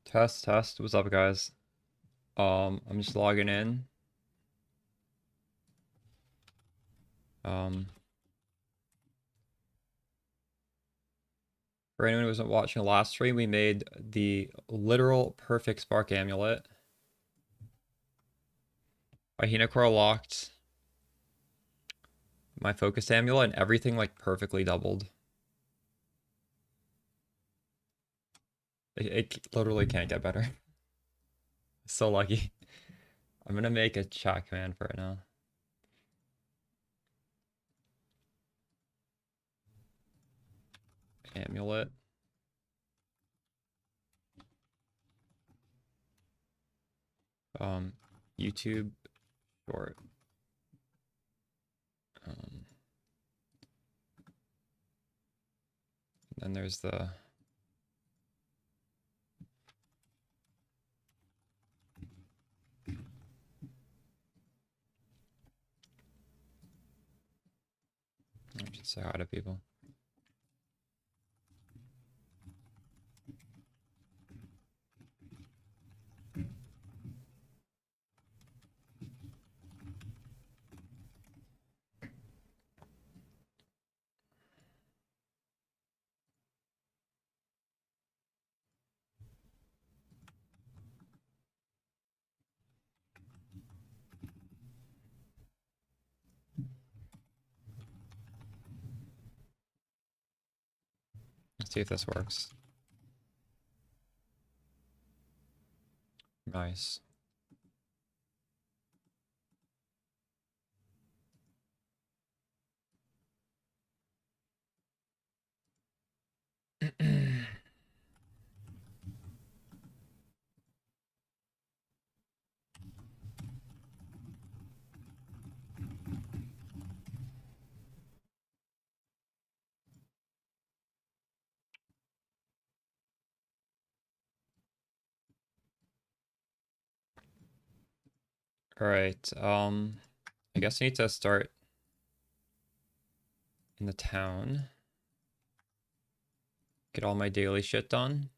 Test, test. What's up, guys? I'm just logging in. Um, for anyone who wasn't watching the last stream, we made the literal perfect spark amulet. Core locked my focus amulet, and everything like perfectly doubled. It literally can't get better. So lucky. I'm gonna make a chat command for it now. Amulet. YouTube short. Um, then there's the I should say hi to people. Let's see if this works. Nice. All right. I guess I need to start in the town. Get all my daily shit done.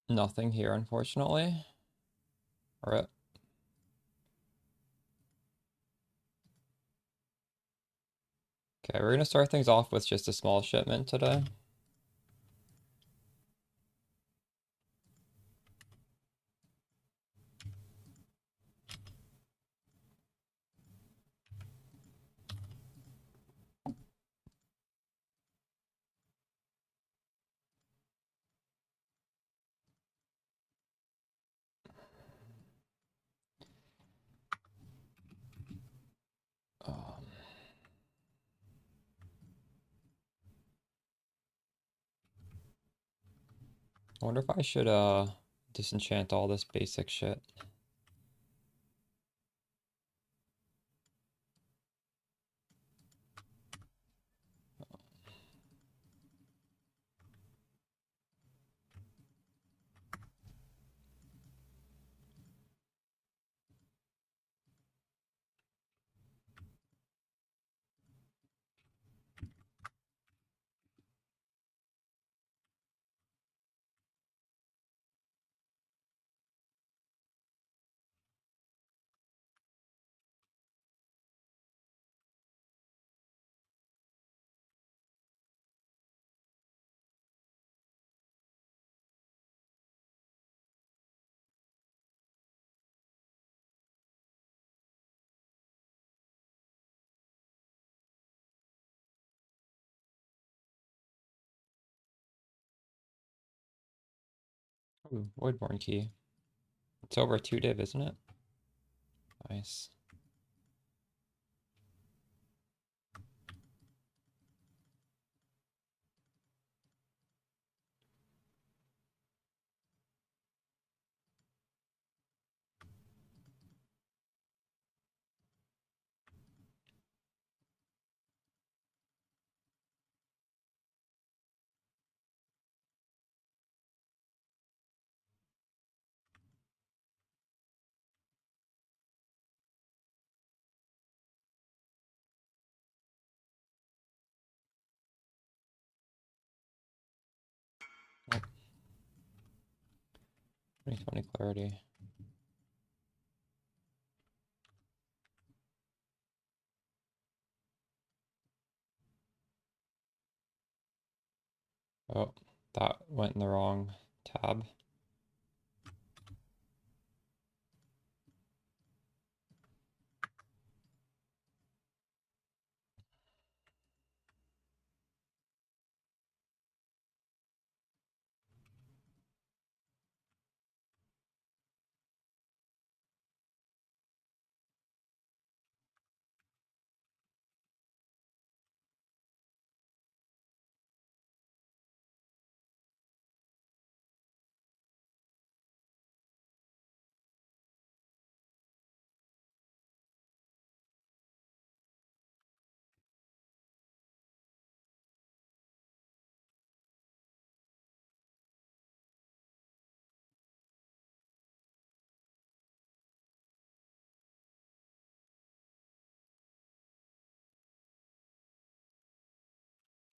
Nothing here, unfortunately. All right. Okay, we're gonna start things off with just a small shipment today. Um, I wonder if I should disenchant all this basic shit. Ooh, Voidborn key. It's over a 2-div, isn't it? Nice. 2020 clarity. Oh, that went in the wrong tab.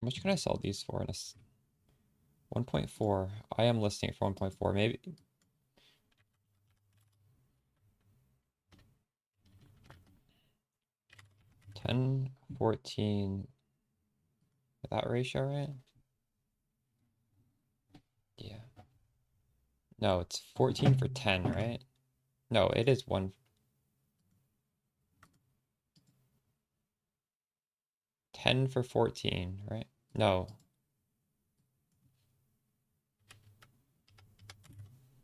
How much can I sell these for in a 1.4? I am listing it for 1.4. Maybe 10, 14. Is that ratio right? Yeah. No, it's 14 for 10, right? No, it is 10 for 14, right? No.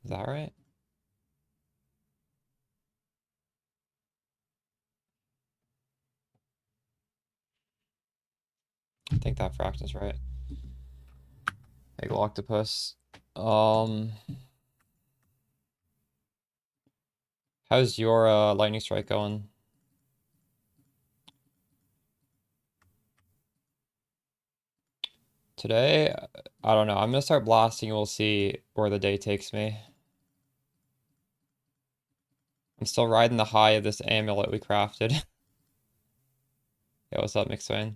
Is that right? I think that fraction's right. Egg octopus. How's your lightning strike going? Today, I don't know. I'm gonna start blasting. We'll see where the day takes me. I'm still riding the high of this amulet we crafted. Yeah, what's up, McSwain?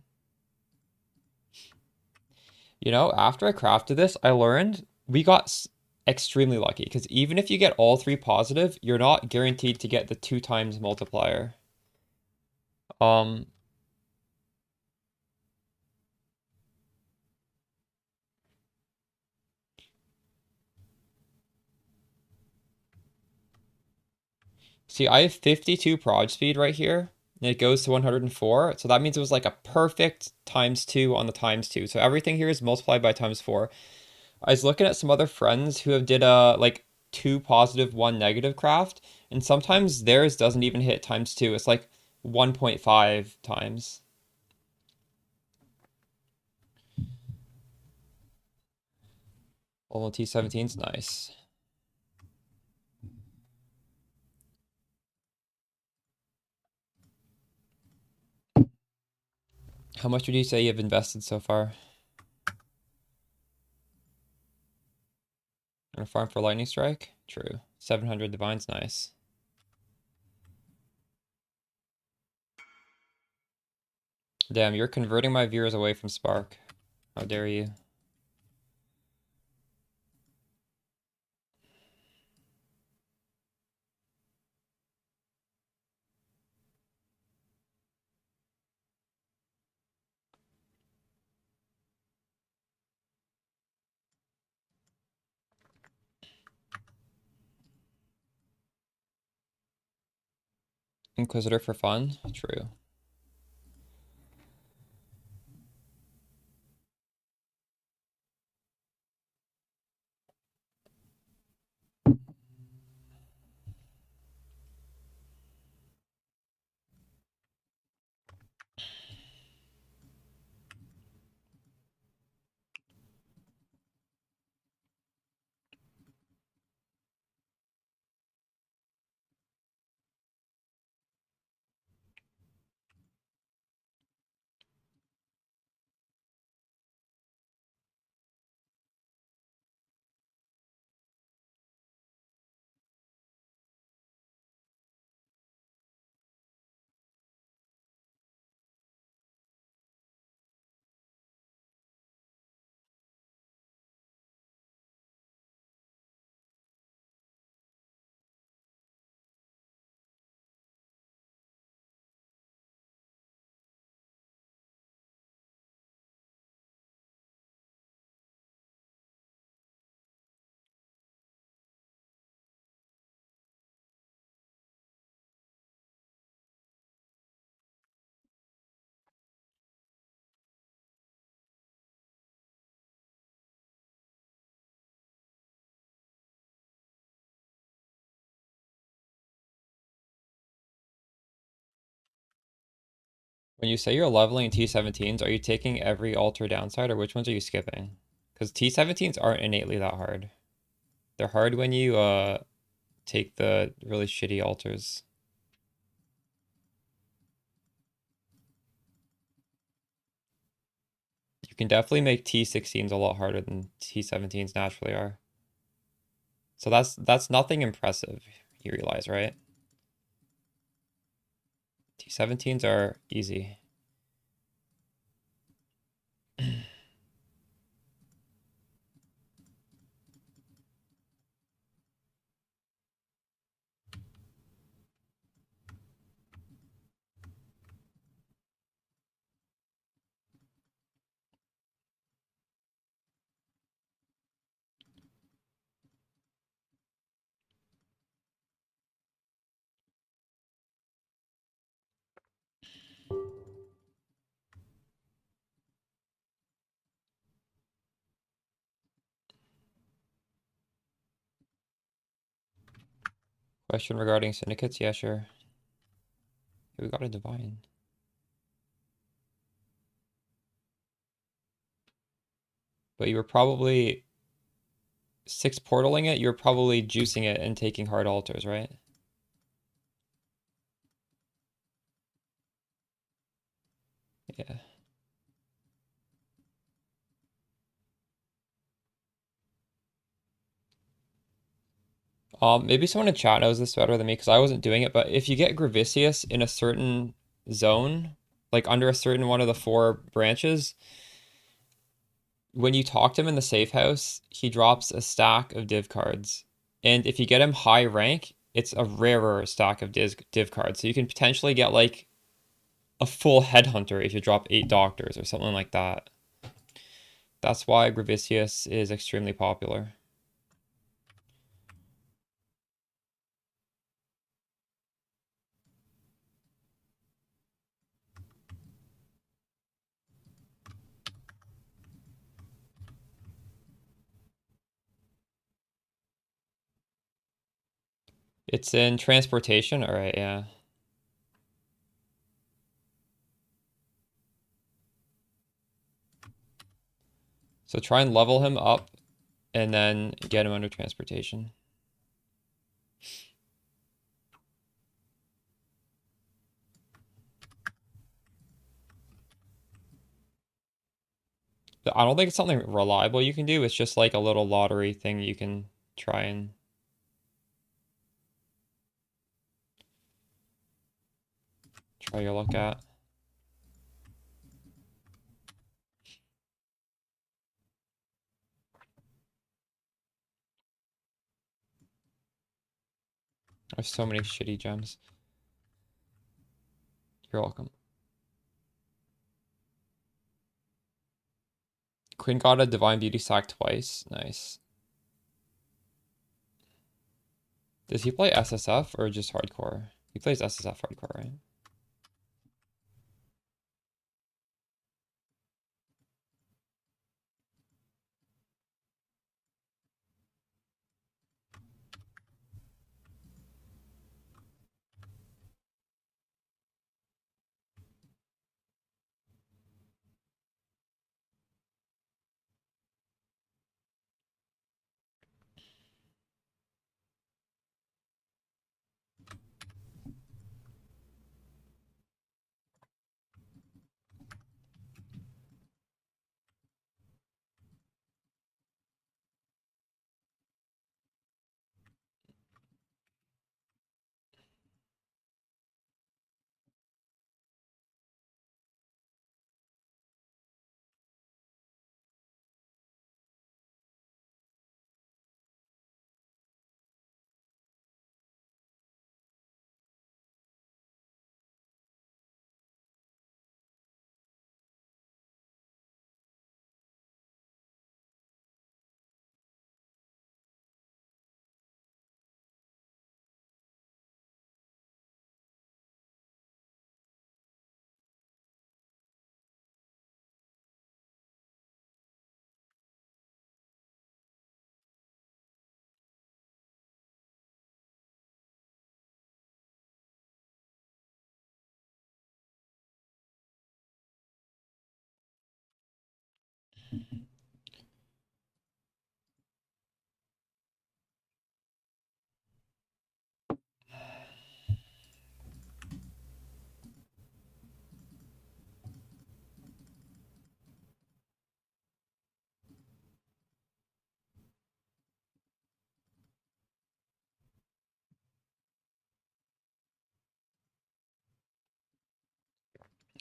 You know, after I crafted this, I learned we got extremely lucky because even if you get all three positive, you're not guaranteed to get the 2 times multiplier. Um, See, I have 52 prod speed right here, and it goes to 104. So that means it was like a perfect times 2 on the times 2. So everything here is multiplied by times 4. I was looking at some other friends who have did a like 2 positive, 1 negative craft, and sometimes theirs doesn't even hit times 2. It's like 1.5 times. Level T17 is nice. How much would you say you've invested so far? On a farm for lightning strike? True. 700 divine's nice. Damn, you're converting my viewers away from Spark. How dare you? Inquisitor for fun? True. When you say you're leveling T17s, are you taking every altar downside, or which ones are you skipping? Because T17s aren't innately that hard. They're hard when you take the really shitty altars. You can definitely make T16s a lot harder than T17s naturally are. So that's nothing impressive, you realize, right? T17s are easy. Question regarding syndicates? Yeah, sure. We got a divine. But you were probably six portaling it. You were probably juicing it and taking hard altars, right? Yeah. Maybe someone in chat knows this better than me because I wasn't doing it. But if you get Gravicius in a certain zone, like under a certain one of the four branches, when you talk to him in the safe house, he drops a stack of div cards. And if you get him high rank, it's a rarer stack of div cards. So you can potentially get like a full headhunter if you drop 8 doctors or something like that. That's why Gravicius is extremely popular. It's in transportation. All right, yeah. So try and level him up and then get him under transportation. I don't think it's something reliable you can do. It's just like a little lottery thing you can try and try your luck at. There's so many shitty gems. You're welcome. Quinn got a Divine Beauty sack twice. Nice. Does he play SSF or just hardcore? He plays SSF hardcore, right?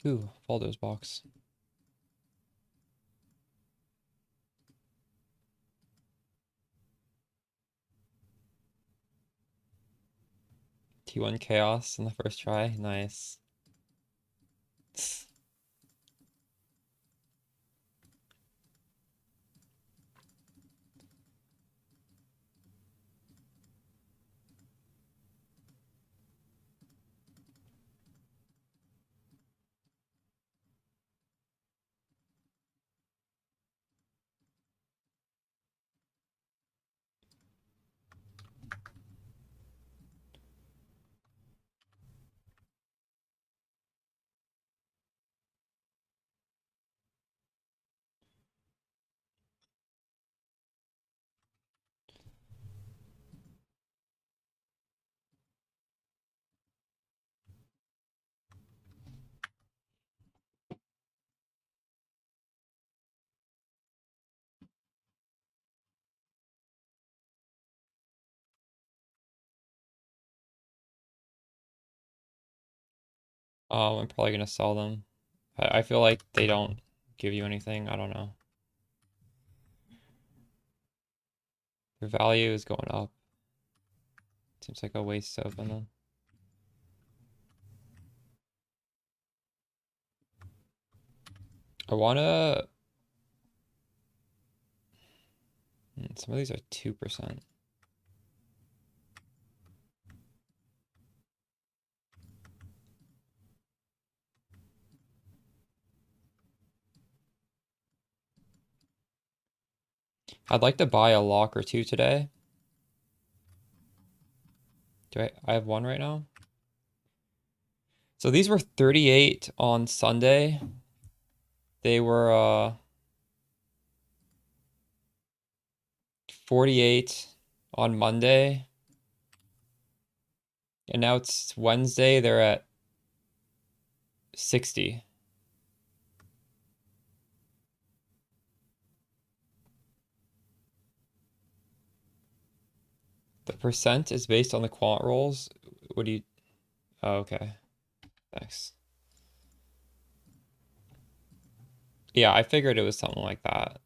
Ooh, Faldo's box. T1 Chaos in the first try. Nice. I'm probably gonna sell them. I feel like they don't give you anything. I don't know. Their value is going up. Seems like a waste of them. I wanna. Some of these are 2%. I'd like to buy a lock or two today. I have one right now? So these were 38 on Sunday. They were 48 on Monday. And now it's Wednesday, they're at 60. The percent is based on the quant rolls. What do you... Oh, okay. Thanks. Yeah, I figured it was something like that.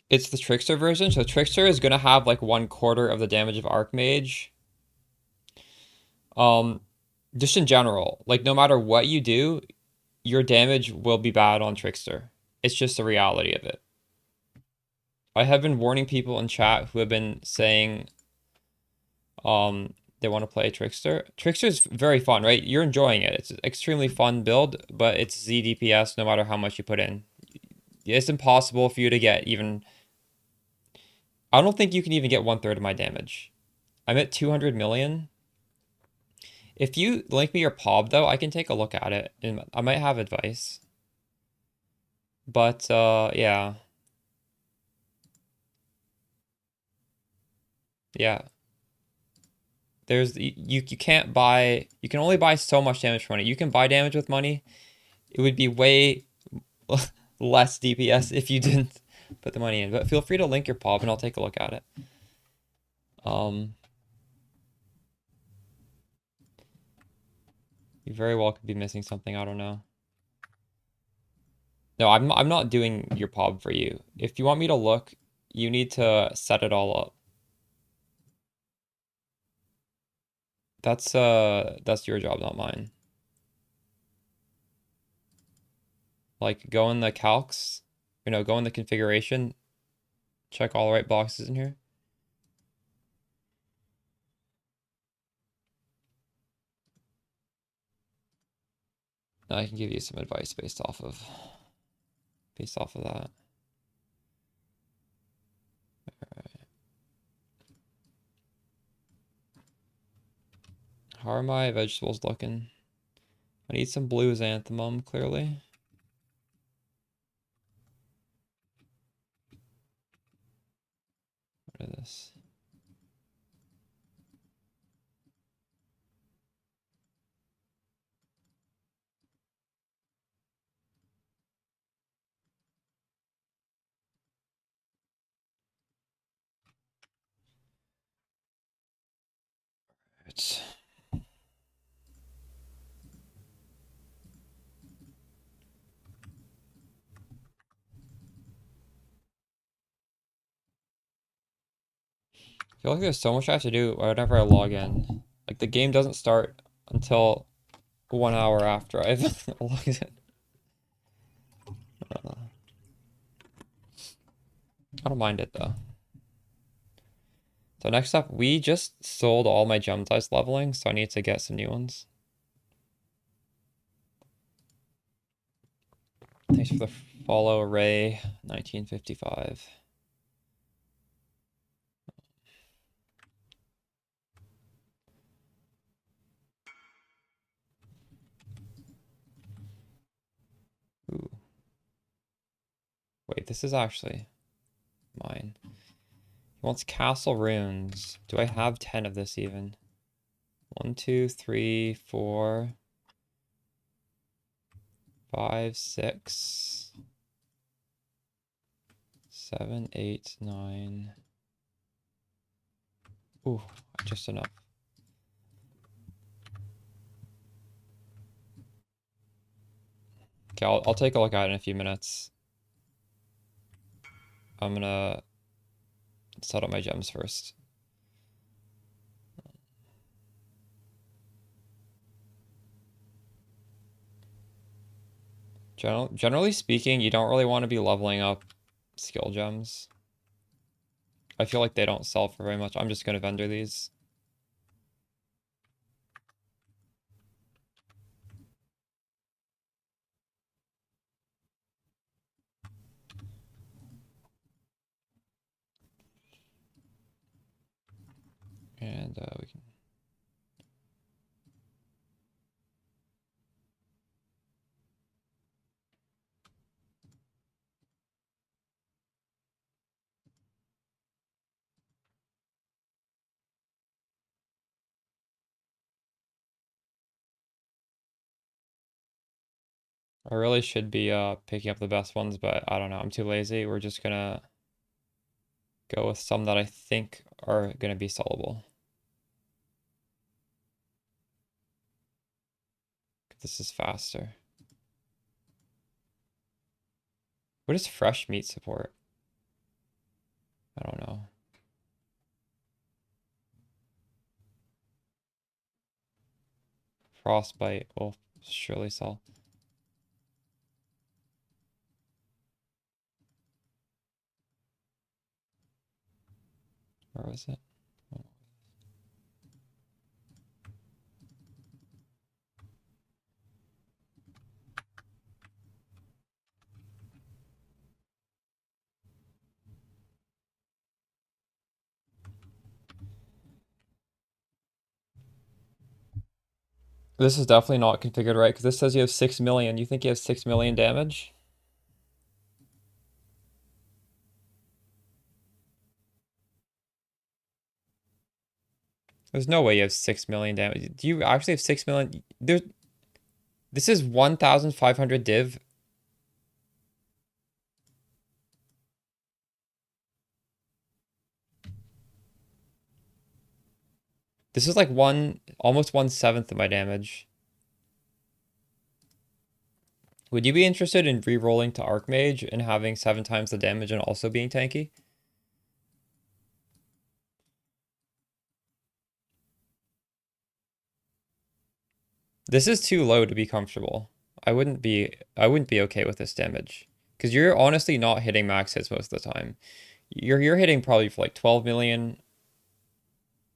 It's the Trickster version, so Trickster is gonna have like 1/4 of the damage of Archmage. Um, just in general, like no matter what you do, your damage will be bad on Trickster. It's just the reality of it. I have been warning people in chat who have been saying they want to play Trickster. Trickster is very fun, right? You're enjoying it. It's an extremely fun build, but it's Z DPS no matter how much you put in. It's impossible for you to get even... I don't think you can even get 1/3 of my damage. I'm at 200 million. If you link me your POB though, I can take a look at it and I might have advice. But yeah. Yeah. There's you can't buy, you can only buy so much damage for money. You can buy damage with money. It would be way less DPS if you didn't put the money in. But feel free to link your POB and I'll take a look at it. You very well could be missing something, I don't know. No, I'm not doing your POB for you. If you want me to look, you need to set it all up. That's your job, not mine. Like go in the calcs, go in the configuration, check all the right boxes in here. Now I can give you some advice based off of that. Alright. How are my vegetables looking? I need some blue xanthamum, clearly. What is this? I feel like there's so much I have to do whenever I log in. Like the game doesn't start until 1 hour after I've logged in. I don't mind it though. So next up, we just sold all my gem dice leveling, so I need to get some new ones. Thanks for the follow, Ray, 1955. Ooh. Wait, this is actually mine. He wants castle runes. Do I have 10 of this even? 1, 2, 3, 4, 5, 6, 7, 8, 9. Ooh, just enough. Okay, I'll take a look at it in a few minutes. I'm gonna set up my gems first. Generally speaking, you don't really want to be leveling up skill gems. I feel like they don't sell for very much. I'm just gonna vendor these. And we can... I really should be picking up the best ones, but I don't know. I'm too lazy. We're just gonna go with some that I think are gonna be sellable. This is faster. What is fresh meat support? I don't know. Frostbite will surely sell. Where was it? Oh. This is definitely not configured right because this says you have 6 million. You think you have 6 million damage? There's no way you have 6 million damage. Do you actually have 6 million? This is 1,500 div. This is like almost 1/7 of my damage. Would you be interested in re-rolling to Archmage and having 7 times the damage and also being tanky? This is too low to be comfortable. I wouldn't be okay with this damage. Because you're honestly not hitting max hits most of the time. You're hitting probably for like 12 million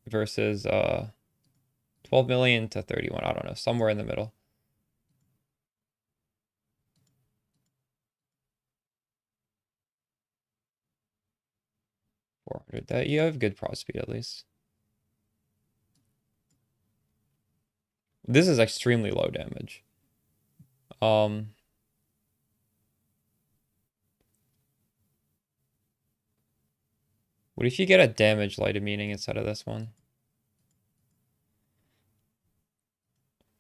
versus 12 million to 31. I don't know, somewhere in the middle. 400. That you have good prod speed at least. This is extremely low damage. What if you get a damage light meaning instead of this one?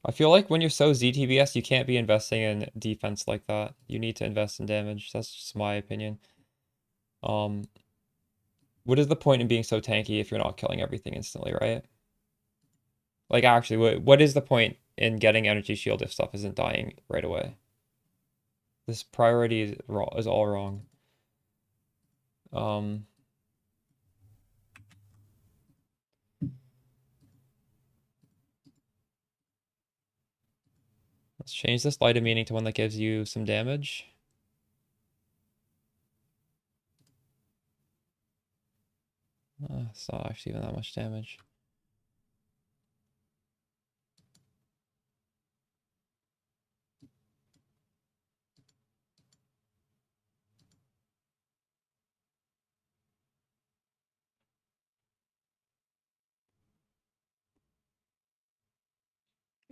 I feel like when you're so ZTBS, you can't be investing in defense like that. You need to invest in damage. That's just my opinion. What is the point in being so tanky if you're not killing everything instantly, right? Like, actually, what is the point in getting energy shield if stuff isn't dying right away? This priority is all wrong. Let's change this light of meaning to one that gives you some damage. It's not actually even that much damage.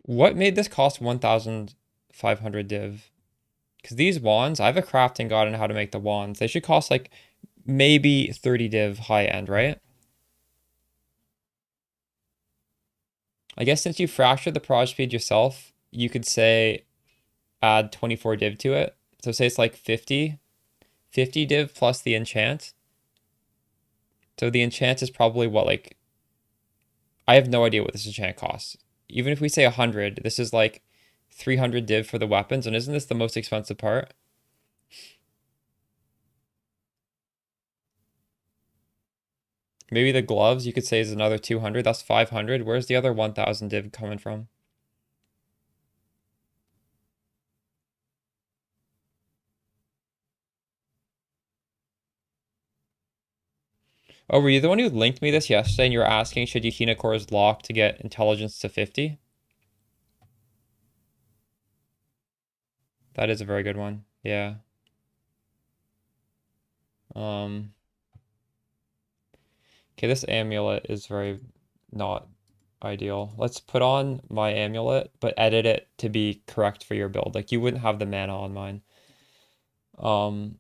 What made this cost 1,500 div? Because these wands, I have a crafting guide on how to make the wands. They should cost like maybe 30 div high end, right? I guess since you fractured the proj speed yourself, you could say add 24 div to it. So say it's like 50 div plus the enchant. So the enchant is probably what, like, I have no idea what this enchant costs. Even if we say 100, this is like 300 div for the weapons. And isn't this the most expensive part? Maybe the gloves you could say is another 200. That's 500. Where's the other 1,000 div coming from? Oh, were you the one who linked me this yesterday and you were asking should Yahina cores lock to get intelligence to 50? That is a very good one. Yeah. Um, okay, this amulet is very not ideal. Let's put on my amulet, but edit it to be correct for your build. Like you wouldn't have the mana on mine. Um,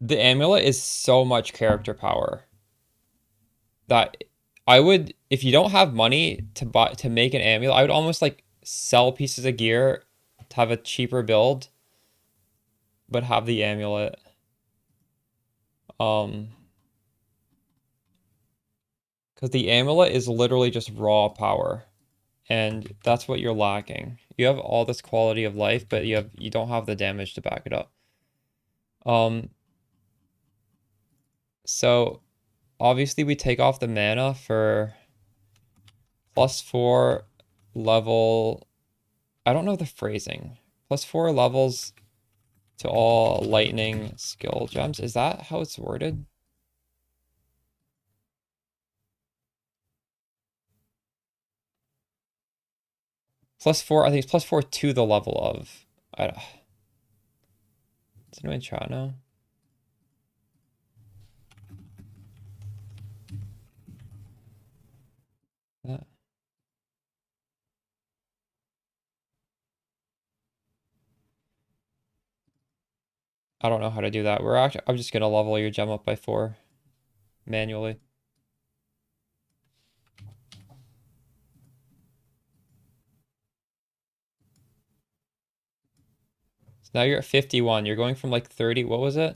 the amulet is so much character power that I would, if you don't have money to buy to make an amulet, I would almost like sell pieces of gear to have a cheaper build, but have the amulet. Um, because the amulet is literally just raw power, and that's what you're lacking. You have all this quality of life, but you don't have the damage to back it up. Um, so obviously we take off the mana for +4 level. I don't know the phrasing. +4 levels to all lightning skill gems. Is that how it's worded? +4, I think it's +4 to the level of. I don't, does anyone chat now? That, I don't know how to do that. I'm just gonna level your gem up by 4 manually. So now you're at 51. You're going from like 30. What was it?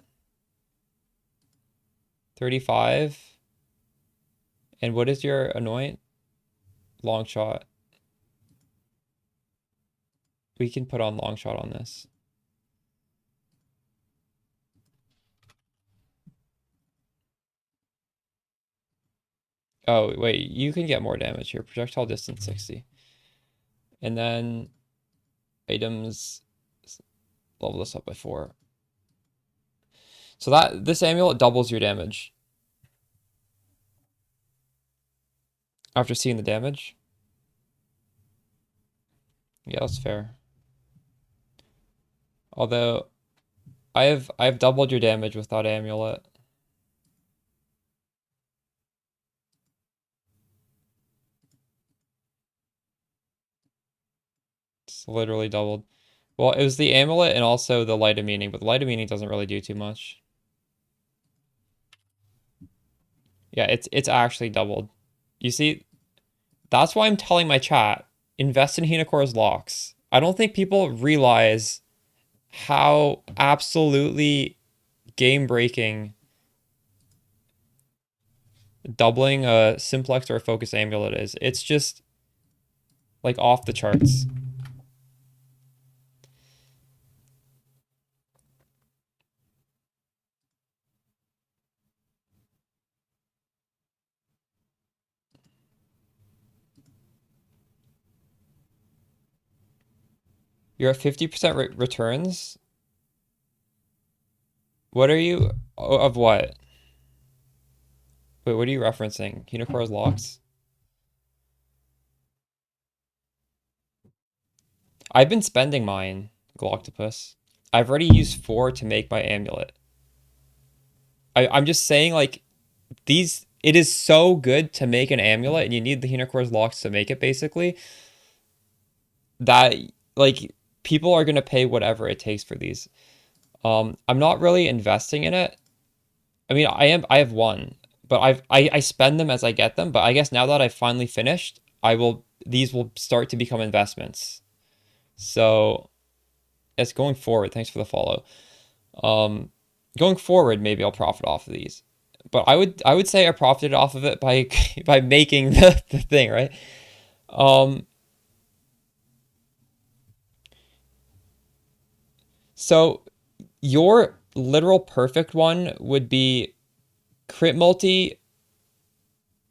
35. And what is your anoint? Long shot. We can put on long shot on this. Oh, wait, you can get more damage here. Projectile distance 60. And then items, level this up by 4. So that this amulet doubles your damage. After seeing the damage. Yeah, that's fair. Although I've doubled your damage with that amulet. It's literally doubled. Well, it was the amulet and also the light of meaning, but the light of meaning doesn't really do too much. Yeah, it's actually doubled. You see, that's why I'm telling my chat, invest in Hinacore's locks. I don't think people realize how absolutely game-breaking doubling a simplex or a focus amulet is. It's just like off the charts. You're at 50% returns? What are you... Of what? Wait, what are you referencing? Unicorn's locks? I've been spending mine, Galactopus. I've already used 4 to make my amulet. I'm just saying, like, these... It is so good to make an amulet, and you need the unicorn's locks to make it, basically, that, like, people are gonna pay whatever it takes for these. I'm not really investing in it. I mean, I have one, but I spend them as I get them, but I guess now that I've finally finished, these will start to become investments. So it's going forward. Thanks for the follow. Um, Going forward, maybe I'll profit off of these. But I would say I profited off of it by by making the thing, right? Um, so your literal perfect one would be crit multi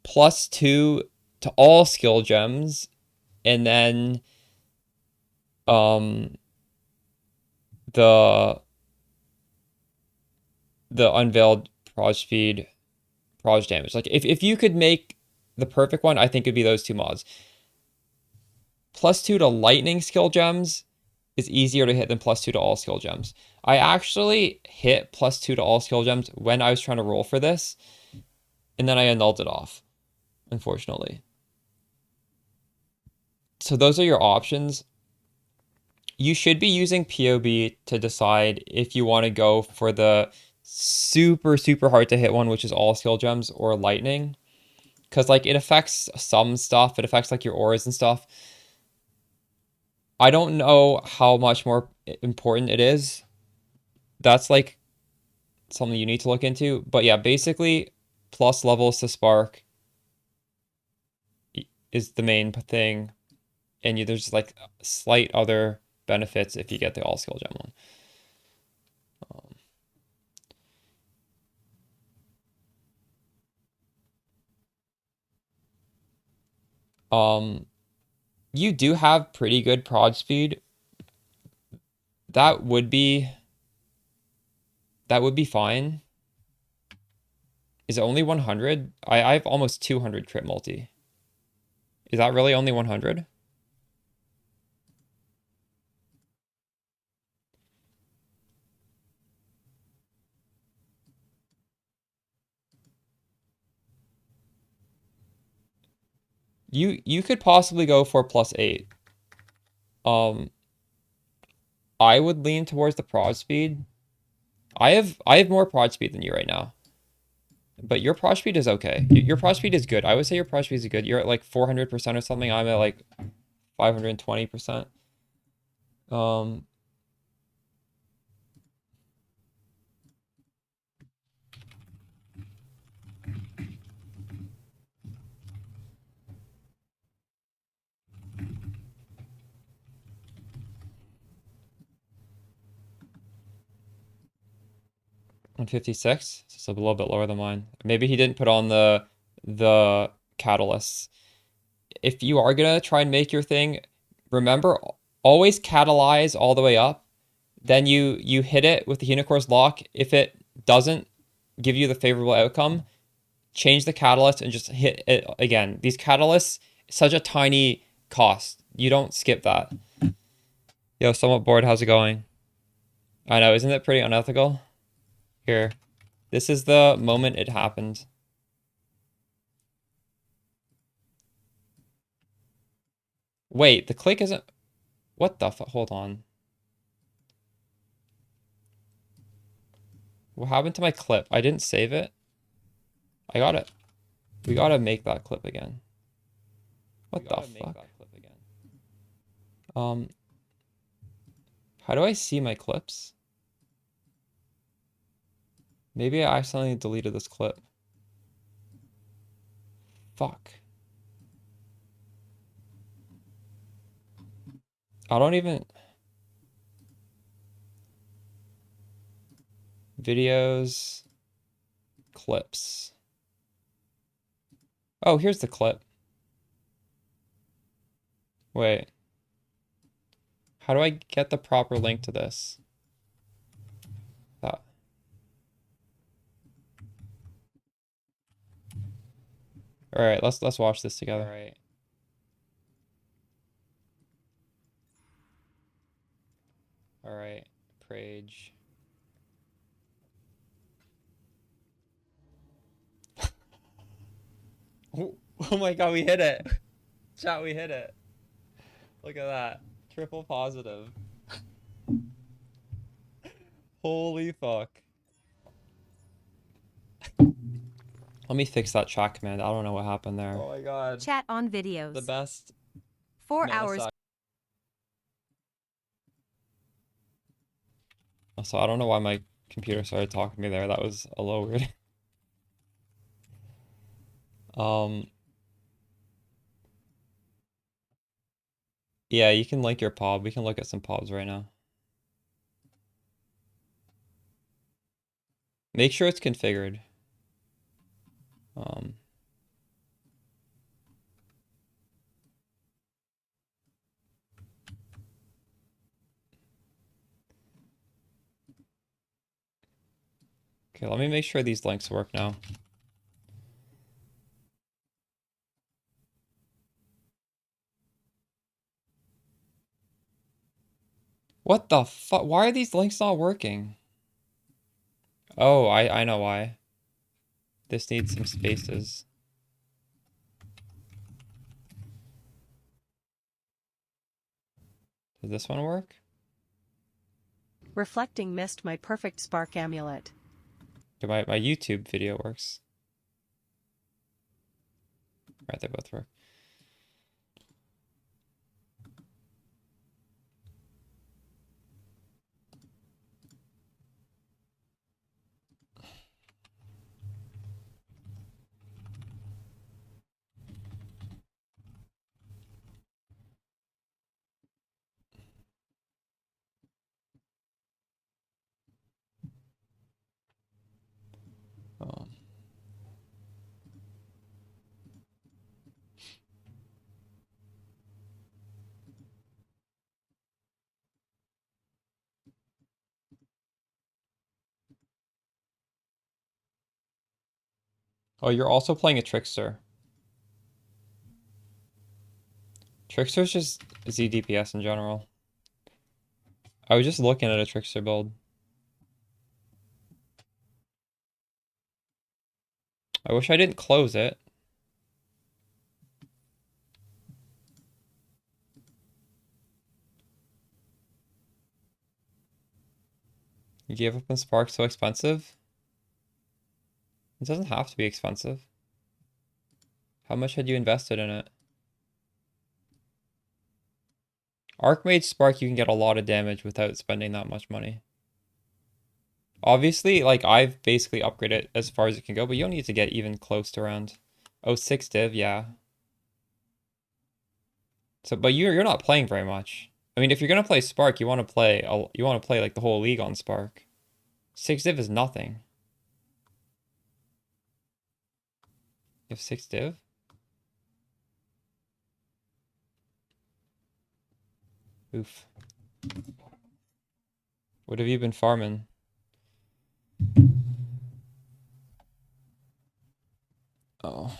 +2 to all skill gems, and then um the unveiled proj speed, proj damage. Like if you could make the perfect one, I think it'd be those two mods. +2 to lightning skill gems is easier to hit than +2 to all skill gems. I actually hit +2 to all skill gems when I was trying to roll for this, and then I annulled it off, unfortunately. So those are your options. You should be using POB to decide if you want to go for the super, super hard to hit one, which is all skill gems, or lightning. Because, like, it affects some stuff. It affects, like, your auras and stuff. I don't know how much more important it is. That's, like, something you need to look into. But yeah, basically, plus levels to spark is the main thing. And there's, like, slight other benefits if you get the all skill gem one. You do have pretty good prod speed. That would be fine. Is it only 100? I have almost 200 crit multi. Is that really only 100? You could possibly go for +8. Um, I would lean towards the prod speed. I have more prod speed than you right now. But your prod speed is okay. Your prod speed is good. I would say your prod speed is good. You're at like 400% or something. I'm at like 520%. Um, 156. It's a little bit lower than mine. Maybe he didn't put on the catalysts. If you are gonna try and make your thing, remember always catalyze all the way up. Then you hit it with the unicorn's lock. If it doesn't give you the favorable outcome, change the catalyst and just hit it again. These catalysts, such a tiny cost. You don't skip that. Yo, somewhat bored. How's it going? I know, isn't it pretty unethical? Here. This is the moment it happened. Wait, the click isn't... What the fuck? Hold on. What happened to my clip? I didn't save it. I got it. We gotta make that clip again. What the fuck? Um, how do I see my clips? Maybe I accidentally deleted this clip. Fuck. I don't even... Videos... Clips. Oh, here's the clip. Wait. How do I get the proper link to this? That. All right, let's watch this together. All right. All right, Prage. Oh my God, we hit it. Chat, we hit it. Look at that. Triple positive. Holy fuck. Let me fix that chat command. I don't know what happened there. Oh my God. Chat on videos. The best. 4 hours. So I don't know why my computer started talking to me there. That was a little weird. Yeah, you can link your pod. We can look at some pods right now. Make sure it's configured. Okay, let me make sure these links work now. What the fuck? Why are these links not working? Oh, I know why. This needs some spaces. Does this one work? Reflecting missed my perfect spark amulet. Okay, my YouTube video works. Right, they both work. Um, oh, you're also playing a Trickster. Trickster's just ZDPS in general. I was just looking at a Trickster build. I wish I didn't close it. You gave up on Spark, so expensive? It doesn't have to be expensive. How much had you invested in it? Archmage Spark, you can get a lot of damage without spending that much money. Obviously, like, I've basically upgraded as far as it can go, but you don't need to get even close to around... Oh, 6 div, yeah. So, but you're not playing very much. I mean, if you're gonna play Spark, you want to play like the whole league on Spark. 6 div is nothing. You have 6 div? Oof. What have you been farming? Oh.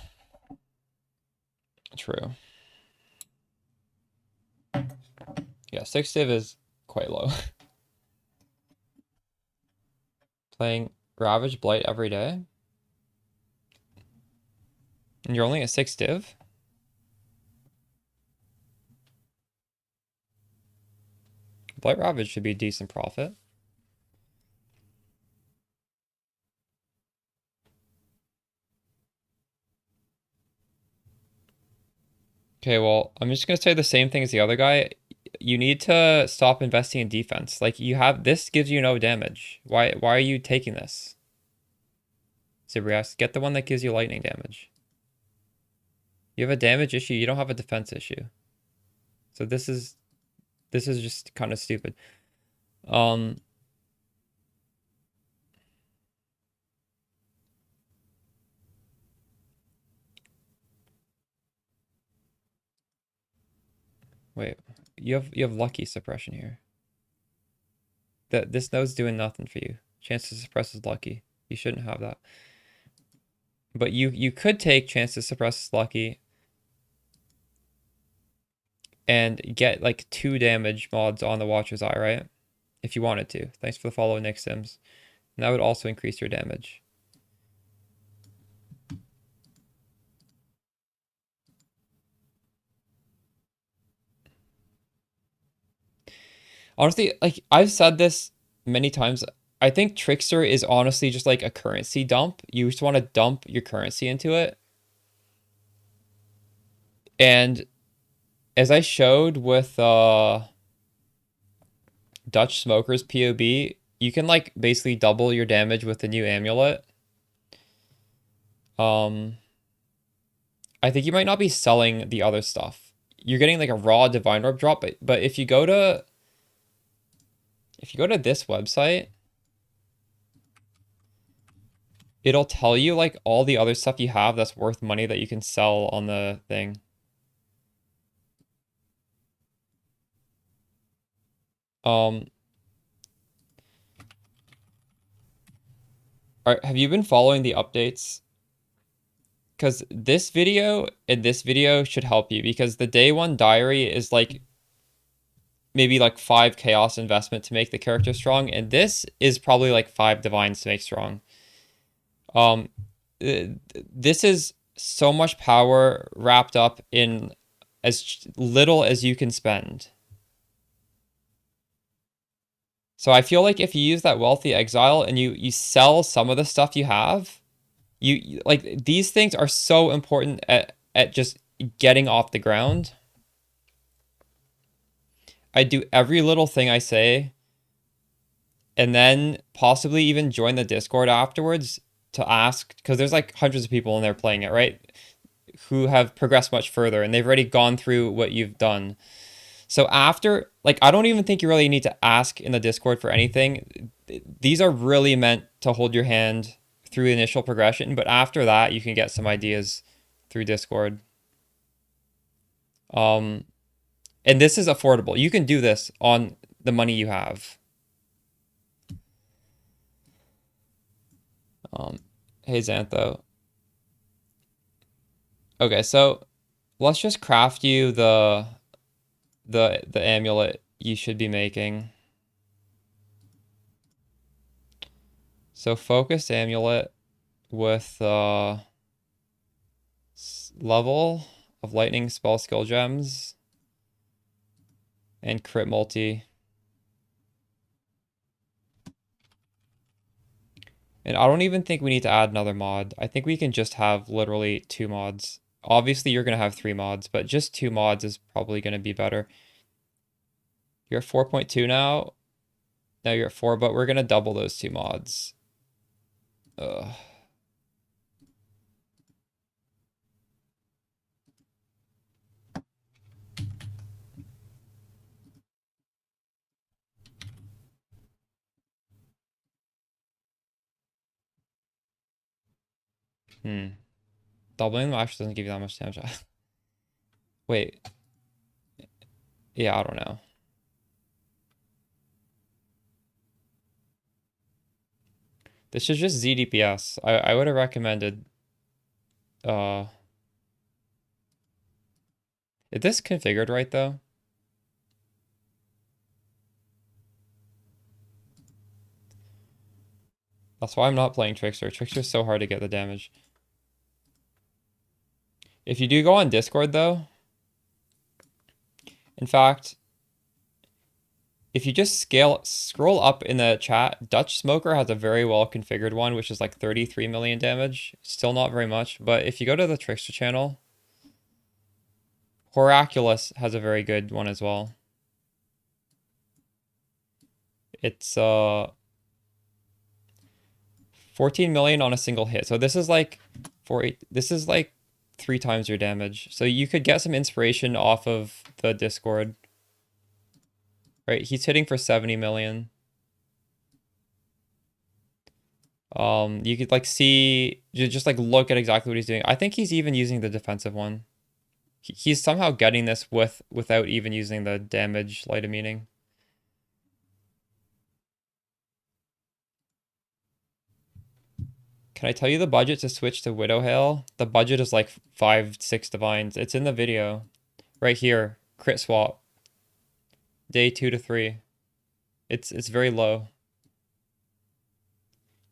True. Yeah, 6 div is quite low. Playing Ravage Blight every day? And you're only at 6 div? Blight Ravage should be a decent profit. Okay, well, I'm just gonna say the same thing as the other guy. You need to stop investing in defense. Like, you have this gives you no damage. Why are you taking this? Zibrias, get the one that gives you lightning damage. You have a damage issue, you don't have a defense issue. So this is just kind of stupid. Wait, you have lucky suppression here. This node's doing nothing for you. Chance to suppress is lucky. You shouldn't have that. But you could take chance to suppress is lucky and get like 2 damage mods on the Watcher's Eye, right? If you wanted to. Thanks for the follow, Nick Sims. And that would also increase your damage. Honestly, like I've said this many times, I think Trickster is honestly just like a currency dump. You just want to dump your currency into it. And as I showed with Dutch Smoker's POB, you can like basically double your damage with the new amulet. I think you might not be selling the other stuff. You're getting like a raw Divine Orb drop, but if you go to this website, it'll tell you like all the other stuff you have that's worth money that you can sell on the thing. Have you been following the updates? Because this video and this video should help you because the day 1 diary is like maybe like 5 chaos investment to make the character strong, and this is probably like 5 divines to make strong. This is so much power wrapped up in as little as you can spend. So I feel like if you use that wealthy exile and you sell some of the stuff you have, you like these things are so important at just getting off the ground. I do every little thing I say and then possibly even join the Discord afterwards to ask, because there's like hundreds of people in there playing it, right? Who have progressed much further and they've already gone through what you've done. So after, like, I don't even think you really need to ask in the Discord for anything. These are really meant to hold your hand through the initial progression, but after that, you can get some ideas through Discord. And this is affordable. You can do this on the money you have. Hey, Xantho. Okay, so let's just craft you the amulet you should be making. So focus amulet with level of lightning spell skill gems and crit multi. And I don't even think we need to add another mod. I think we can just have literally 2 mods. Obviously, you're going to have 3 mods, but just 2 mods is probably going to be better. You're at 4.2 now. Now you're at 4, but we're going to double those 2 mods. Ugh. Doubling them actually doesn't give you that much damage. Wait. Yeah, I don't know. This is just ZDPS. I would have recommended is this configured right though? That's why I'm not playing Trickster. Trickster's so hard to get the damage. If you do go on Discord though, in fact, if you just scroll up in the chat, Dutch Smoker has a very well configured one, which is like 33 million damage. Still not very much, but if you go to the Trickster channel, Horaculus has a very good one as well. It's 14 million on a single hit. So this is like this is like 3 times your damage. So you could get some inspiration off of the Discord. Right, he's hitting for 70 million. You could like see, just like look at exactly what he's doing. I think he's even using the defensive one. He's somehow getting this without even using the damage light of meaning. Can I tell you the budget to switch to Widow Hail? The budget is like 5-6 divines. It's in the video. Right here. Crit swap. Day 2 to 3. It's very low.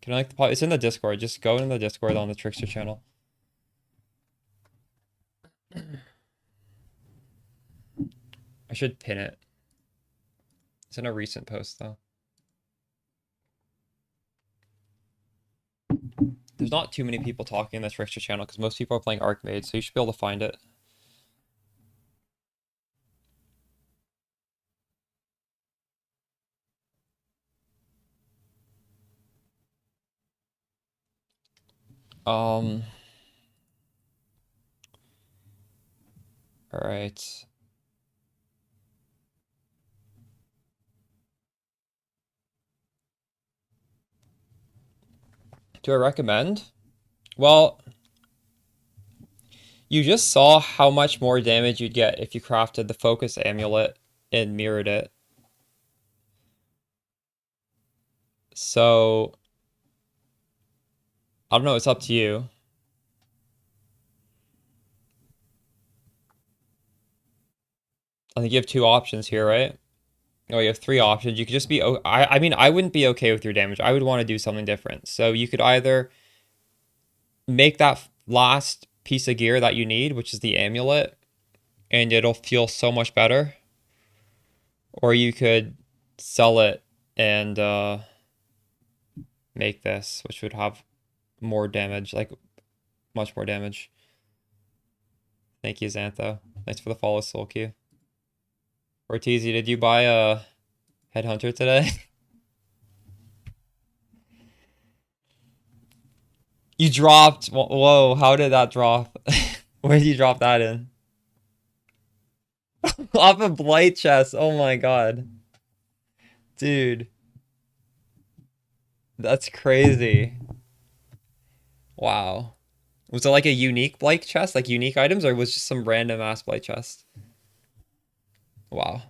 Can I like the it's in the Discord. Just go in the Discord on the Trickster channel. I should pin it. It's in a recent post though. There's not too many people talking in the Trickster channel because most people are playing Archmage, so you should be able to find it. All right. Do I recommend? Well, you just saw how much more damage you'd get if you crafted the focus amulet and mirrored it. So, I don't know, it's up to you. I think you have 2 options here, right? Oh, you have 3 options. You could just be... I mean, I wouldn't be okay with your damage. I would want to do something different. So you could either make that last piece of gear that you need, which is the amulet, and it'll feel so much better. Or you could sell it and make this, which would have more damage, like much more damage. Thank you, Xantho. Thanks for the follow, Soul Q. Ortizi, did you buy a Headhunter today? You dropped. Whoa, how did that drop? Where did you drop that in? Off a blight chest. Oh my god. Dude. That's crazy. Wow. Was it like a unique blight chest? Like unique items? Or was it just some random ass blight chest? Wow.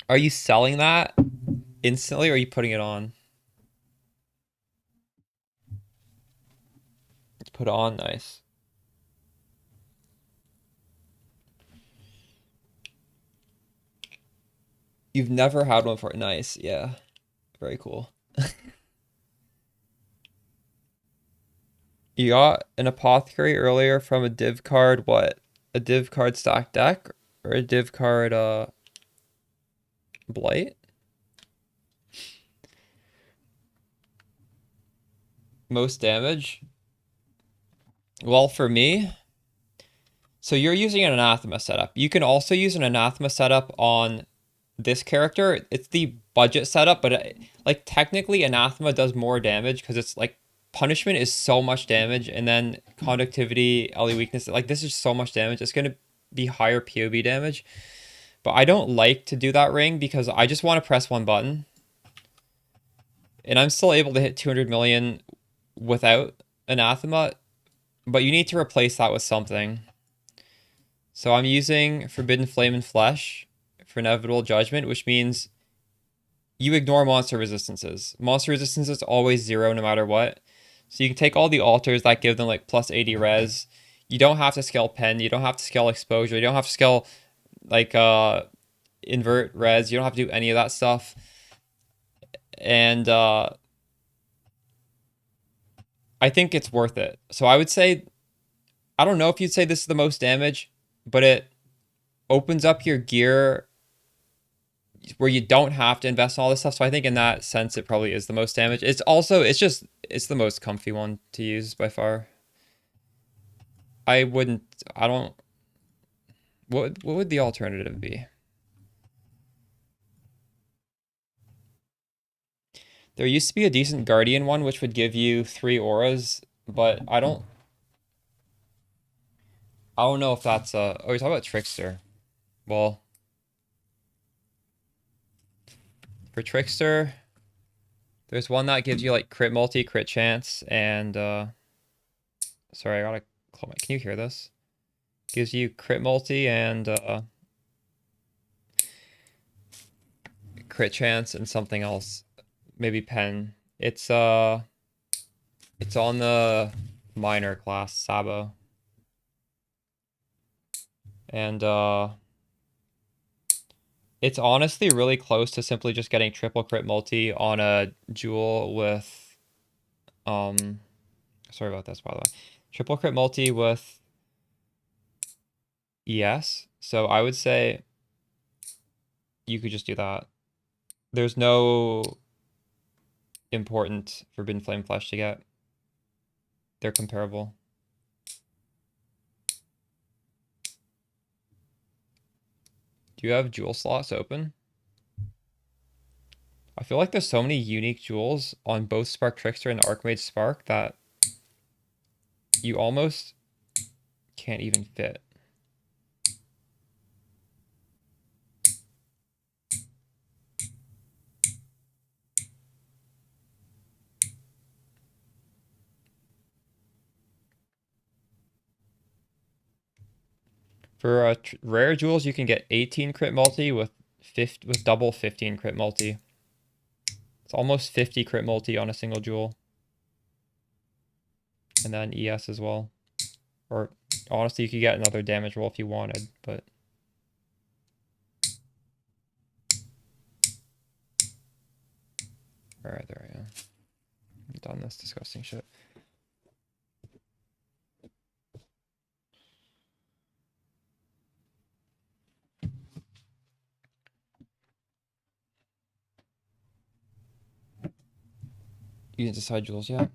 Are you selling that instantly or are you putting it on? Let's put it on. Nice. You've never had one for it. Nice. Yeah. Very cool. You got an apothecary earlier from a div card, what? A div card stack deck? Or a div card blight? Most damage? Well, for me, so you're using an anathema setup. You can also use an anathema setup on this character. It's the budget setup, but like technically anathema does more damage because it's like punishment is so much damage, and then conductivity, LE weakness, like this is so much damage. It's gonna be higher POB damage. But I don't like to do that ring because I just want to press one button. And I'm still able to hit 200 million without anathema, but you need to replace that with something. So I'm using Forbidden Flame and Flesh for Inevitable Judgment, which means you ignore monster resistances. Monster resistance is always 0 no matter what. So you can take all the altars that give them like plus 80 res. You don't have to scale pen. You don't have to scale exposure. You don't have to scale like invert res. You don't have to do any of that stuff. And I think it's worth it. So I would say, I don't know if you'd say this is the most damage, but it opens up your gear where you don't have to invest in all this stuff. So I think in that sense, it probably is the most damage. It's also, it's the most comfy one to use by far. I don't, what would the alternative be? There used to be a decent Guardian one, which would give you 3 auras, but I don't know if that's oh, you're talking about Trickster. Well, for Trickster, there's one that gives you like crit multi, crit chance, and sorry, I gotta Oh my, can you hear this? Gives you crit multi and crit chance and something else. Maybe pen. It's on the minor class, Sabo. And it's honestly really close to simply just getting triple crit multi on a jewel with sorry about this by the way. Triple crit multi with ES. So I would say you could just do that. There's no important Forbidden Flame Flesh to get. They're comparable. Do you have jewel slots open? I feel like there's so many unique jewels on both Spark Trickster and the Archmage Spark that you almost can't even fit. For rare jewels, you can get 18 crit multi with double 15 crit multi. It's almost 50 crit multi on a single jewel. And then ES as well. Or honestly, you could get another damage roll if you wanted, but alright, there I am. I'm done this disgusting shit. You didn't decide jewels yet?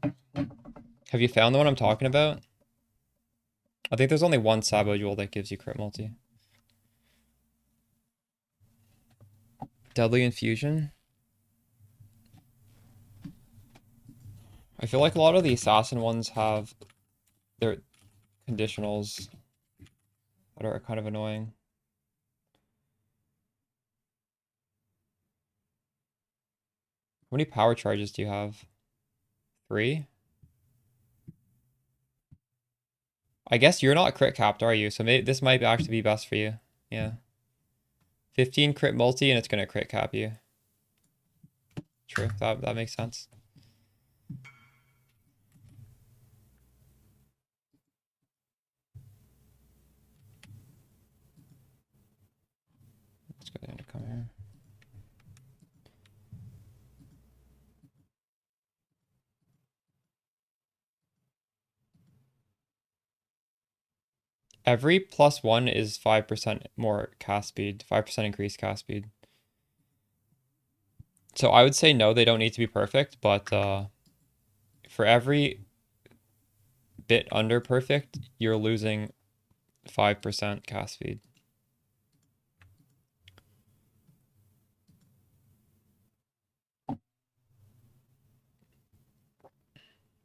Have you found the one I'm talking about? I think there's only one Sabo jewel that gives you crit multi. Deadly Infusion? I feel like a lot of the assassin ones have their conditionals that are kind of annoying. How many power charges do you have? 3? I guess you're not crit capped, are you? So maybe this might actually be best for you. Yeah. 15 crit multi and it's gonna crit cap you. True, that makes sense. Let's go down to come here. Every +1 is 5% more cast speed, 5% increased cast speed. So I would say no, they don't need to be perfect, but for every bit under perfect, you're losing 5% cast speed.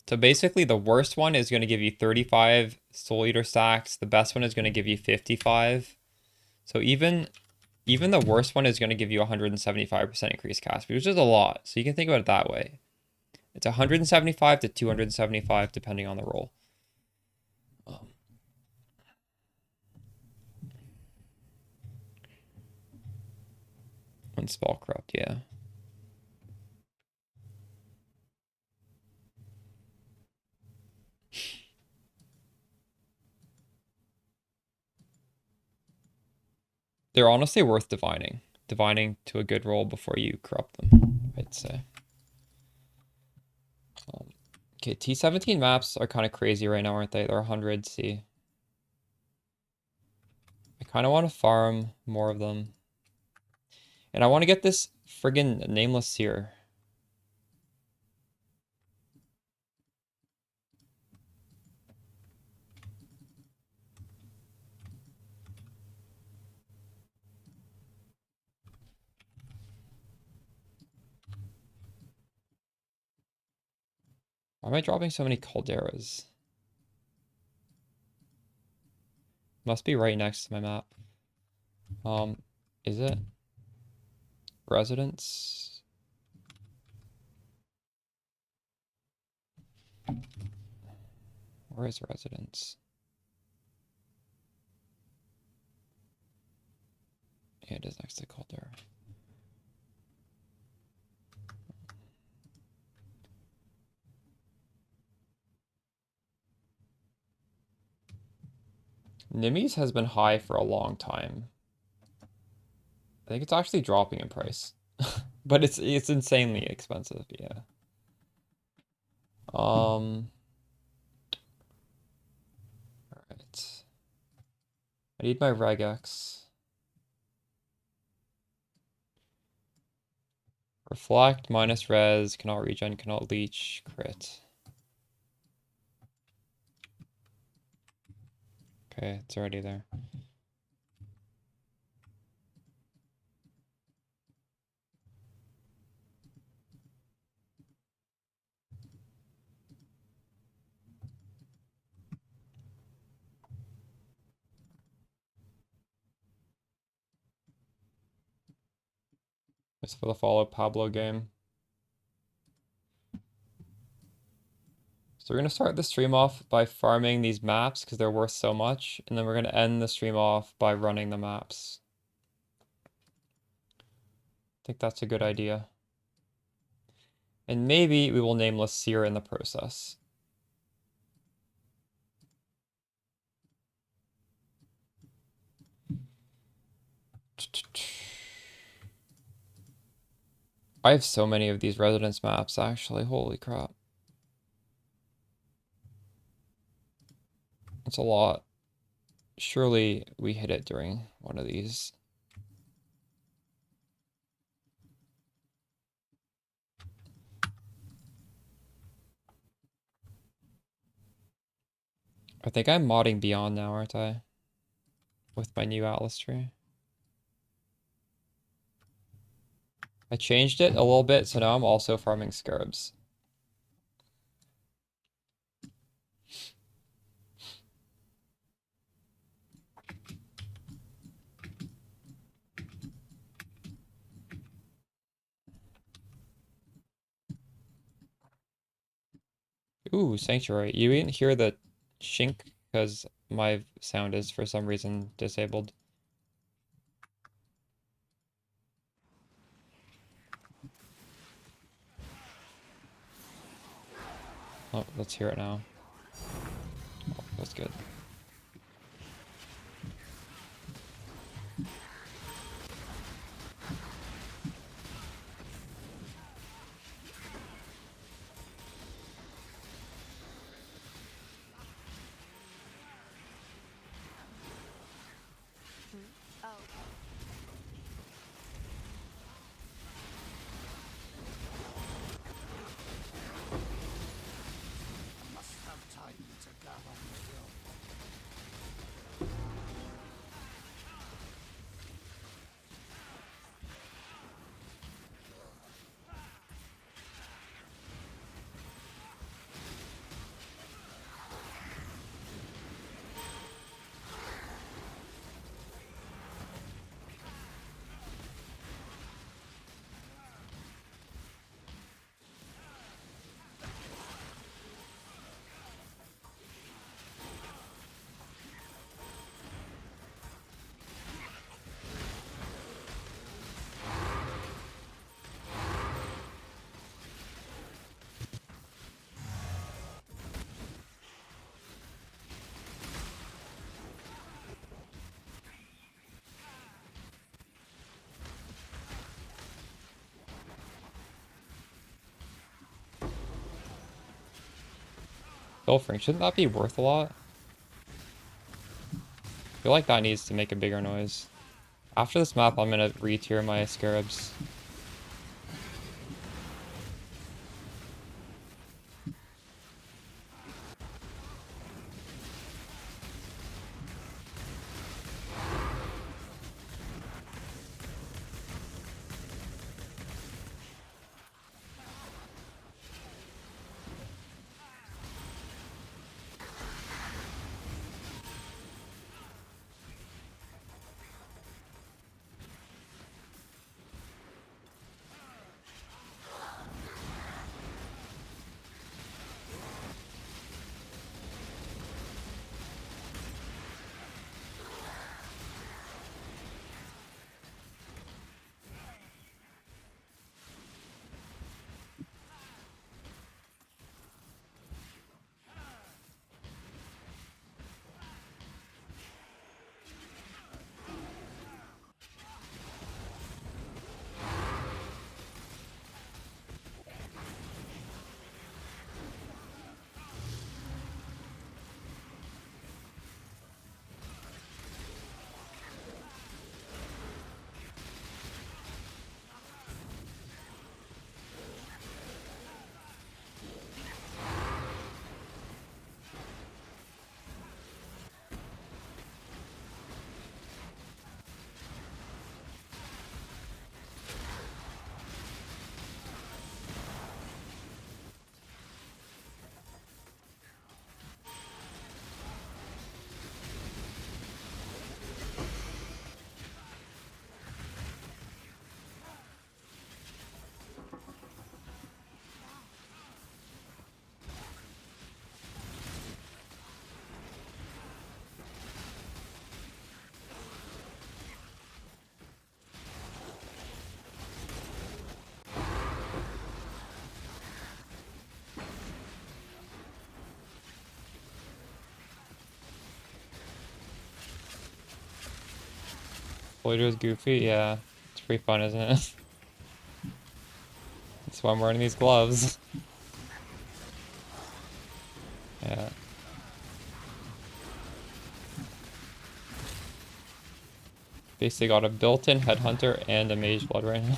So basically the worst one is going to give you 35 Soul Eater stacks. The best one is going to give you 55. So even the worst one is going to give you 175% increased cast speed, which is a lot. So you can think about it that way. It's 175 to 275 depending on the roll. Spell corrupt, yeah. They're honestly worth divining. Divining to a good roll before you corrupt them, I'd say. Okay, T17 maps are kind of crazy right now, aren't they? They're 100, see. I kind of want to farm more of them. And I want to get this friggin' Nameless Seer. Why am I dropping so many calderas? Must be right next to my map. Is it? Residence? Where is residence? Yeah, it is next to Kalguur. Nimmy's has been high for a long time. I think it's actually dropping in price. But it's insanely expensive, yeah. Alright. I need my regex. Reflect, minus res, cannot regen, cannot leech, crit. Okay, it's already there. Just for the follow Pablo game. So we're going to start the stream off by farming these maps because they're worth so much. And then we're going to end the stream off by running the maps. I think that's a good idea. And maybe we will nameless Seer in the process. I have so many of these residence maps, actually. Holy crap. That's a lot. Surely we hit it during one of these. I think I'm modding Beyond now, aren't I? With my new Atlas tree. I changed it a little bit, so now I'm also farming scarabs. Ooh, Sanctuary. You didn't hear the shink because my sound is for some reason disabled. Oh, let's hear it now. Oh, that's good. Pilfering, shouldn't that be worth a lot? I feel like that needs to make a bigger noise. After this map, I'm gonna re-tier my scarabs. Exploiter's goofy, yeah. It's pretty fun, isn't it? That's why I'm wearing these gloves. Yeah. Basically got a built-in headhunter and a mage blood right now.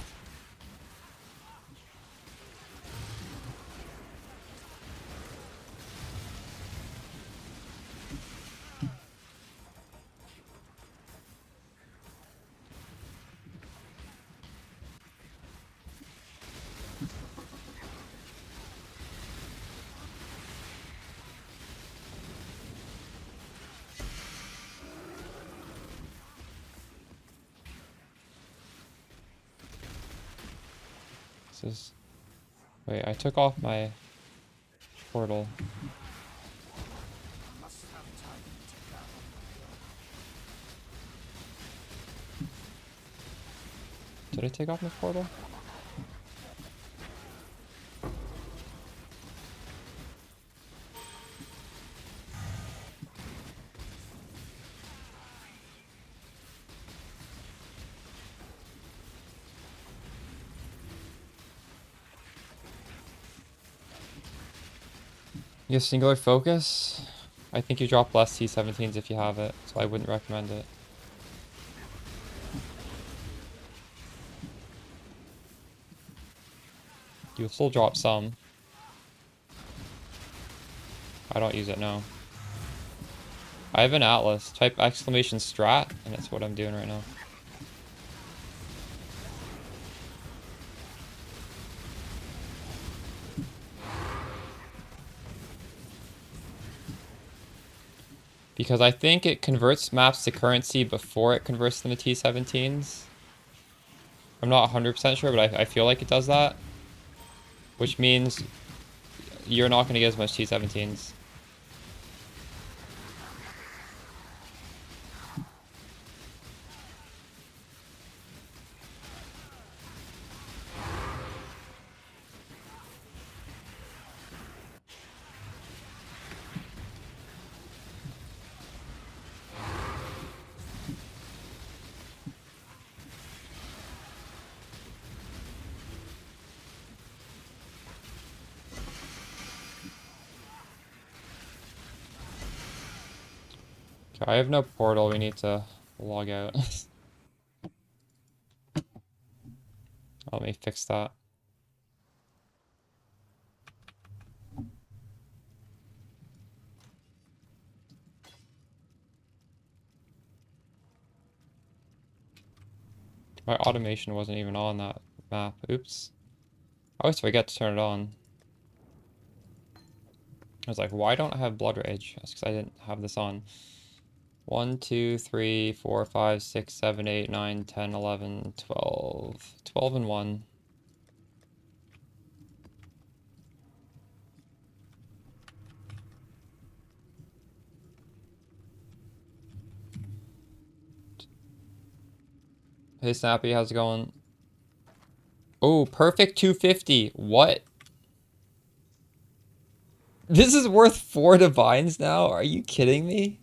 This is... Wait, I took off my portal. Did I take off my portal? You have singular focus? I think you drop less T17s if you have it, so I wouldn't recommend it. You'll still drop some. I don't use it now. I have an atlas. Type exclamation strat, and that's what I'm doing right now. Because I think it converts maps to currency before it converts them to T17s. I'm not 100% sure, but I feel like it does that. Which means you're not going to get as much T17s. Okay, I have no portal. We need to log out. Let me fix that. My automation wasn't even on that map. Oops. I always forget to turn it on. I was like, why don't I have Blood Rage? That's because I didn't have this on. 1, 2, 3, 4, 5, 6, 7, 8, 9, 10, 11, 12. 12 and 1. Hey Snappy, how's it going? Oh, perfect 250. What? This is worth 4 divines now? Are you kidding me?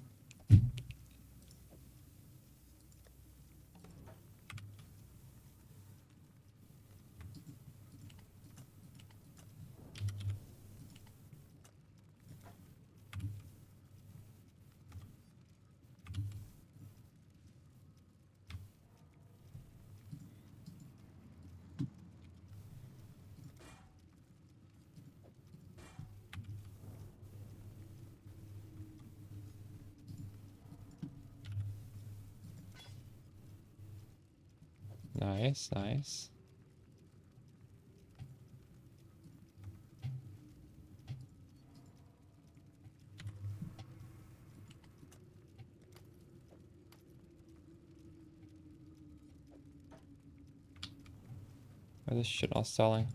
Nice, nice. Why is this shit not selling?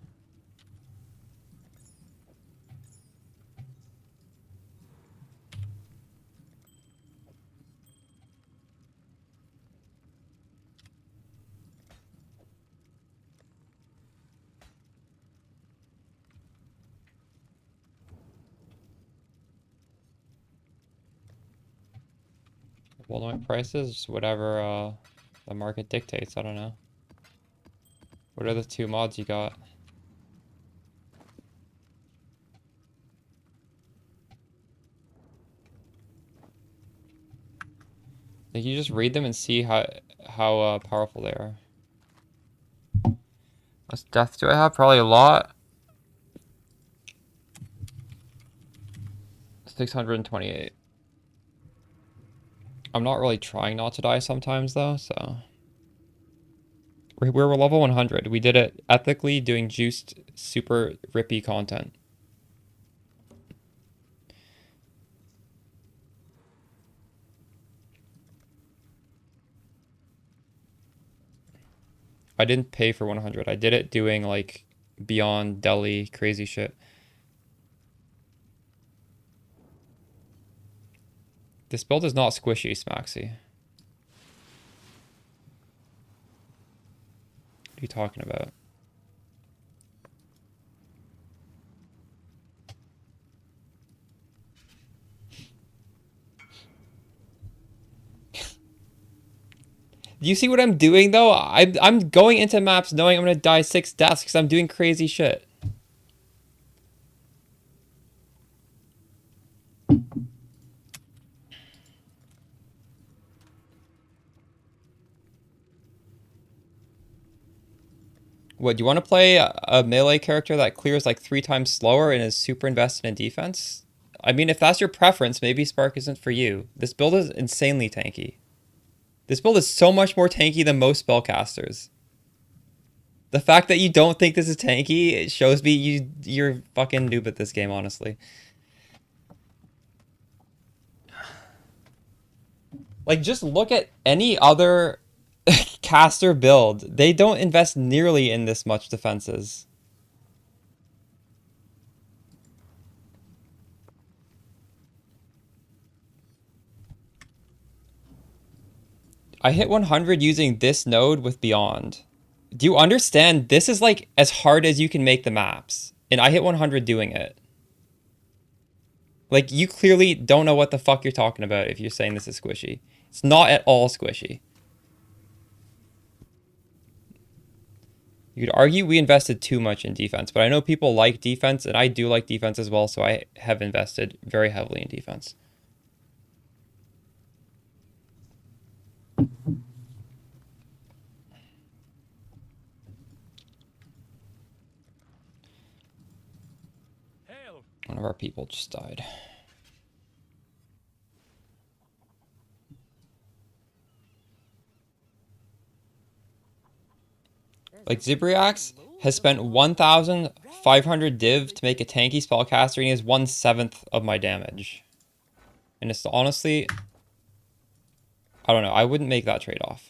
Well, my prices, just whatever The market dictates, I don't know. What are the 2 mods you got? Like, you just read them and see how powerful they are. What's death do I have? Probably a lot. 628. I'm not really trying not to die sometimes though, so we're level 100. We did it ethically, doing juiced, super rippy content. I didn't pay for 100. I did it doing like beyond deli crazy shit. This build is not squishy, Smaxy. What are you talking about? Do you see what I'm doing though? I'm going into maps knowing I'm gonna die 6 deaths because I'm doing crazy shit. What, do you want to play a melee character that clears like 3 times slower and is super invested in defense? I mean, if that's your preference, maybe Spark isn't for you. This build is insanely tanky. This build is so much more tanky than most spellcasters. The fact that you don't think this is tanky, it shows me you're fucking noob at this game, honestly. Like, just look at any other caster build. They don't invest nearly in this much defenses. I hit 100 using this node with Beyond. Do you understand? This is like as hard as you can make the maps. And I hit 100 doing it. Like, you clearly don't know what the fuck you're talking about if you're saying this is squishy. It's not at all squishy. You could argue we invested too much in defense, but I know people like defense, and I do like defense as well, so I have invested very heavily in defense. One of our people just died. Like, Zibriax has spent 1,500 div to make a tanky spellcaster, and he has 1/7 of my damage. And it's honestly, I don't know, I wouldn't make that trade-off.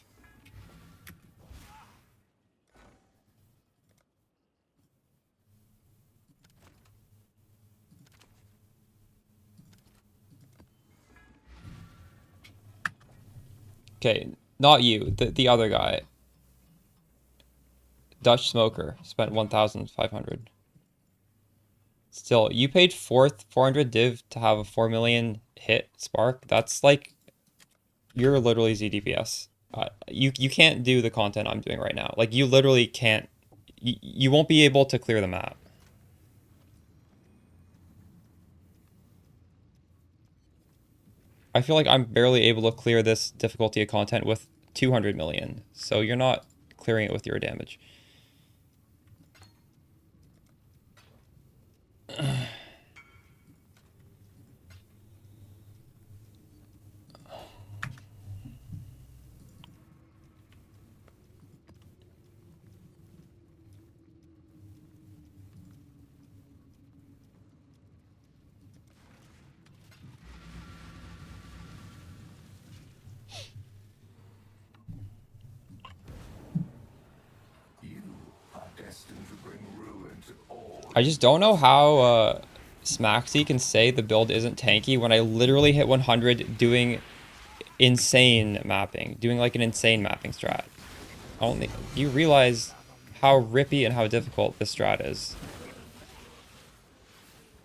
Okay, not you, the other guy. Dutch Smoker spent 1,500. Still, you paid 400 div to have a 4 million hit spark. That's like, you're literally ZDPS. You can't do the content I'm doing right now. Like, you literally can't. You won't be able to clear the map. I feel like I'm barely able to clear this difficulty of content with 200 million. So you're not clearing it with your damage. I just don't know how Smaxy can say the build isn't tanky when I literally hit 100 doing insane mapping, doing like an insane mapping strat. I don't think you realize how rippy and how difficult this strat is.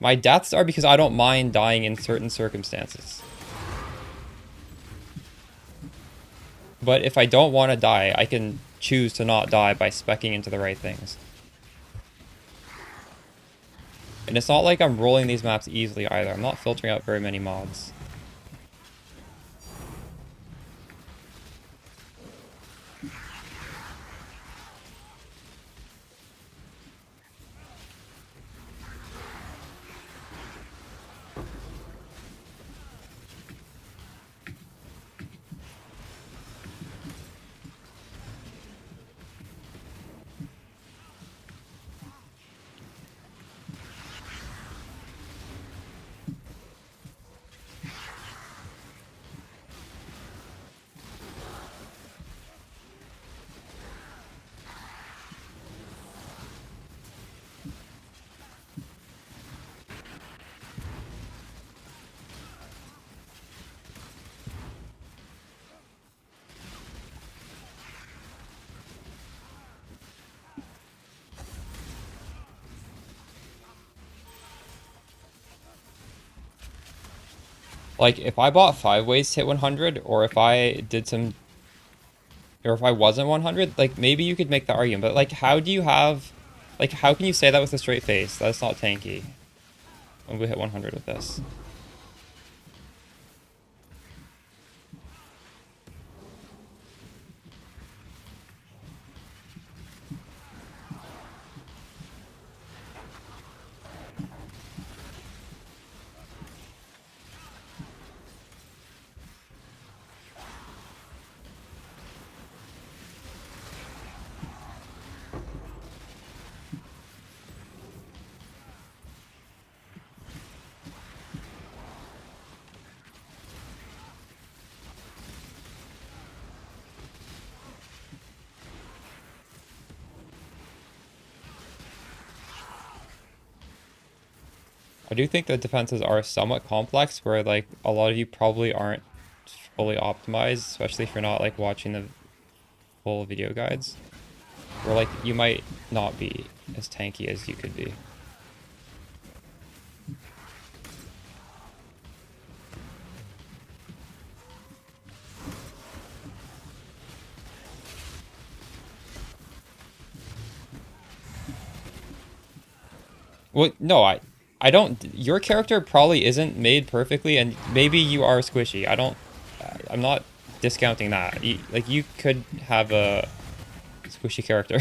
My deaths are because I don't mind dying in certain circumstances. But if I don't want to die, I can choose to not die by speccing into the right things. And it's not like I'm rolling these maps easily either. I'm not filtering out very many mods. Like, if I bought 5 ways to hit 100, or if I did some... Or if I wasn't 100, like, maybe you could make the argument. But, like, how do you have... Like, how can you say that with a straight face? That's not tanky. I'm gonna hit 100 with this. I do think the defenses are somewhat complex, where, like, a lot of you probably aren't fully optimized, especially if you're not, like, watching the full video guides. Where, like, you might not be as tanky as you could be. Well, no, I don't... Your character probably isn't made perfectly, and maybe you are squishy. I'm not discounting that. Like, you could have a squishy character.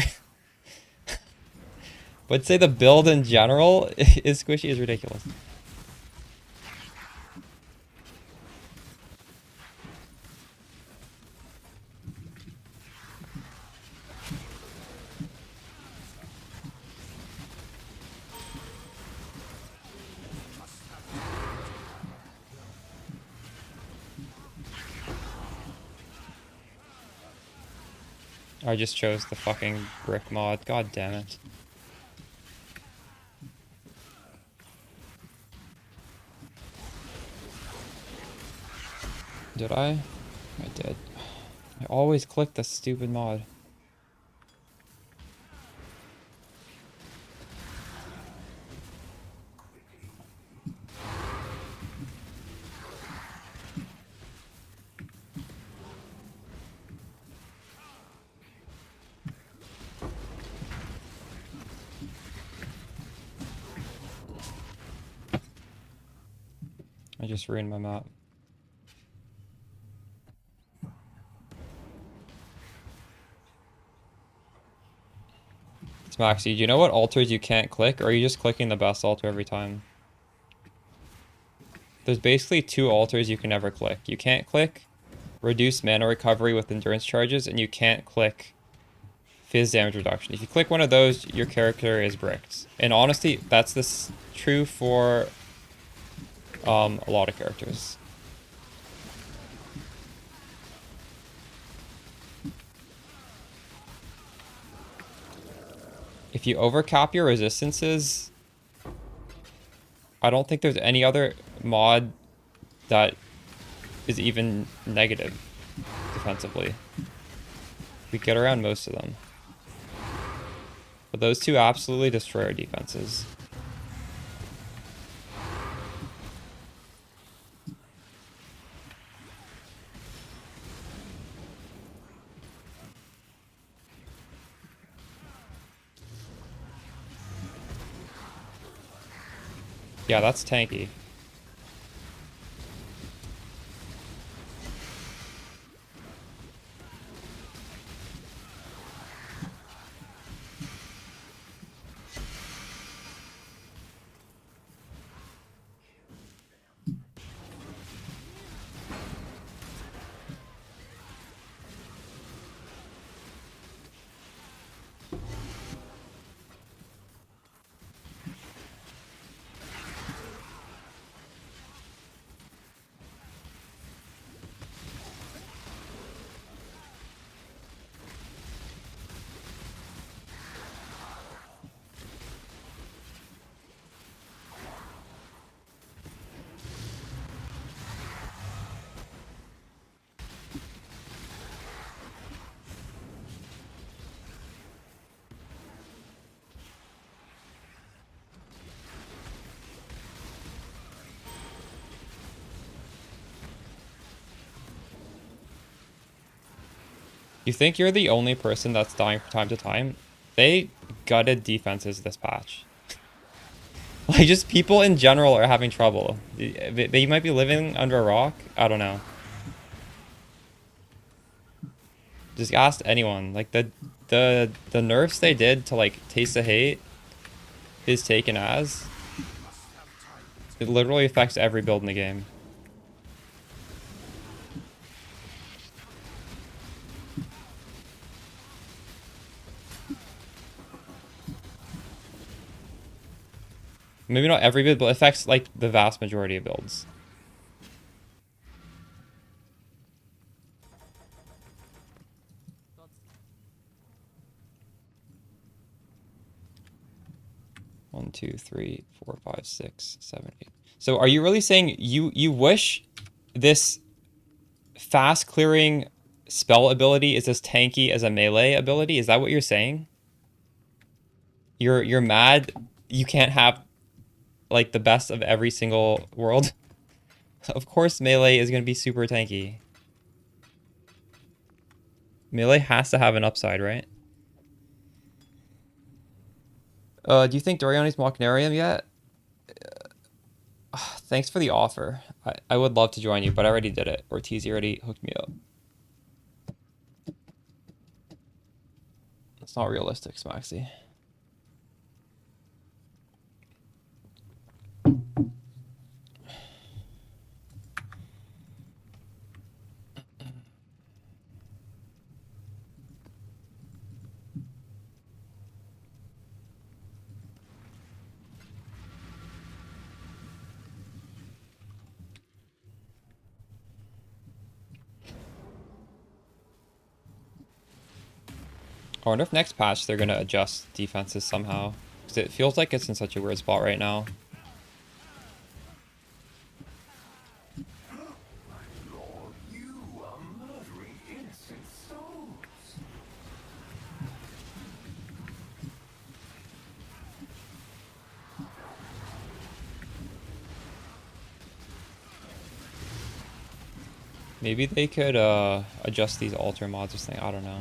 But say the build in general is squishy is ridiculous. I just chose the fucking brick mod. God damn it. Did I? I did. I always click the stupid mod. I just ruined my map. It's Maxi. Do you know what altars you can't click, or are you just clicking the best altar every time? There's basically 2 altars you can never click. You can't click reduce mana recovery with endurance charges, and you can't click fizz damage reduction. If you click one of those, your character is bricked. And honestly, that's true for a lot of characters. If you overcap your resistances, I don't think there's any other mod that is even negative defensively. We get around most of them. But those 2 absolutely destroy our defenses. Yeah, that's tanky. You think you're the only person that's dying from time to time? They gutted defenses this patch. Like, just people in general are having trouble. They might be living under a rock. I don't know. Just ask anyone. Like, the nerfs they did to, like, Taste of Hate is taken as. It literally affects every build in the game. Maybe not every build, but it affects, like, the vast majority of builds. One, two, three, 4, 5, 6, 7, 8. So are you really saying you wish this fast clearing spell ability is as tanky as a melee ability? Is that what you're saying? You're mad you can't have like the best of every single world? Of course melee is going to be super tanky. Melee has to have an upside, right? Do you think Doriani's Machinarium yet? Thanks for the offer. I would love to join you, but I already did it. Ortiz already hooked me up. It's not realistic, Smaxy. I wonder if next patch they're going to adjust defenses somehow. Because it feels like it's in such a weird spot right now. Maybe they could adjust these alter mods or something. I don't know.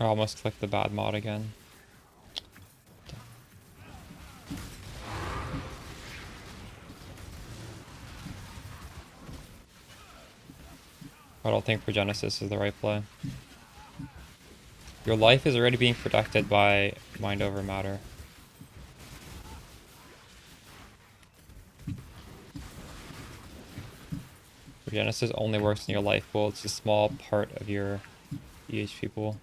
I almost clicked the bad mod again. I don't think Progenesis is the right play. Your life is already being protected by Mind Over Matter. Progenesis only works in your life pool. It's a small part of your EHP pool.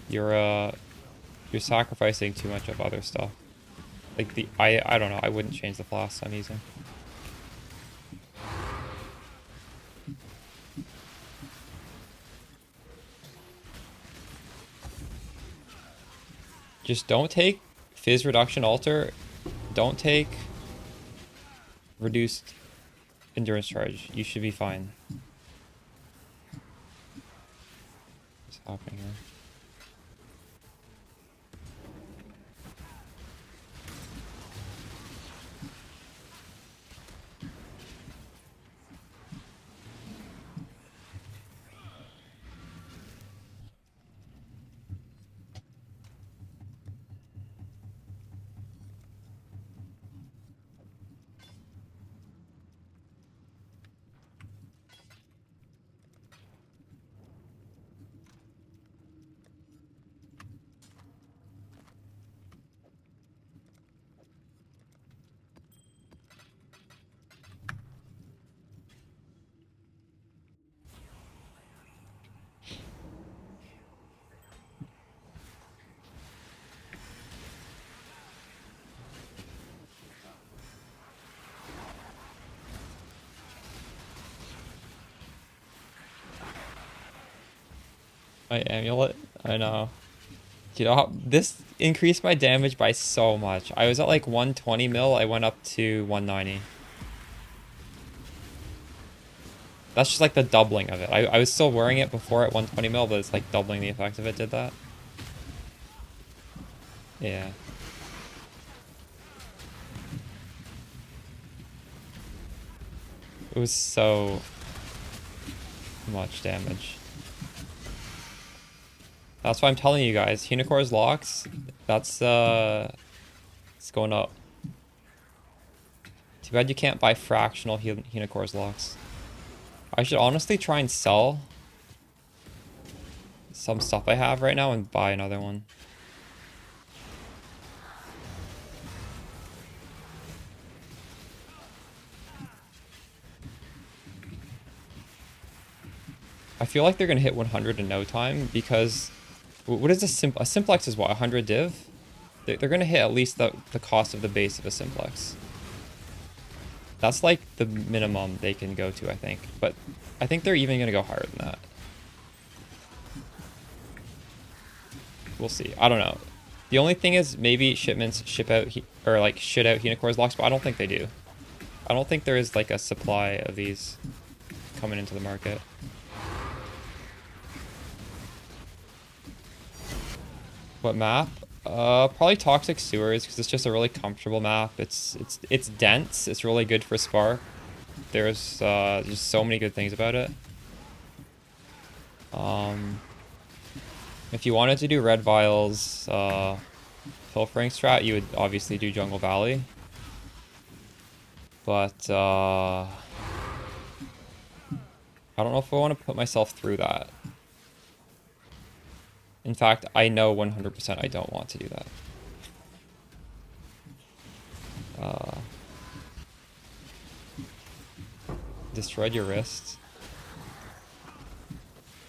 You're sacrificing too much of other stuff. Like I don't know. I wouldn't change the flasks I'm using. Just don't take Fizz Reduction Alter. Don't take Reduced Endurance Charge. You should be fine. What's happening here? My amulet? I know. You know how this increased my damage by so much. I was at like 120 mil, I went up to 190. That's just like the doubling of it. I was still wearing it before at 120 mil, but it's like doubling the effect of it did that. Yeah. It was so much damage. That's why I'm telling you guys, Hunicor's locks, that's it's going up. Too bad you can't buy fractional Hunicor's locks. I should honestly try and sell some stuff I have right now and buy another one. I feel like they're gonna hit 100 in no time because what is a simplex is what, 100 div? They're gonna hit at least the cost of the base of a simplex. That's like the minimum they can go to, I think. But I think they're even gonna go higher than that. We'll see. I don't know. The only thing is maybe shipments ship out or like shit out Hunicor's locks, but I don't think they do. I don't think there is like a supply of these coming into the market. What map? Probably Toxic Sewers because it's just a really comfortable map. It's dense. It's really good for Spark. There's just so many good things about it. If you wanted to do Red Vials, Pilfering strat, you would obviously do Jungle Valley. But I don't know if I want to put myself through that. In fact, I know 100% I don't want to do that. Destroyed your wrist.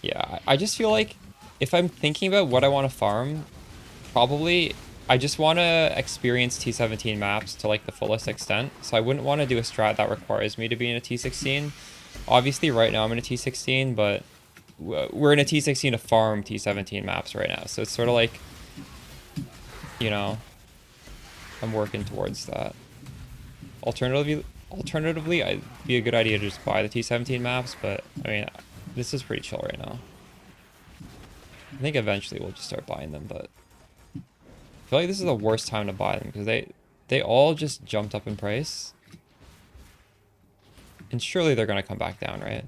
Yeah, I just feel like if I'm thinking about what I want to farm, probably I just want to experience T17 maps to like the fullest extent. So I wouldn't want to do a strat that requires me to be in a T16. Obviously right now I'm in a T16, but we're in a T16 to farm T17 maps right now. So it's sort of like, you know, I'm working towards that. Alternatively, it'd be a good idea to just buy the T17 maps, but I mean, this is pretty chill right now. I think eventually we'll just start buying them, but I feel like this is the worst time to buy them because they all just jumped up in price. And surely they're going to come back down, right?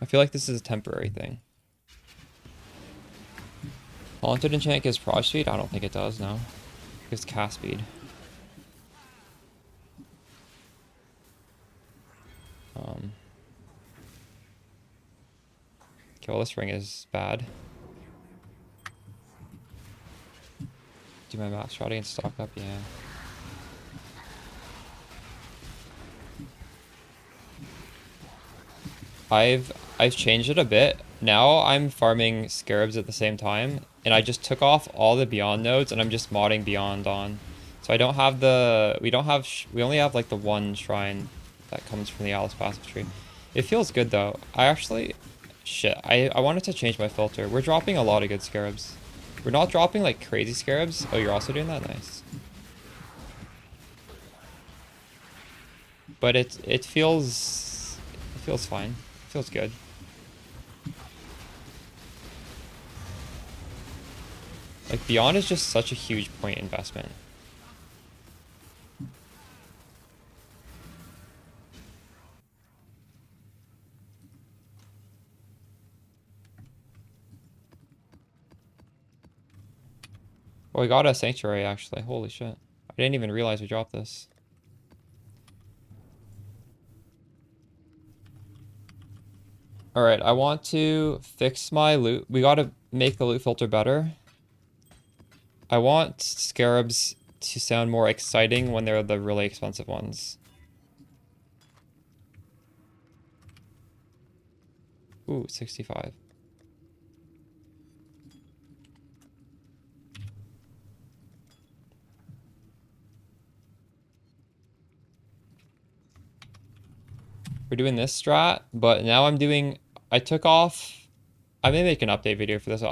I feel like this is a temporary thing. Haunted Enchant gives proj speed? I don't think it does, no. It gives cast speed. Okay, well, this ring is bad. Do my map strat and stock up? Yeah. I've changed it a bit. Now I'm farming scarabs at the same time, and I just took off all the beyond nodes and I'm just modding beyond on. So So I don't have the, we don't have, we only have like the one shrine that comes from the Alice passive tree. It feels good though. I actually, shit, I wanted to change my filter. We're dropping a lot of good scarabs. We're not dropping like crazy scarabs. Oh, you're also doing that? Nice. But it feels fine. It feels good. Like Beyond is just such a huge point investment. Oh, we got a sanctuary actually. Holy shit. I didn't even realize we dropped this. Alright, I want to fix my loot. We gotta make the loot filter better. I want scarabs to sound more exciting when they're the really expensive ones. Ooh, 65. We're doing this strat, but now I'm doing... I took off... I may make an update video for this.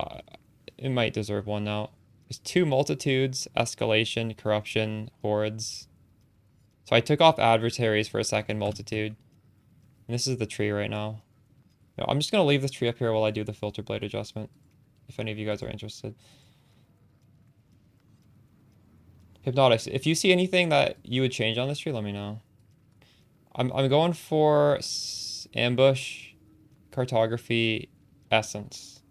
It might deserve one now. There's 2 multitudes, escalation, corruption, hordes. So I took off adversaries for a second multitude. And this is the tree right now. No, I'm just going to leave this tree up here while I do the filter blade adjustment. If any of you guys are interested. Hypnotics. If you see anything that you would change on this tree, let me know. I'm going for ambush, cartography, essence.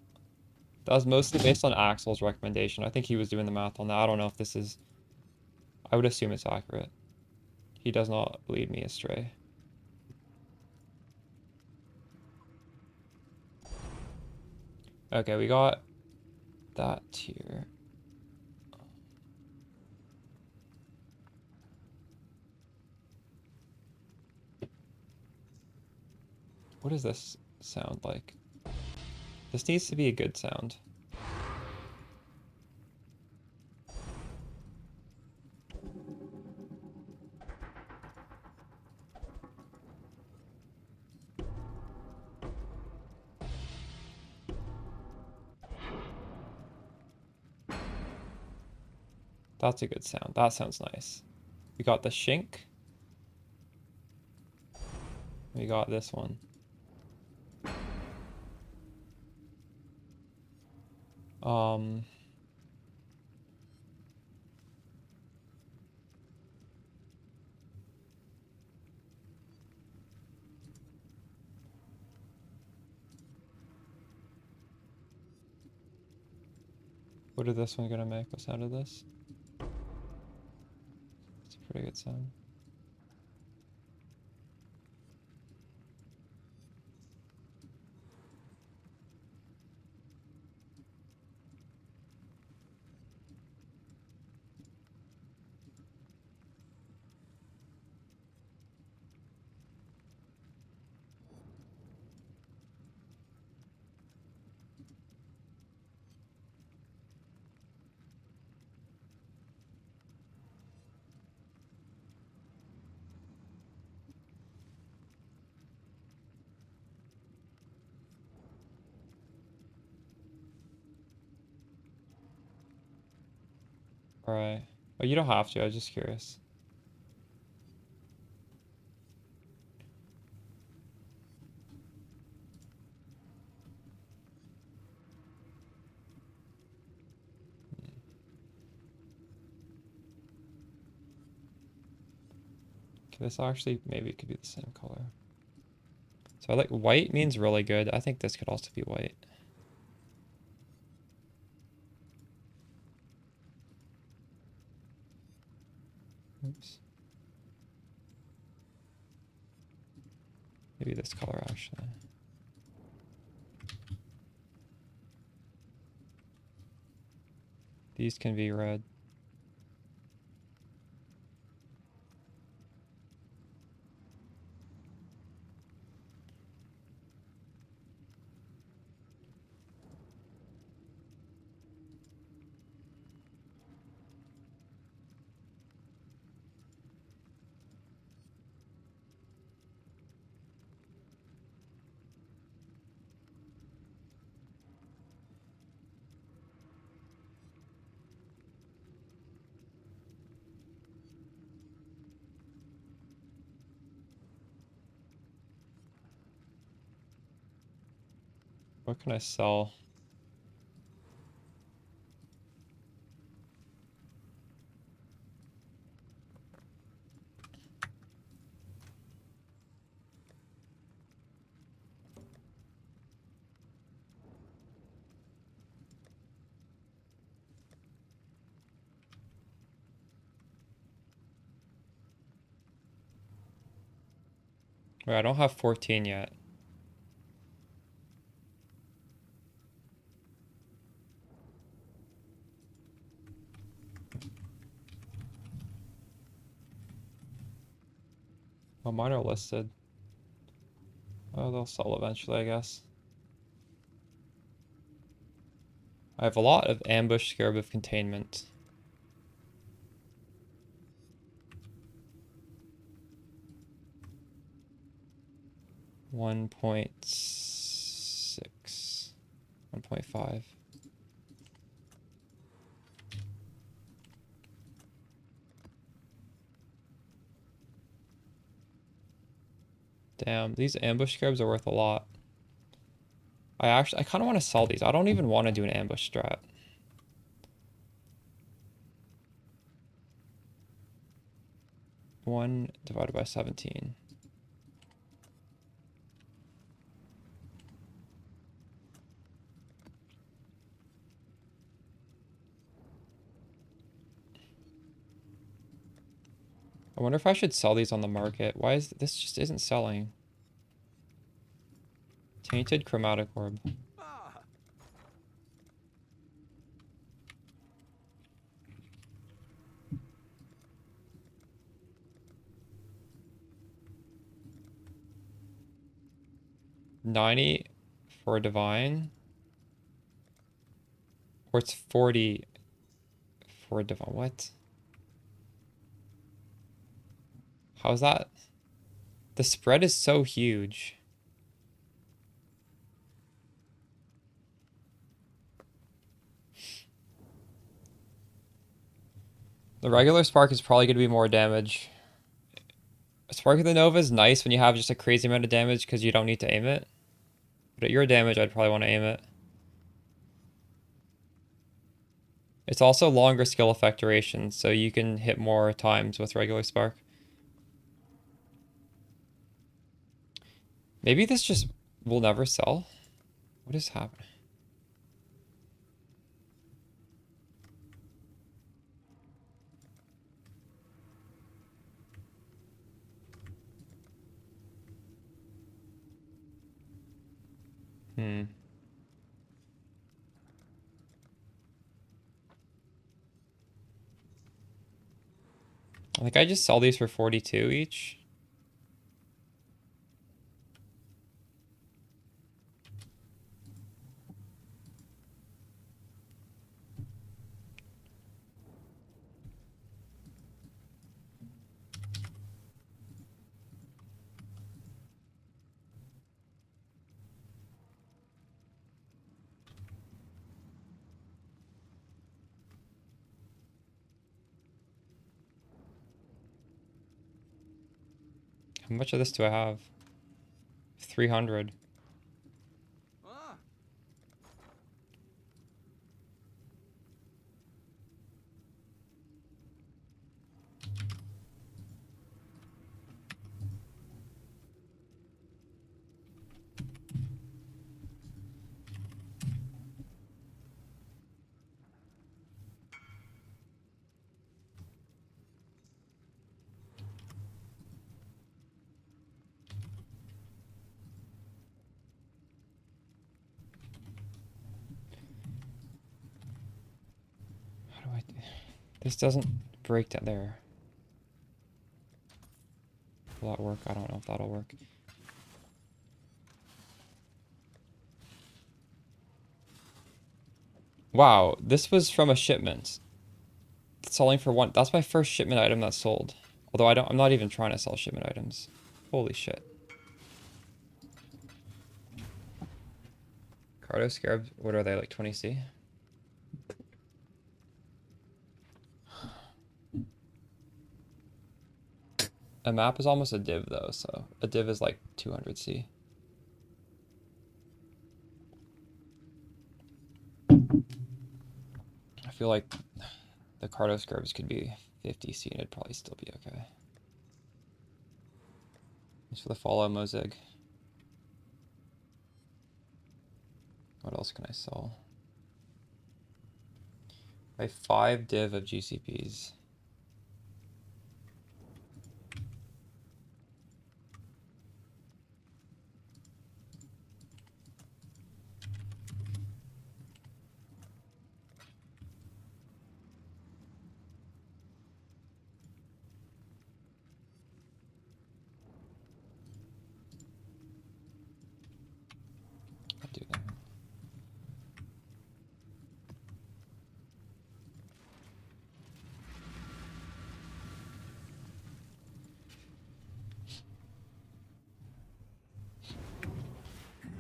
That was mostly based on Axel's recommendation. I think he was doing the math on that. I don't know if this is... I would assume it's accurate. He does not lead me astray. Okay, we got that here. What does this sound like? This needs to be a good sound. That's a good sound. That sounds nice. We got the Shink. We got this one. What is this one gonna make? What sound of this? It's a pretty good sound. Alright. Oh, you don't have to. I was just curious. Okay, this actually maybe it could be the same color. So I like white means really good. I think this could also be white. Oops. Maybe this color actually. These can be red. What can I sell? Wait, I don't have 14 yet. Well, mine are listed. Oh, they'll sell eventually, I guess. I have a lot of ambush scarab of containment. One 1.6, 1.5. Damn, these ambush scarabs are worth a lot. I kind of want to sell these. I don't even want to do an ambush strat. 1 divided by 17. I wonder if I should sell these on the market. Why is this just isn't selling? Tainted chromatic orb. Ah, 90 for a divine. Or it's 40 for a divine. What? How's that? The spread is so huge. The regular spark is probably going to be more damage. Spark of the Nova is nice when you have just a crazy amount of damage because you don't need to aim it. But at your damage, I'd probably want to aim it. It's also longer skill effect duration, so you can hit more times with regular spark. Maybe this just will never sell. What is happening? Hmm. I think I just sell these for 42 each. How much of this do I have? 300. ah. How do I do? This doesn't break down there. Will that work? I don't know if that'll work. Wow, this was from a shipment. Selling for one. That's my first shipment item that sold. Although I'm not even trying to sell shipment items. Holy shit. Cardo Scarab, what are they, like 20C? A map is almost a div though, so a div is like 200C. I feel like the Cardos Garbs could be 50C and it'd probably still be okay. Thanks for the follow, Mozig. What else can I sell? I have 5 div of GCPs. I'll do that.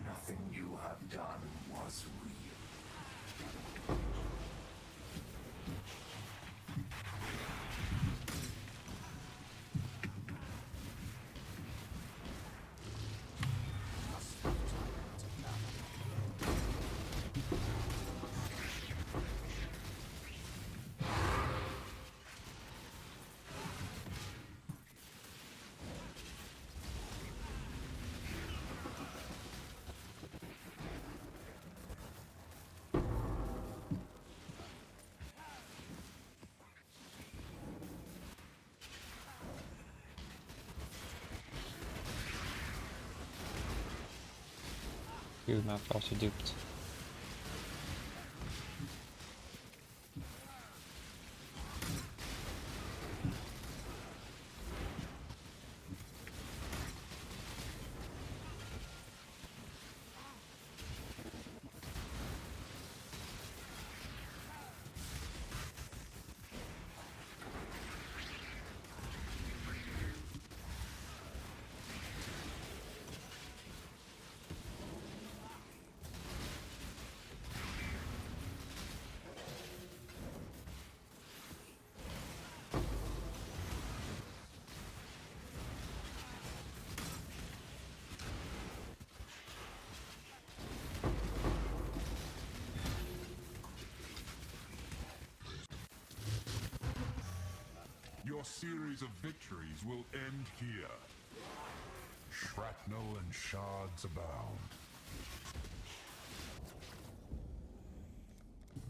Nothing you have done was real. Ooh, map also duped. Your series of victories will end here. Shrapnel and shards abound.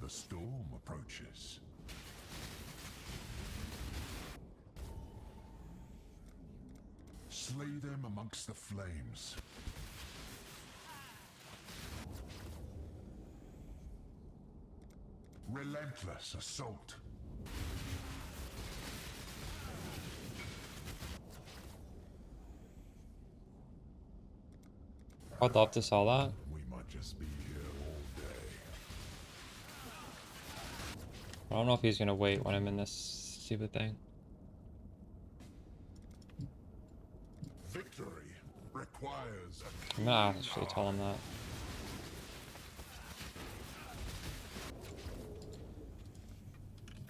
The storm approaches. Slay them amongst the flames. Relentless assault. I'd love to sell that. We might just be here all day. I don't know if he's gonna wait when I'm in this stupid thing. Victory requires a I'm gonna actually tell him that.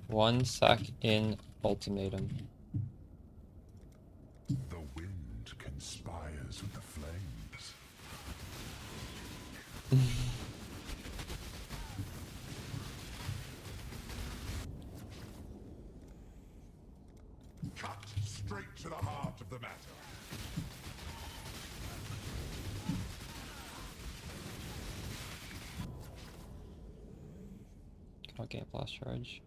One sec in ultimatum. The wind conspires with the flames. Cut straight to the heart of the matter. Cannot gain blast charge.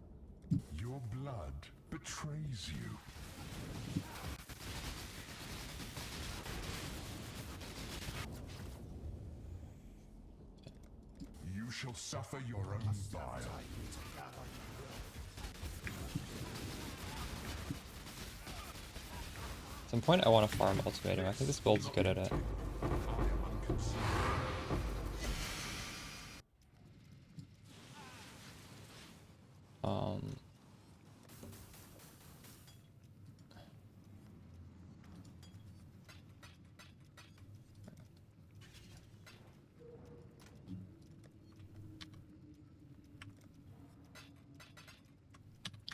Your blood betrays you. You shall suffer your own bile. At some point I want to farm ultimatum. I think this build's good at it.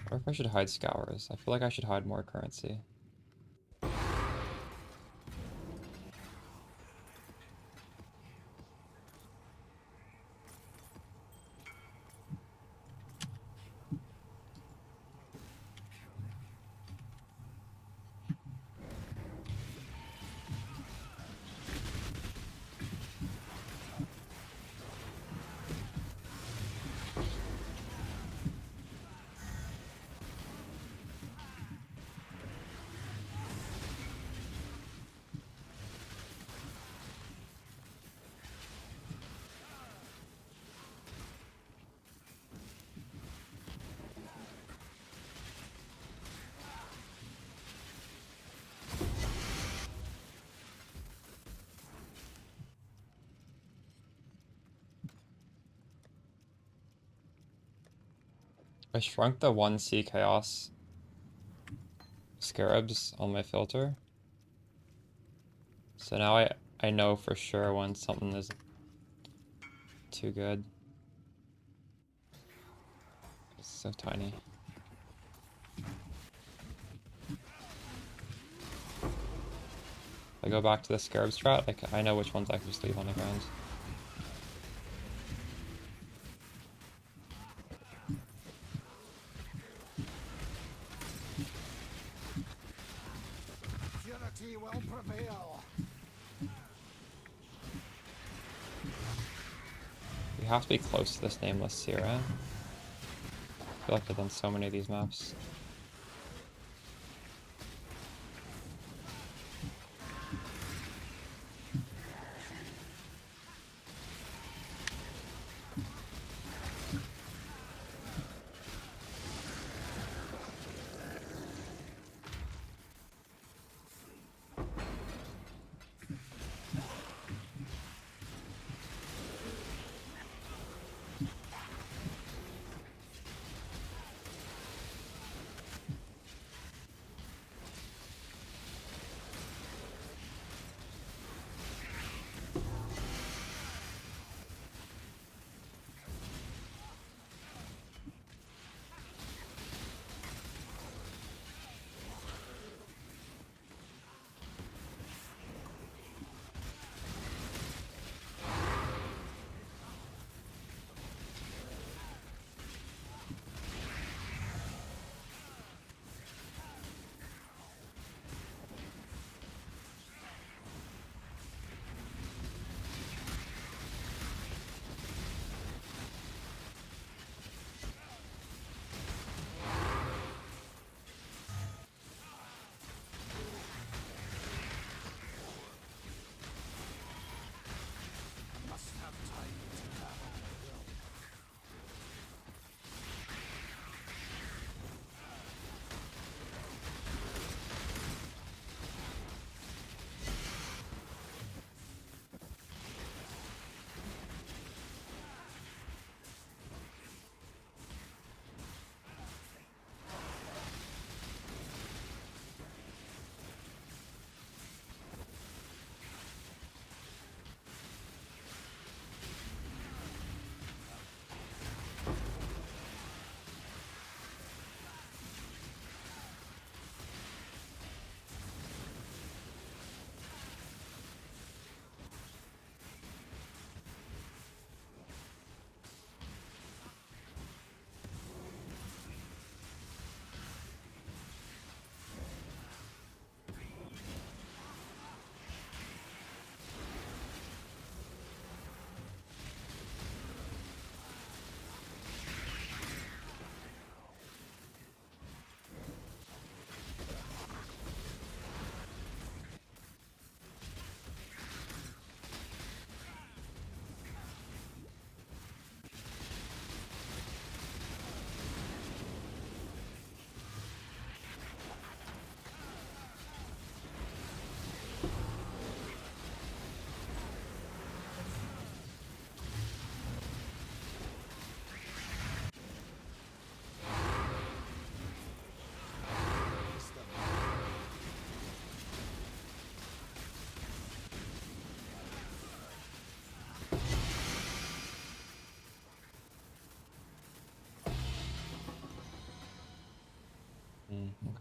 I wonder if I should hide scours. I feel like I should hide more currency. I shrunk the 1C Chaos Scarabs on my filter. So now I know for sure when something is too good. It's so tiny. If I go back to the Scarab strat, like I know which ones I can just leave on the ground. Purity will prevail. We have to be close to this nameless Sierra. I feel like I've done so many of these maps. Must have time to battle.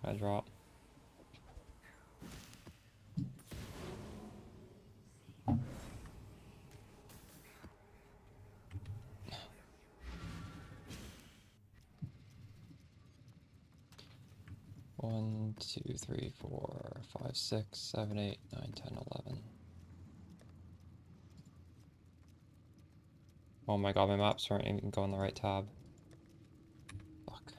Okay, drop. One, two, three, four, five, six, seven, 8, 9, 10, 11. Oh my god, my maps aren't even going the right tab. Fuck.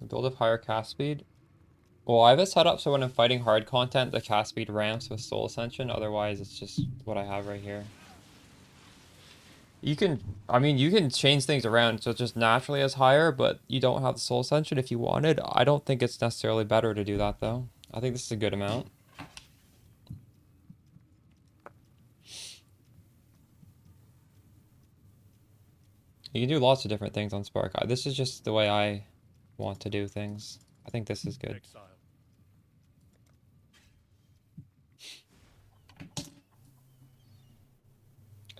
Build up higher cast speed. Well, I have it set up so when I'm fighting hard content, the cast speed ramps with Soul Ascension. Otherwise, it's just what I have right here. You can, I mean, you can change things around so it just naturally is higher, but you don't have the soul ascension if you wanted. I don't think it's necessarily better to do that though. I think this is a good amount. You can do lots of different things on Spark. This is just the way I want to do things. I think this is good. Exile.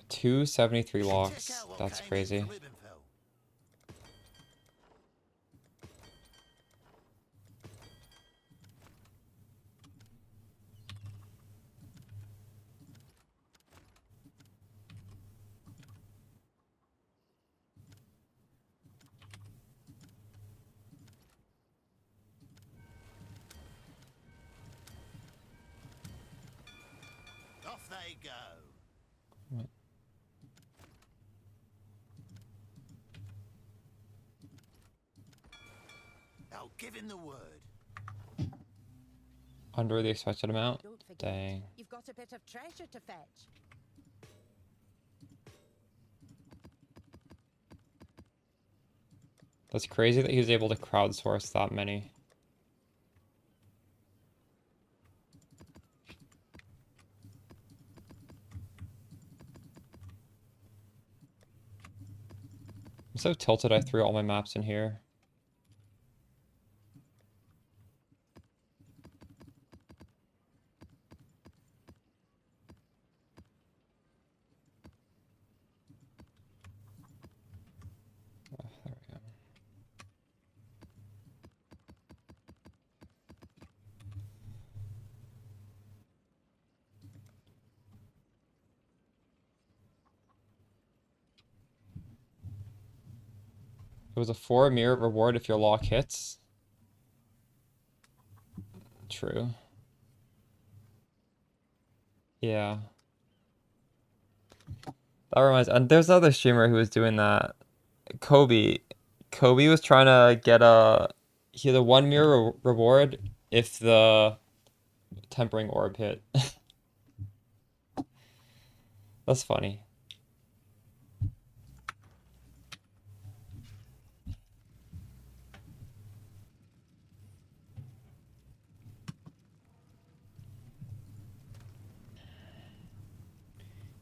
273 Check locks. out what That's came in crazy. from Ibenfell. Off they go. What? I'll give him the word. Under the expected amount? Don't forget, Dang. you've got a bit of treasure to fetch. That's crazy that he was able to crowdsource that many. I'm so tilted I threw all my maps in here. Oh, there we go. It was a 4 mirror reward if your lock hits. True. Yeah. That reminds, and there's another streamer who was doing that. Kobe. Kobe was trying to get he had a 1 mirror reward if the tempering orb hit. That's funny.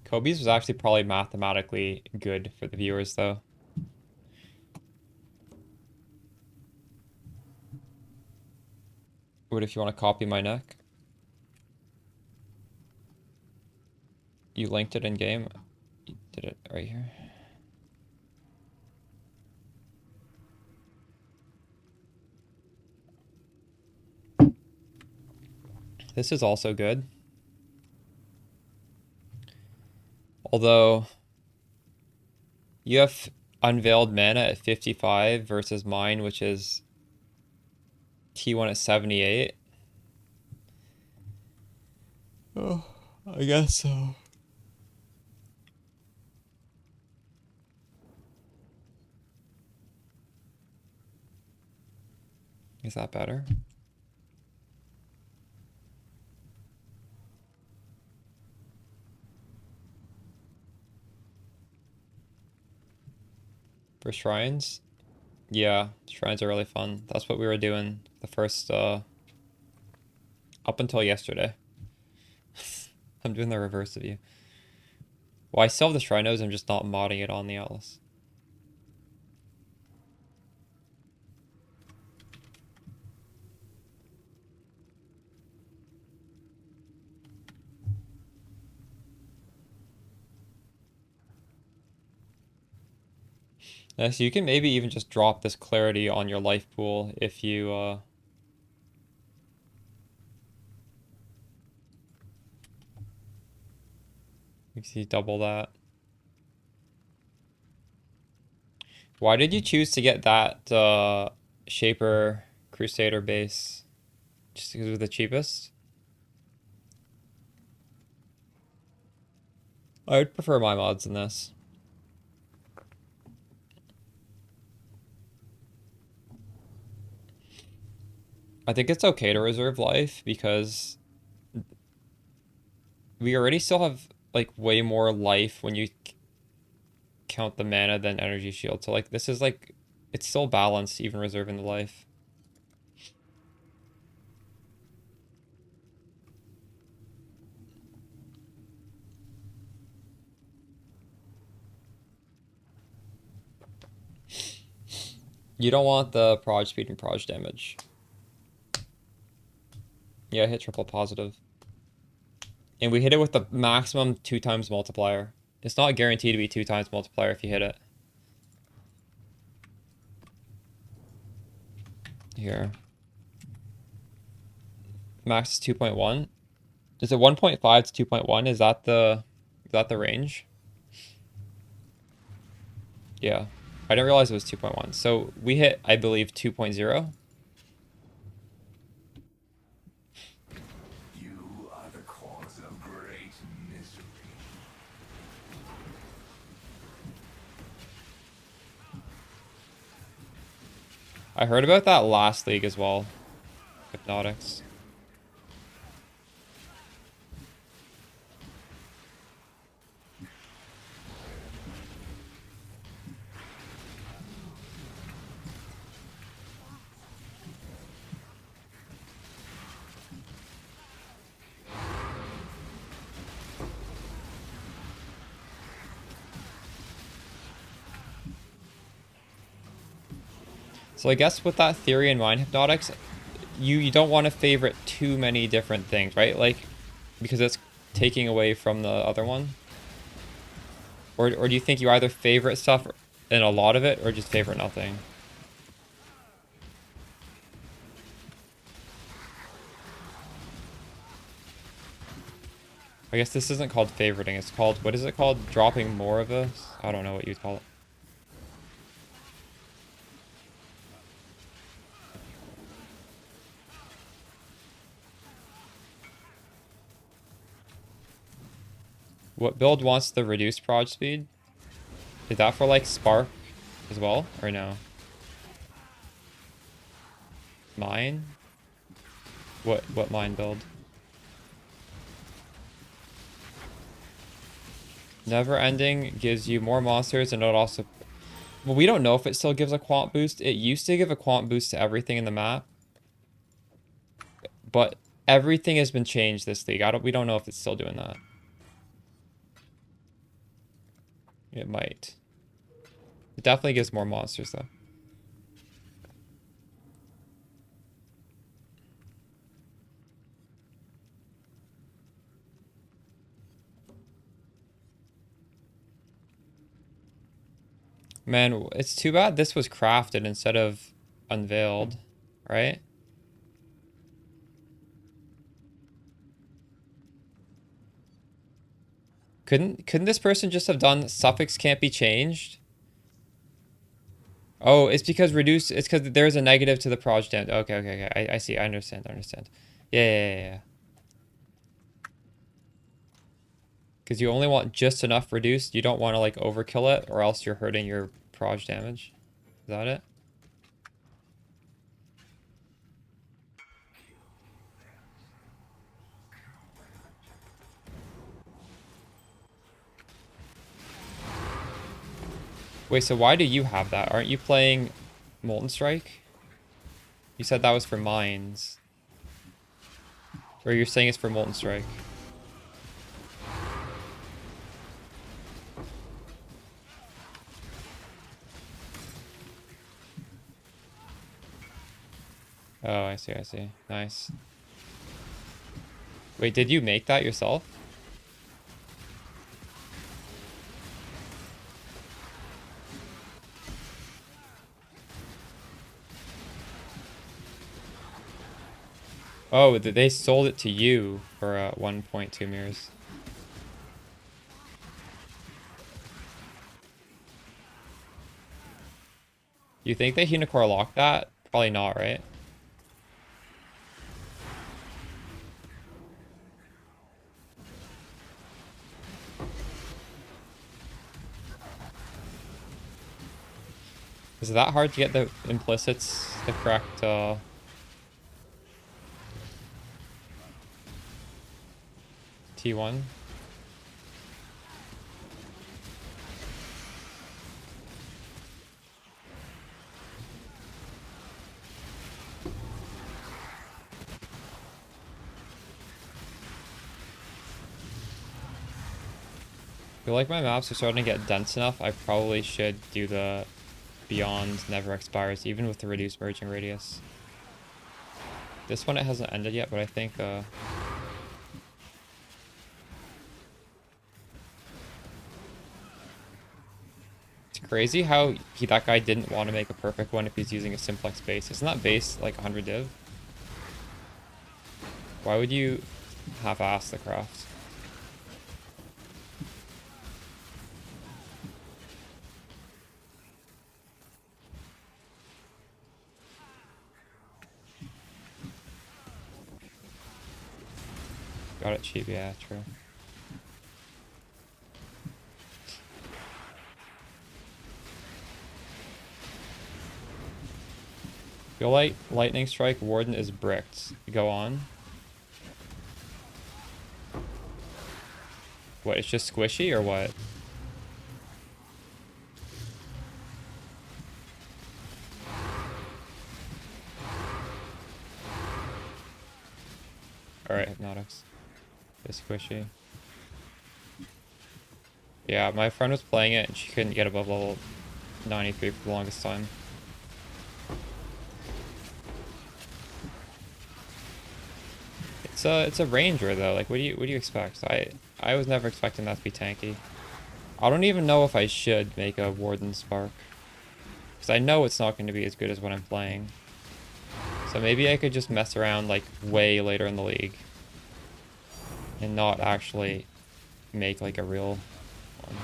Kobe's was actually probably mathematically good for the viewers though. What if you want to copy my neck? You linked it in game. You did it right here. This is also good. Although you have unveiled mana at 55 versus mine, which is T1 at 78. Oh, I guess so. Is that better? For shrines? Yeah, shrines are really fun. That's what we were doing the first, up until yesterday. I'm doing the reverse of you. Well, I still have the Shrinos, I'm just not modding it on the Atlas. Yeah, so you can maybe even just drop this clarity on your life pool if you, you see double that. Why did you choose to get that, Shaper Crusader base? Just because it was the cheapest? I would prefer my mods in this. I think it's okay to reserve life because we already still have like way more life when you count the mana than energy shield. So like this is like, it's still balanced, even reserving the life. You don't want the proj speed and proj damage. Yeah, hit triple positive. And we hit it with the maximum 2 times multiplier. It's not guaranteed to be 2 times multiplier if you hit it. Here. Max is 2.1. Is it 1.5 to 2.1? Is that the range? Yeah. I didn't realize it was 2.1. So we hit, I believe, 2.0. You are the cause of great misery. I heard about that last league as well. Hypnotics. So I guess with that theory in mind, Hypnotics, you don't want to favorite too many different things, right? Like, because it's taking away from the other one. Or do you think you either favorite stuff in a lot of it, or just favorite nothing? I guess this isn't called favoriting, it's called, what is it called? Dropping more of this? I don't know what you'd call it. What build wants the reduced proj speed? Is that for like Spark as well, or no? Mine? What mine build? Never ending gives you more monsters, and it also, well, we don't know if it still gives a quant boost. It used to give a quant boost to everything in the map, but everything has been changed this league. We don't know if it's still doing that. It might. It definitely gives more monsters though. Man, it's too bad this was crafted instead of unveiled, right? Couldn't this person just have done suffix can't be changed? Oh, it's because reduce, it's because there's a negative to the proj damage. Okay. I see. I understand. Yeah. Because you only want just enough reduced. You don't want to like overkill it, or else you're hurting your proj damage. Is that it? Wait, so why do you have that? Aren't you playing Molten Strike? You said that was for mines. Or you're saying it's for Molten Strike? Oh, I see. Nice. Wait, did you make that yourself? Oh, they sold it to you for 1.2 mirrors. You think that Unicore locked that? Probably not, right? Is it that hard to get the implicits, the correct T1? feel like my maps are starting to get dense enough. I probably should do the Beyond Never Expires, even with the reduced merging radius. This one, it hasn't ended yet, but I think it's crazy how that guy didn't want to make a perfect one if he's using a simplex base. Isn't that base like 100 div? Why would you half-ass the craft? Got it cheap, yeah, true. Feel like Lightning Strike Warden is bricked. Go on. What, it's just squishy or what? Alright, Hypnotics. It's squishy. Yeah, my friend was playing it and she couldn't get above level 93 for the longest time. It's a ranger though. Like, what do you expect? I was never expecting that to be tanky. I don't even know if I should make a Warden Spark, because I know it's not going to be as good as what I'm playing. So maybe I could just mess around like way later in the league and not actually make like a real one.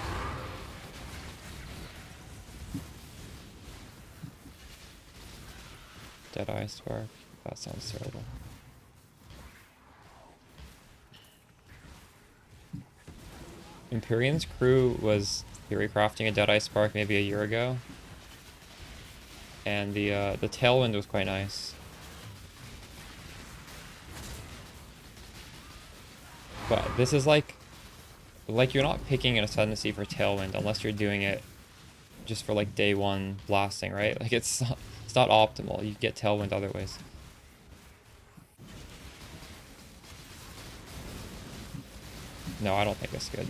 Deadeye Spark. That sounds terrible. Empyrean's crew was theory crafting a Deadeye Spark maybe a year ago, and the Tailwind was quite nice. But this is like you're not picking an ascendancy for Tailwind unless you're doing it just for like day one blasting, right? Like it's not optimal. You get Tailwind other ways. No, I don't think it's good.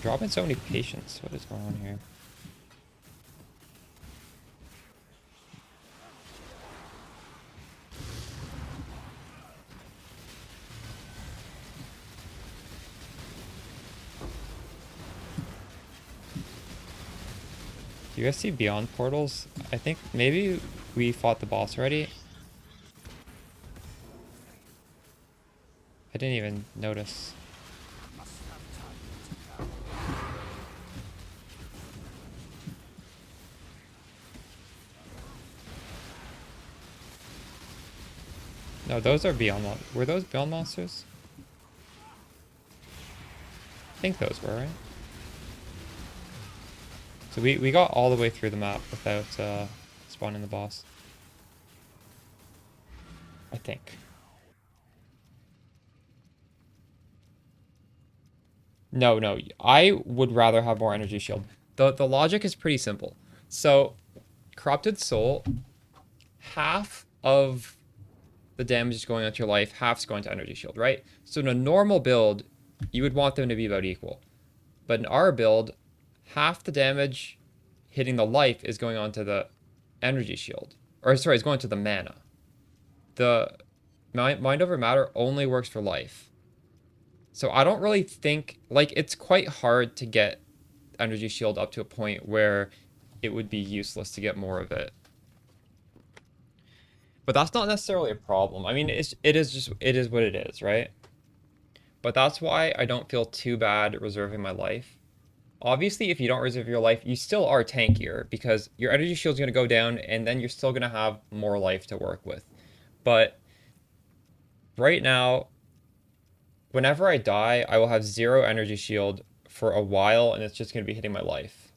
Dropping so many patience. What is going on here? Do you guys see Beyond Portals? I think maybe we fought the boss already. I didn't even notice. No, those are Beyond Monsters. Were those Beyond Monsters? I think those were, right? So we got all the way through the map without spawning the boss. I think. No, I would rather have more energy shield. The logic is pretty simple. So, Corrupted Soul, half of the damage is going onto your life, half's going to energy shield, right? So in a normal build, you would want them to be about equal. But in our build, half the damage hitting the life is going onto the energy shield. Or sorry, it's going to the mana. The Mind over Matter only works for life. So I don't really think, like, it's quite hard to get energy shield up to a point where it would be useless to get more of it. But that's not necessarily a problem. I mean, it is what it is, right? But that's why I don't feel too bad reserving my life. Obviously, if you don't reserve your life, you still are tankier because your energy shield's going to go down and then you're still going to have more life to work with. But right now, whenever I die, I will have 0 energy shield for a while, and it's just going to be hitting my life.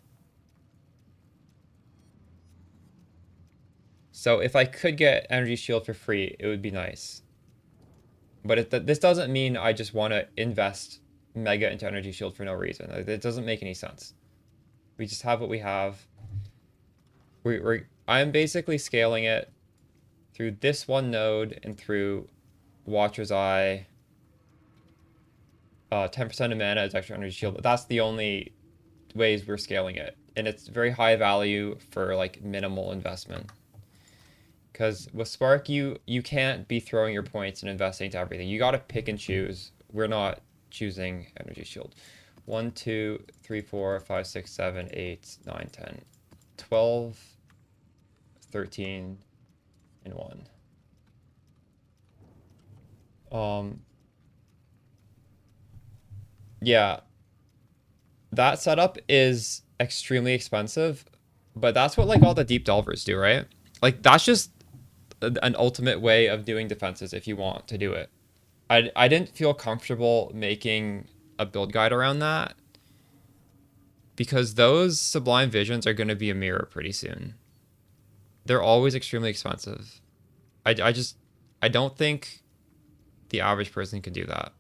So if I could get Energy Shield for free, it would be nice. But this doesn't mean I just want to invest mega into Energy Shield for no reason. It doesn't make any sense. We just have what we have. I'm basically scaling it through this one node and through Watcher's Eye. 10% of mana is extra Energy Shield. That's the only ways we're scaling it. And it's very high value for like minimal investment. Because with Spark, you can't be throwing your points and investing into everything. You got to pick and choose. We're not choosing Energy Shield. 1, 2, 3, 4, 5, 6, 7, 8, 9, 10, 12, 13, and 1. Yeah. That setup is extremely expensive, but that's what like all the deep delvers do, right? Like that's just an ultimate way of doing defenses if you want to do it. I didn't feel comfortable making a build guide around that because those Sublime Visions are going to be a mirror pretty soon. They're always extremely expensive. I don't think the average person can do that.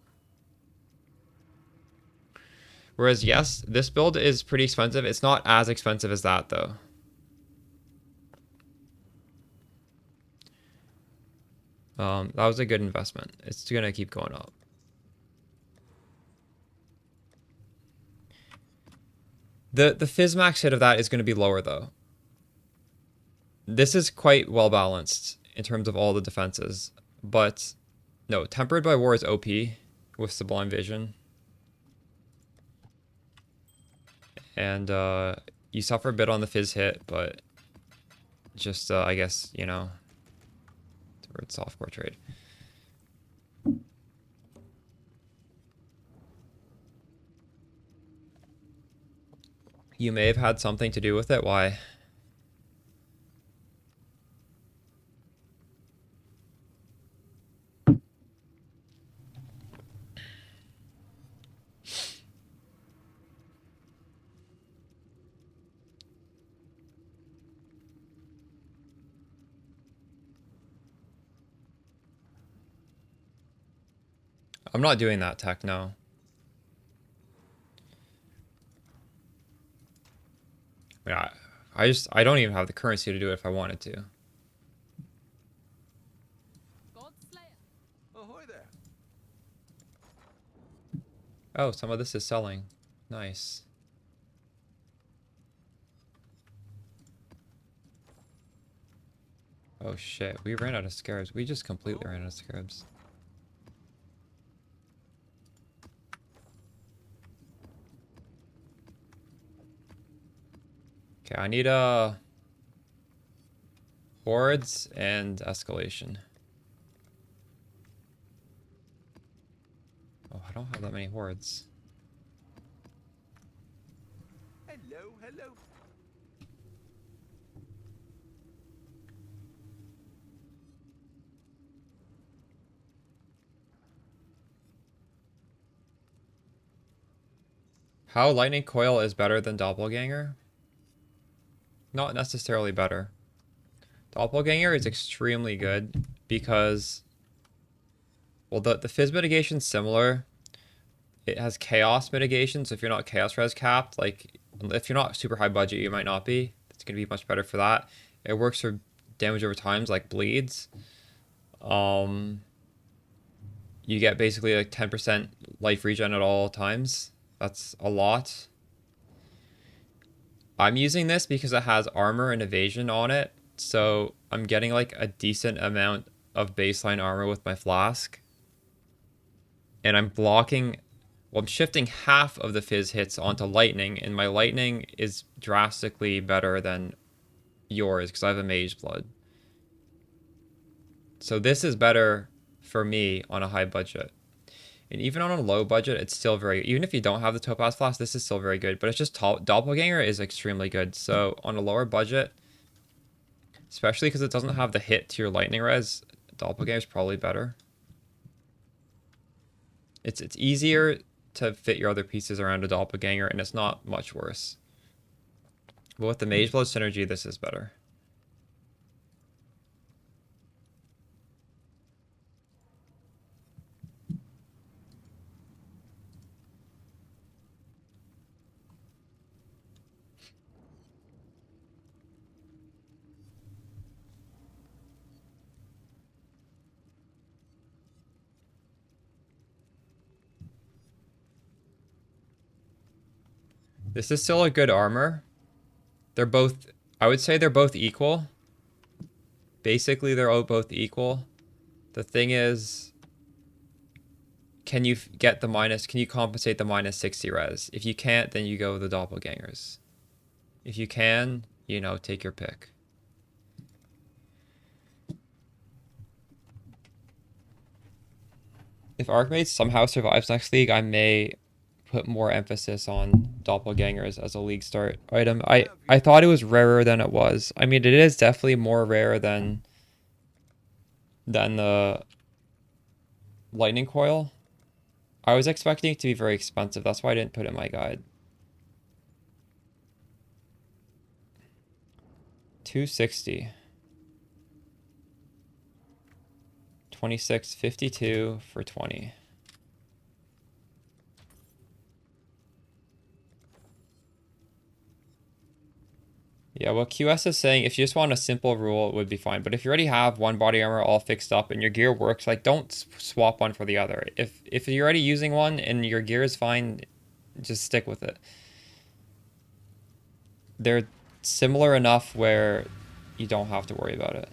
Whereas, yes, this build is pretty expensive. It's not as expensive as that, though. That was a good investment. It's going to keep going up. The Fizz max hit of that is going to be lower, though. This is quite well balanced in terms of all the defenses. But, no, Tempered by War is OP with Sublime Vision. And you suffer a bit on the Fizz hit, but just, I guess, you know, it's softcore trade. You may have had something to do with it. Why? I'm not doing that tech, no. I mean, I don't even have the currency to do it if I wanted to. Ahoy there. Oh, some of this is selling. Nice. Oh shit, we ran out of scarabs. We just completely ran out of scarabs. Okay, I need hordes and escalation. Oh, I don't have that many hordes. Hello, hello. How Lightning Coil is better than Doppelganger? Not necessarily better. Doppelganger is extremely good because, well, the Fizz mitigation's similar. It has Chaos mitigation, so if you're not Chaos Res capped, like, if you're not super high budget, you might not be. It's going to be much better for that. It works for damage over times, like bleeds. You get basically like 10% life regen at all times. That's a lot. I'm using this because it has armor and evasion on it, so I'm getting like a decent amount of baseline armor with my flask. And I'm blocking, well, I'm shifting half of the Fizz hits onto lightning, and my lightning is drastically better than yours because I have a mage blood. So this is better for me on a high budget. And even on a low budget, it's still very... Even if you don't have the Topaz Flask, this is still very good. But it's just... Doppelganger is extremely good. So on a lower budget, especially because it doesn't have the hit to your lightning res, Doppelganger is probably better. It's easier to fit your other pieces around a doppelganger, and it's not much worse. But with the Mage Blood synergy, this is better. This is still a good armor. They're both, I would say they're both equal. Basically, they're all both equal. The thing is, can you get the minus, can you compensate the minus 60 res? If you can't, then you go with the doppelgangers. If you can, you know, take your pick. If Archmage somehow survives next league, I may put more emphasis on doppelgangers as a league start item. I thought it was rarer than it was. I mean, it is definitely more rare than the lightning coil. I was expecting it to be very expensive. That's why I didn't put it in my guide. 260. 26.52 for 20. Yeah, what QS is saying, if you just want a simple rule, it would be fine. But if you already have one body armor all fixed up and your gear works, like, don't swap one for the other. If you're already using one and your gear is fine, just stick with it. They're similar enough where you don't have to worry about it.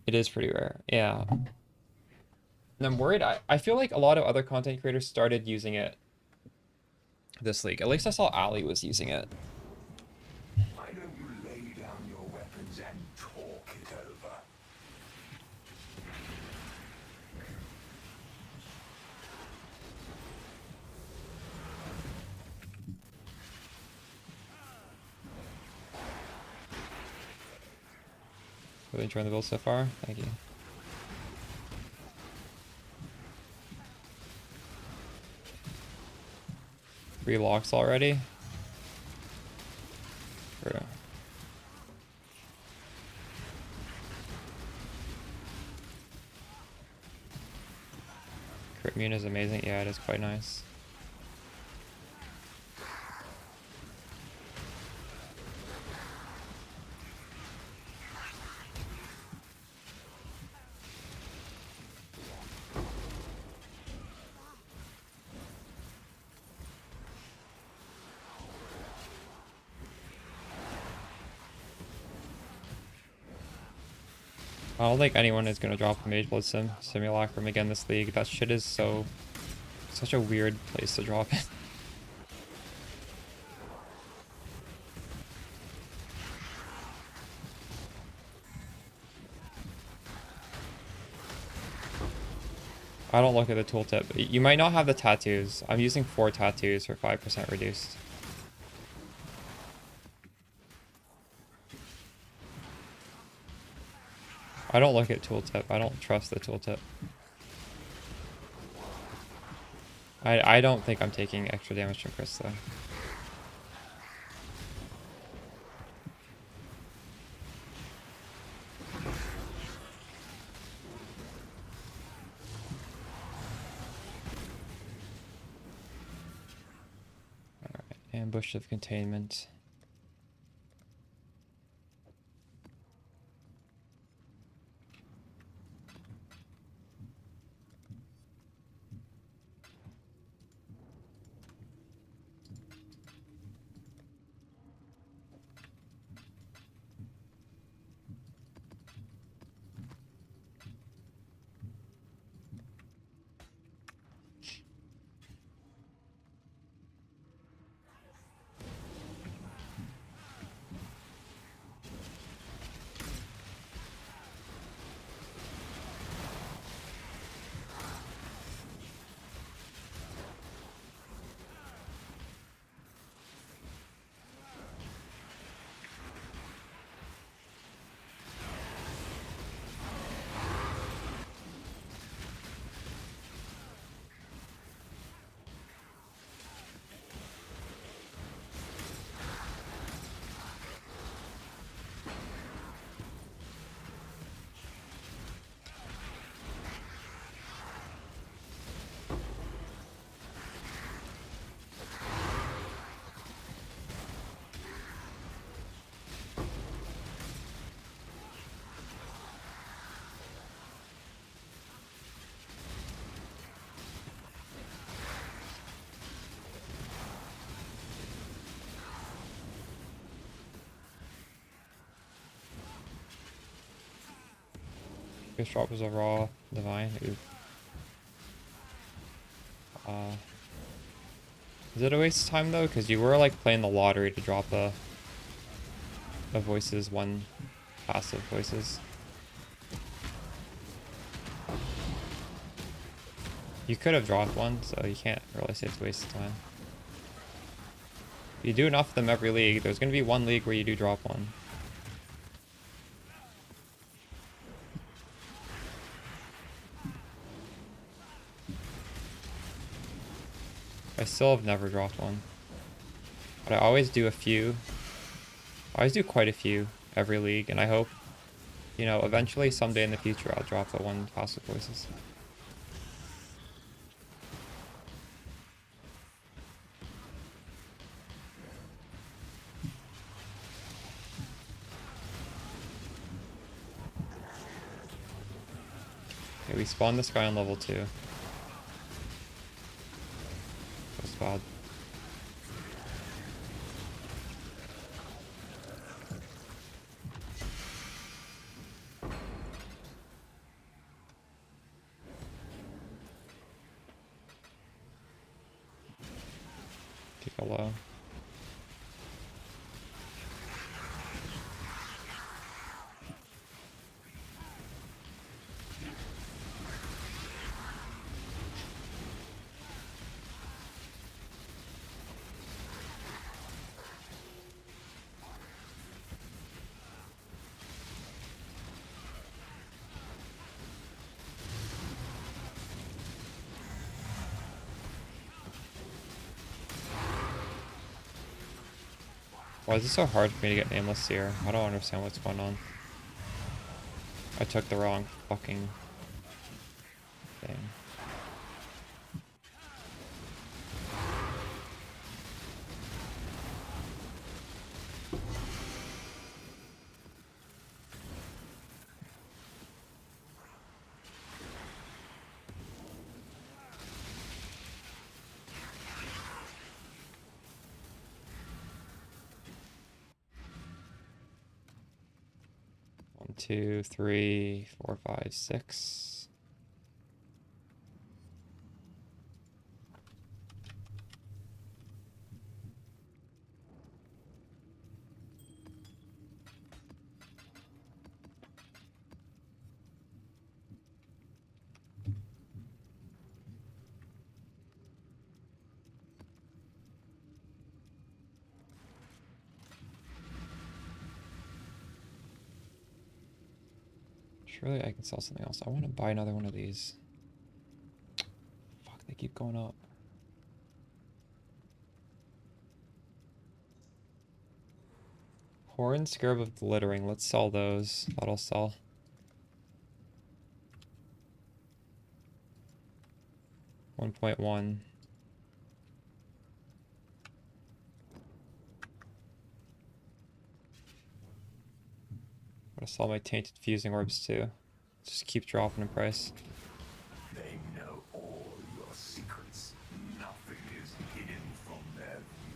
It is pretty rare, yeah. And I'm worried, I feel like a lot of other content creators started using it this league. At least I saw Ali was using it. Why don't you lay down your weapons and talk it over? Really enjoying the build so far. Thank you. Three locks already. True. Crit immune is amazing. Yeah, it is quite nice. I don't think anyone is going to drop a Mage Blood Simulacrum again this league. That shit is such a weird place to drop it. I don't look at the tooltip. You might not have the tattoos. I'm using 4 tattoos for 5% reduced. I don't look at tooltip. I don't trust the tooltip. I don't think I'm taking extra damage from Chris though. Alright, ambush of containment. This drop was a raw divine. Ooh. Is it a waste of time though? Because you were like playing the lottery to drop a voices, one passive voices. You could have dropped one, so you can't really say it's a waste of time. If you do enough of them every league, there's going to be one league where you do drop one. I still have never dropped one. But I always do a few. I always do quite a few every league, and I hope, you know, eventually someday in the future I'll drop the one passive voices. Okay, we spawned this guy on level 2. That's bad. Take a low. Why is it so hard for me to get nameless here? I don't understand what's going on. I took the wrong fucking thing. One, two, three, four, five, six. Surely I can sell something else. I want to buy another one of these. Fuck, they keep going up. Horn, Scarab of Glittering. Let's sell those. That'll sell. $1.1. I'm gonna sell my Tainted Fusing Orbs too. Just keep dropping in price. They know all your secrets. Nothing is hidden from their view.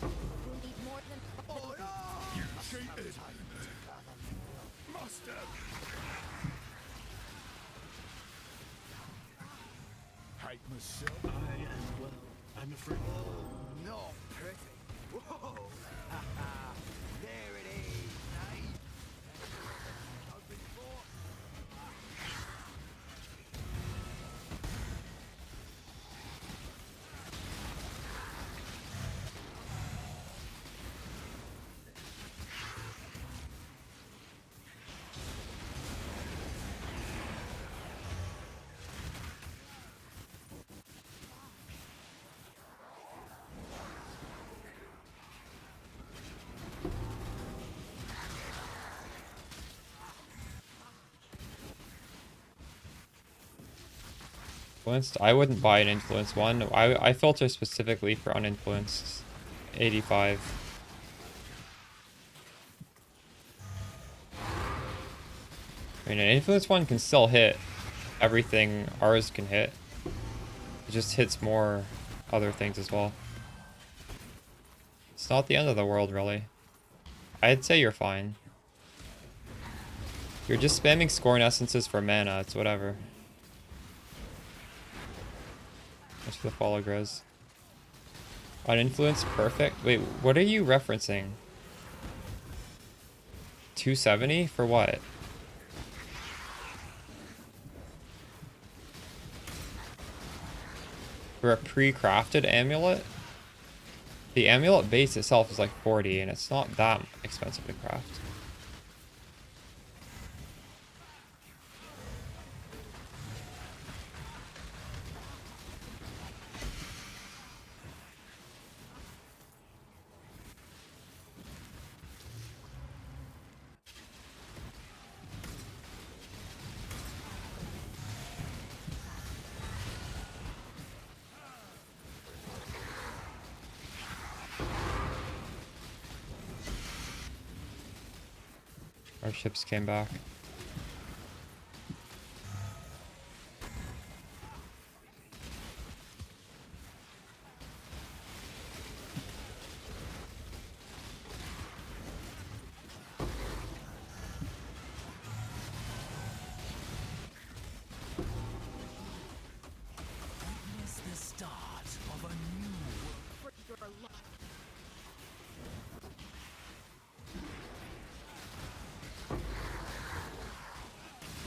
We'll need more than You cheated! Must have! Hate myself. I am well. I'm afraid. Not pretty. Whoa! There it is, eh? Open for. Influenced? I wouldn't buy an influenced one. I filter specifically for uninfluenced. 85. mean, an influence one can still hit everything ours can hit. It just hits more other things as well. It's not the end of the world, really. I'd say you're fine. You're just spamming Scorn Essences for mana, it's whatever. That's for the follow Grizz. On influence, perfect. Wait, what are you referencing? 270? For what? For a pre-crafted amulet? The amulet base itself is like 40, and it's not that expensive to craft. Our ships came back. Witness the start of a new For your luck.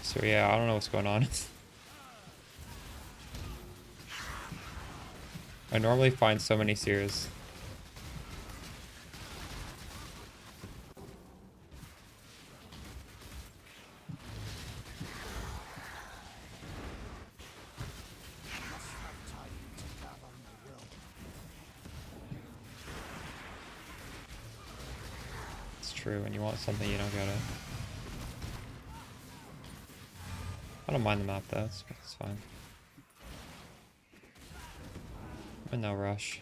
So yeah, I don't know what's going on. I normally find so many seers. It's true, when you want something, you don't get it. I don't mind the map though, it's fine. I'm in no rush.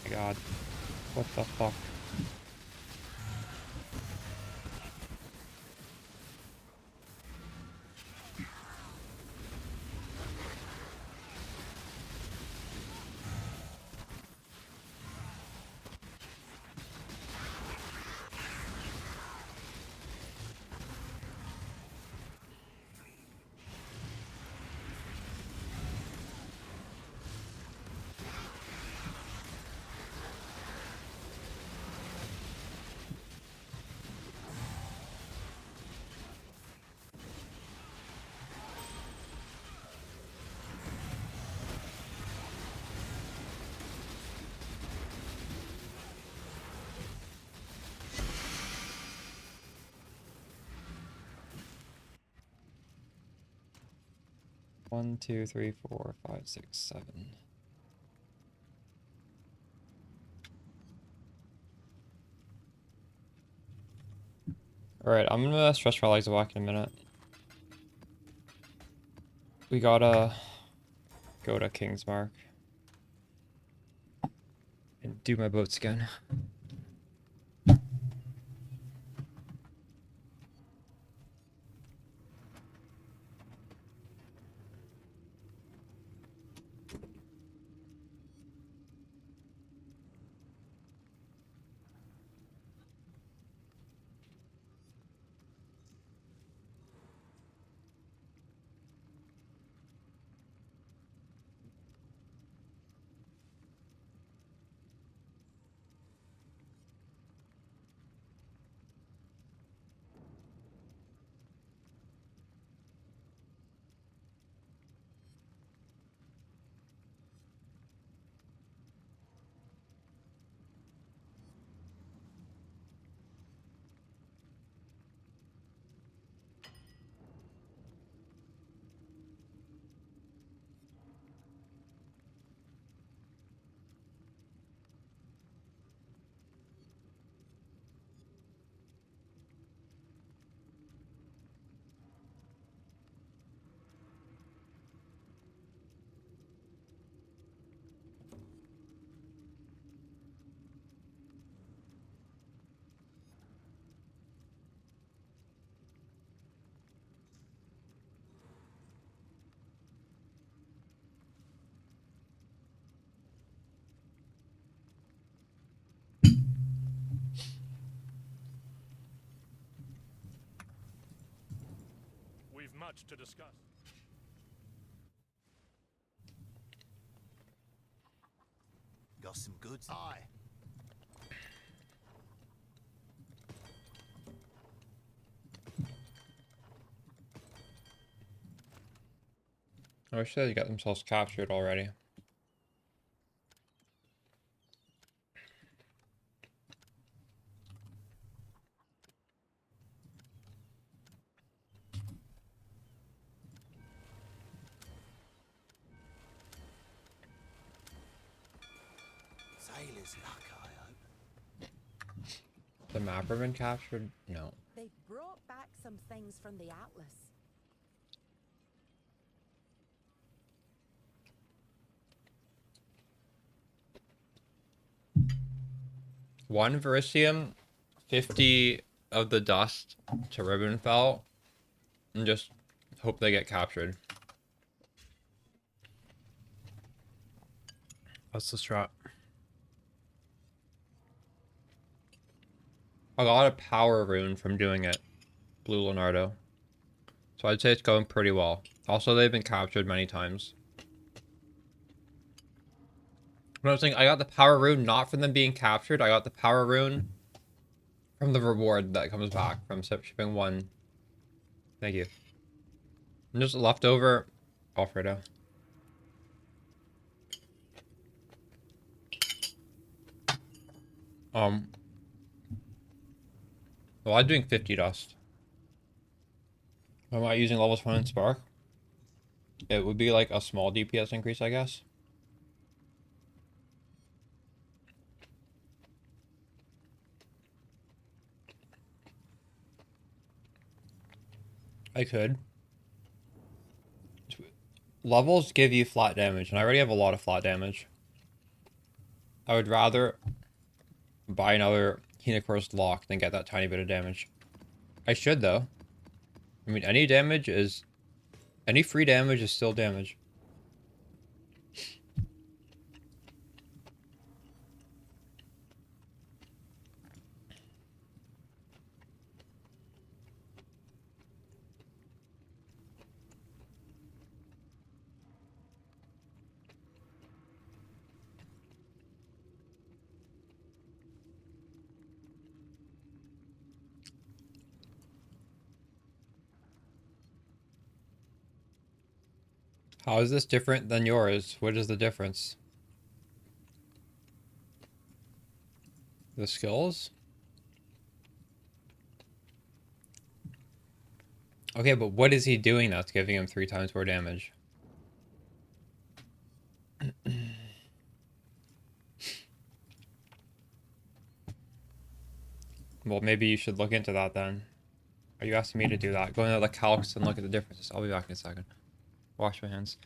My god. What the fuck? One, two, three, four, five, six, seven. Alright, I'm gonna stretch my legs a walk in a minute. We gotta go to King's Mark and do my boats again. We've much to discuss. Got some goods? Aye. I wish they got themselves captured already. Sailor's luck, I hope. The map have been captured? No. They brought back some things from the Atlas. One Verisium, 50 of the dust to Ribbonfell, and just hope they get captured. What's the strat? I got a power rune from doing it, Blue Leonardo. So I'd say it's going pretty well. Also, they've been captured many times. But I was saying, I got the power rune not from them being captured. I got the power rune from the reward that comes back from shipping one. Thank you. And just leftover Alfredo. Well, I'm doing 50 dust. Am I using level 1 in Spark? It would be like a small DPS increase, I guess. I could. Levels give you flat damage, and I already have a lot of flat damage. I would rather buy another Henocor's Lock than get that tiny bit of damage. I should, though. I mean, any damage is... Any free damage is still damage. How is this different than yours? What is the difference? The skills? Okay, but what is he doing that's giving him 3 times more damage? Well, maybe you should look into that then. Are you asking me to do that? Go into the calcs and look at the differences. I'll be back in a second. Wash my hands.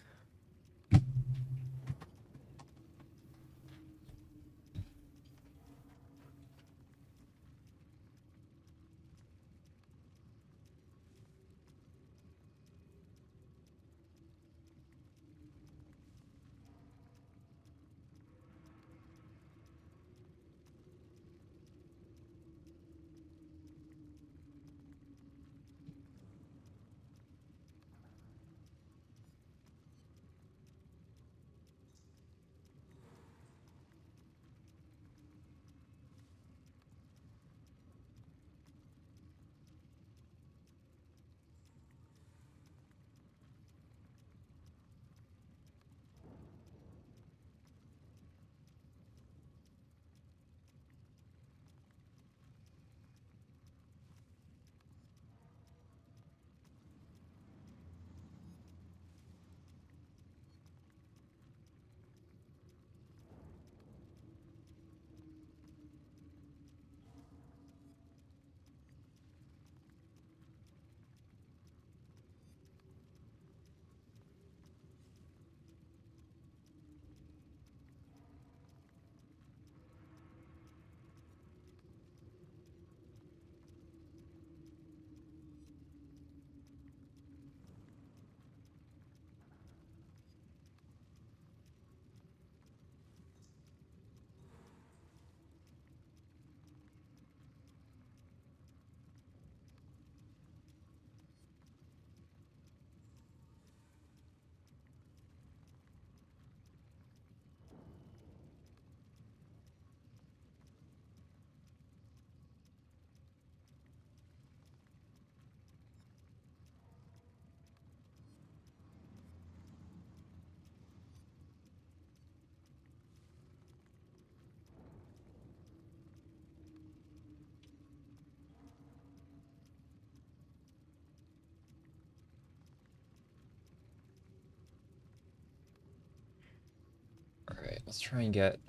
Let's try and get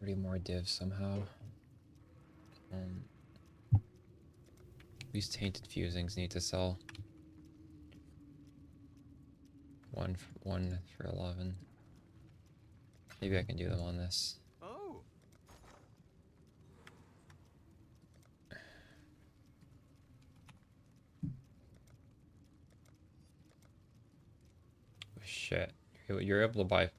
30 more divs somehow. These tainted fusings need to sell. One for 11. Maybe I can do them on this. Oh. Oh, shit. You're able to buy.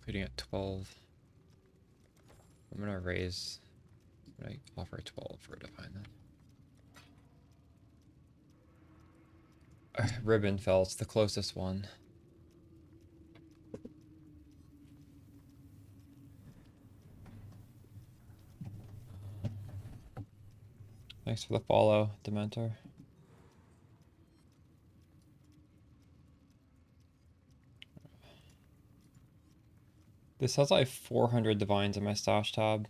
Putting at 12. I'm gonna raise. I'm gonna offer 12 for a divine then. Ribbon fell. It's the closest one. Thanks for the follow, Dementor. This has like 400 divines in my stash tab.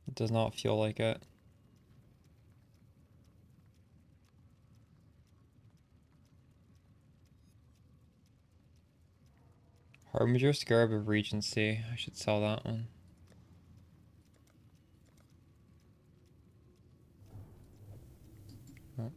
It does not feel like it. Harbinger Scarab of Regency. I should sell that one. Oh.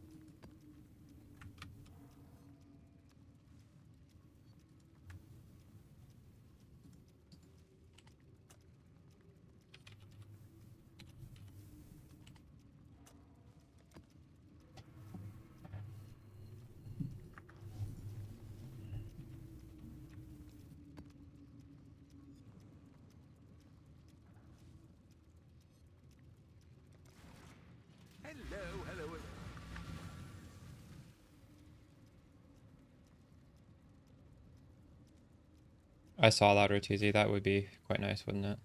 Hello, hello, hello. I saw that, Ortizi. That would be quite nice, wouldn't it?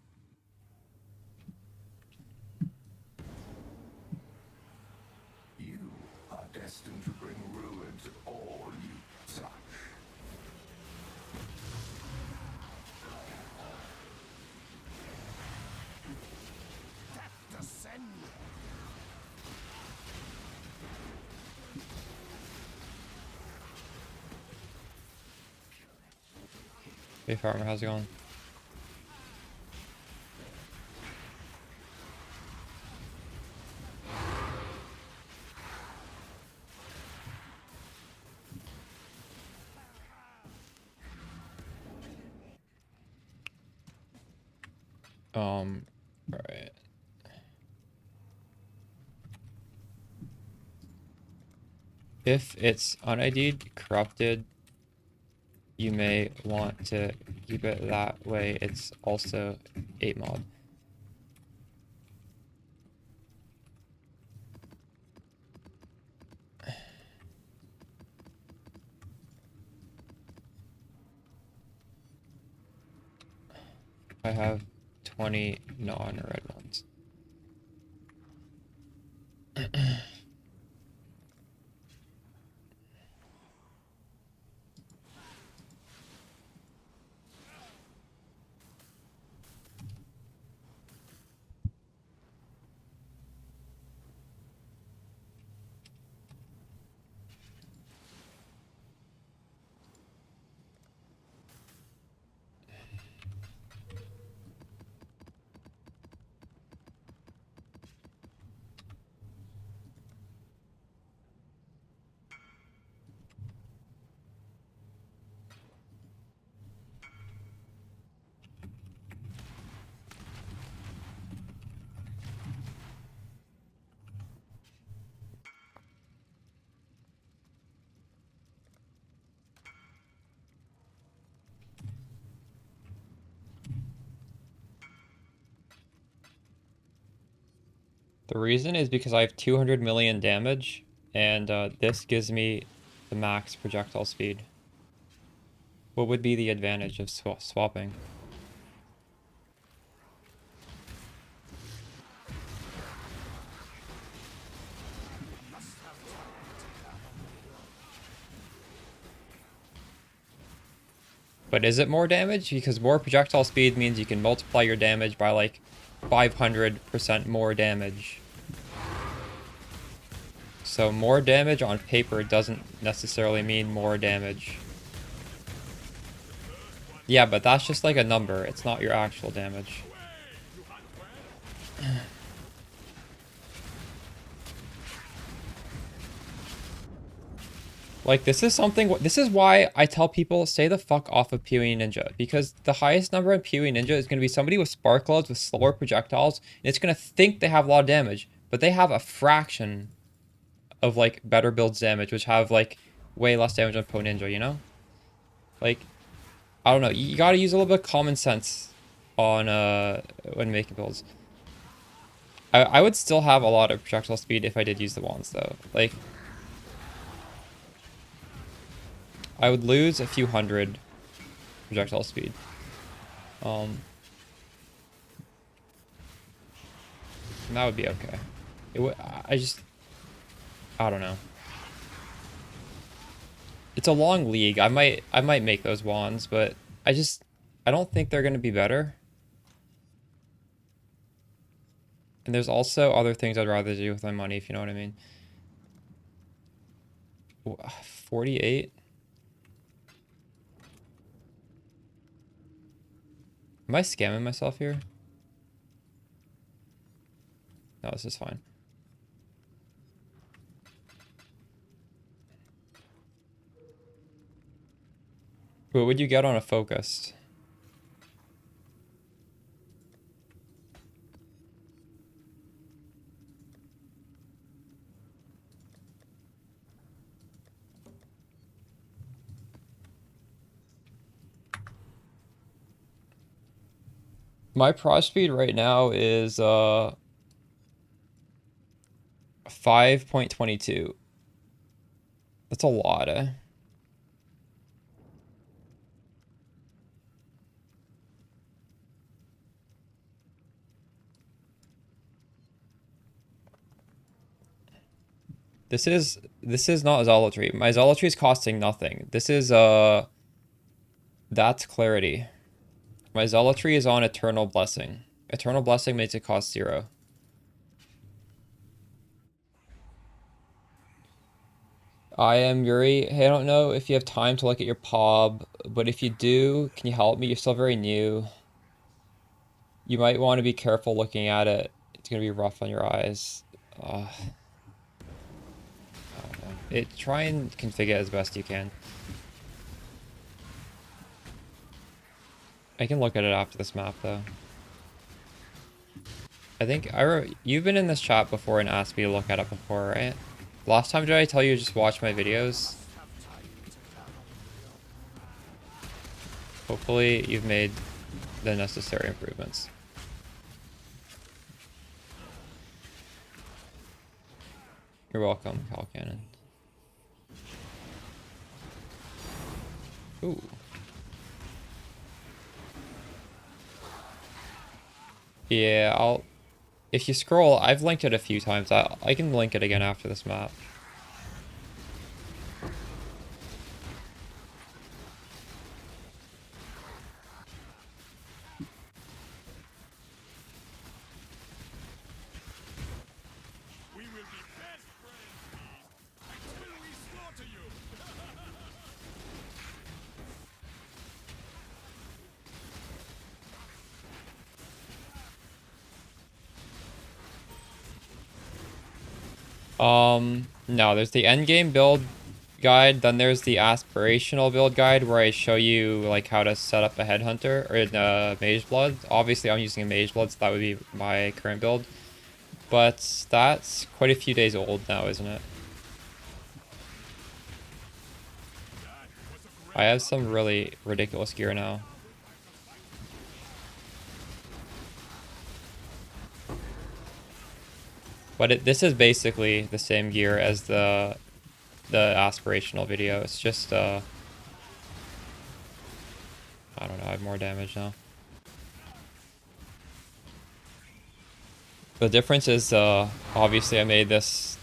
You are destined to bring ruin to all you touch. Death descend. Hey, Farmer, how's it going? Right. If it's un-ID'd, corrupted, you may want to keep it that way. It's also 8 mob. I have 20 non-red ones. The reason is because I have 200 million damage, and this gives me the max projectile speed. What would be the advantage of swapping? But is it more damage? Because more projectile speed means you can multiply your damage by like 500% more damage. So more damage on paper doesn't necessarily mean more damage. Yeah, but that's just like a number. It's not your actual damage. Like, this is something... This is why I tell people, stay the fuck off of PoE Ninja. Because the highest number in PoE Ninja is going to be somebody with spark loads with slower projectiles. And it's going to think they have a lot of damage. But they have a fraction of, like, better builds damage. Which have, like, way less damage on PoE Ninja, you know? Like, I don't know. You got to use a little bit of common sense on when making builds. I would still have a lot of projectile speed if I did use the wands, though. Like... I would lose a few hundred projectile speed. And that would be okay. It would. I don't know. It's a long league. I might make those wands, but I don't think they're gonna be better. And there's also other things I'd rather do with my money, if you know what I mean. 48. Am I scamming myself here? No, this is fine. What would you get on a focused? My prod speed right now is 5.22. That's a lot, eh? This is not Zealotry. My Zealotry is costing nothing. This is that's Clarity. My Zealotry is on Eternal Blessing. Eternal Blessing makes it cost 0. I am Yuri. Hey, I don't know if you have time to look at your POB, but if you do, can you help me? You're still very new. You might want to be careful looking at it. It's going to be rough on your eyes. I don't know. Try and configure it as best you can. I can look at it after this map, though. I think you've been in this chat before and asked me to look at it before, right? Last time did I tell you to just watch my videos? Hopefully you've made the necessary improvements. You're welcome, Cal Cannon. Ooh. Yeah, if you scroll, I've linked it a few times. I can link it again after this map. We will be best friends until we slaughter you. No, there's the endgame build guide, then there's the aspirational build guide where I show you like how to set up a headhunter or a mage blood. Obviously I'm using a mage blood, so that would be my current build. But that's quite a few days old now, isn't it? I have some really ridiculous gear now. But this is basically the same gear as the aspirational video. It's just I don't know, I have more damage now. The difference is obviously I made this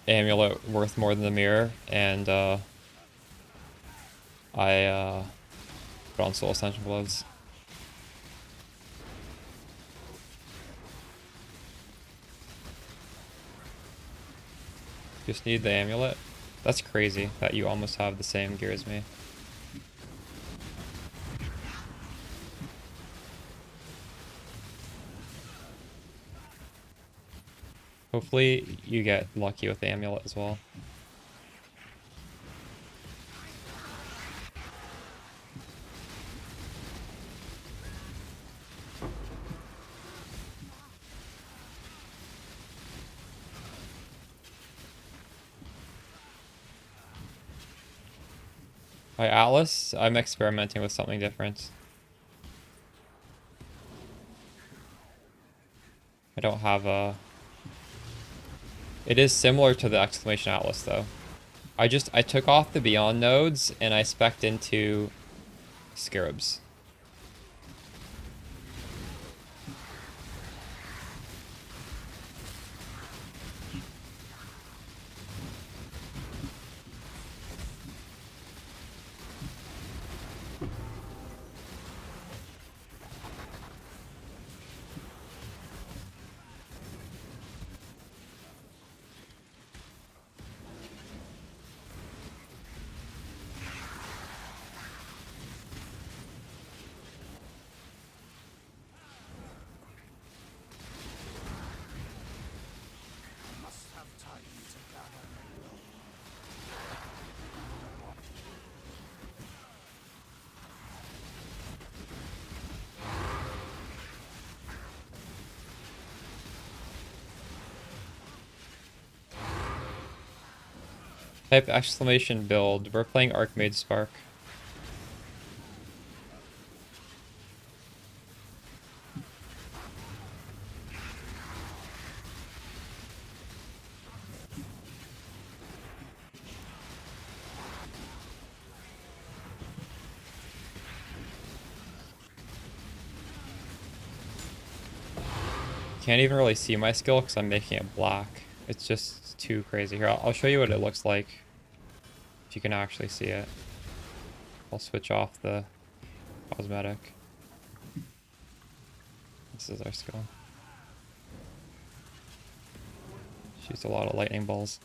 amulet worth more than the mirror, and I Put on Soul Ascension gloves. Just need the amulet. That's crazy that you almost have the same gear as me. Hopefully you get lucky with the amulet as well. By Atlas, I'm experimenting with something different. I don't have a... It is similar to the Exclamation Atlas though. I took off the Beyond nodes and I spec'd into Scarabs. Must have time to gather. Type exclamation build. We're playing Archmage Spark. Can't even really see my skill because I'm making it black. It's just too crazy. Here, I'll show you what it looks like. If you can actually see it. I'll switch off the cosmetic. This is our skill. Shoots a lot of lightning balls.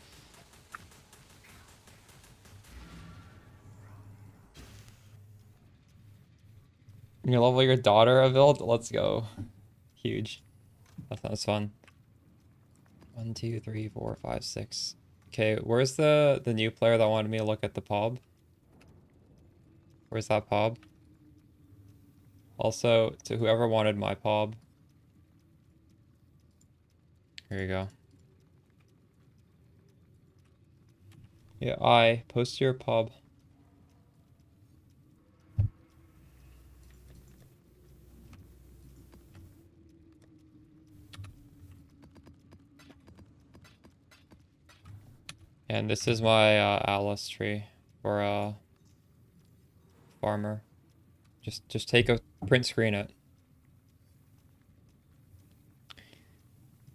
You level your daughter a build? Let's go. Huge. That sounds fun. 1, 2, 3, 4, 5, 6. Okay, where's the new player that wanted me to look at the pub? Where's that pub? Also, to whoever wanted my pub. Here you go. Yeah, post your pub. And this is my Alice tree for farmer. Just take a print screen it.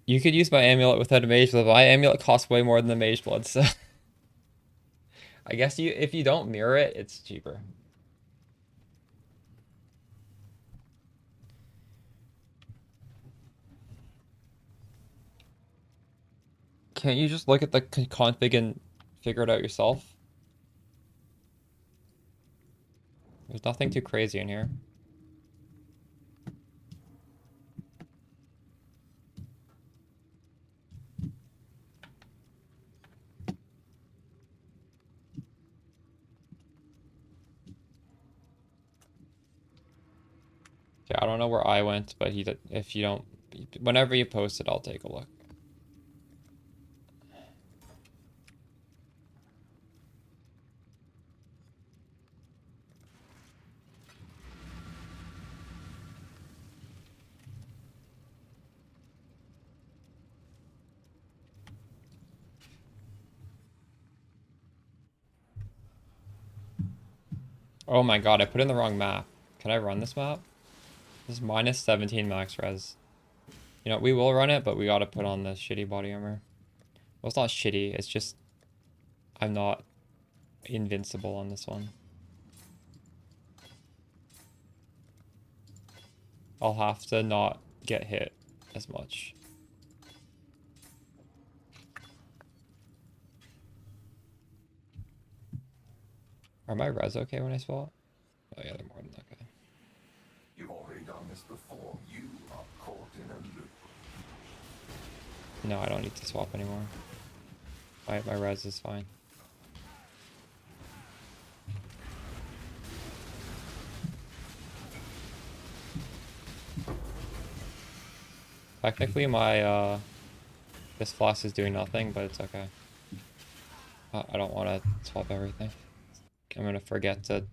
You could use my amulet without a mage blood. My amulet costs way more than the mage blood, so I guess if you don't mirror it, it's cheaper. Can't you just look at the config and figure it out yourself? There's nothing too crazy in here. Okay, I don't know where I went, but if you don't, whenever you post it, I'll take a look. Oh my god, I put in the wrong map. Can I run this map? This is minus 17 max res. You know, we will run it, but we gotta put on the shitty body armor. Well, it's not shitty, it's just... I'm not invincible on this one. I'll have to not get hit as much. Are my res okay when I swap? Oh yeah, they're more than okay. You've already done this before. You are caught in a loop. No, I don't need to swap anymore. My res is fine. Technically my this floss is doing nothing, but it's okay. I don't want to swap everything. I'm gonna forget to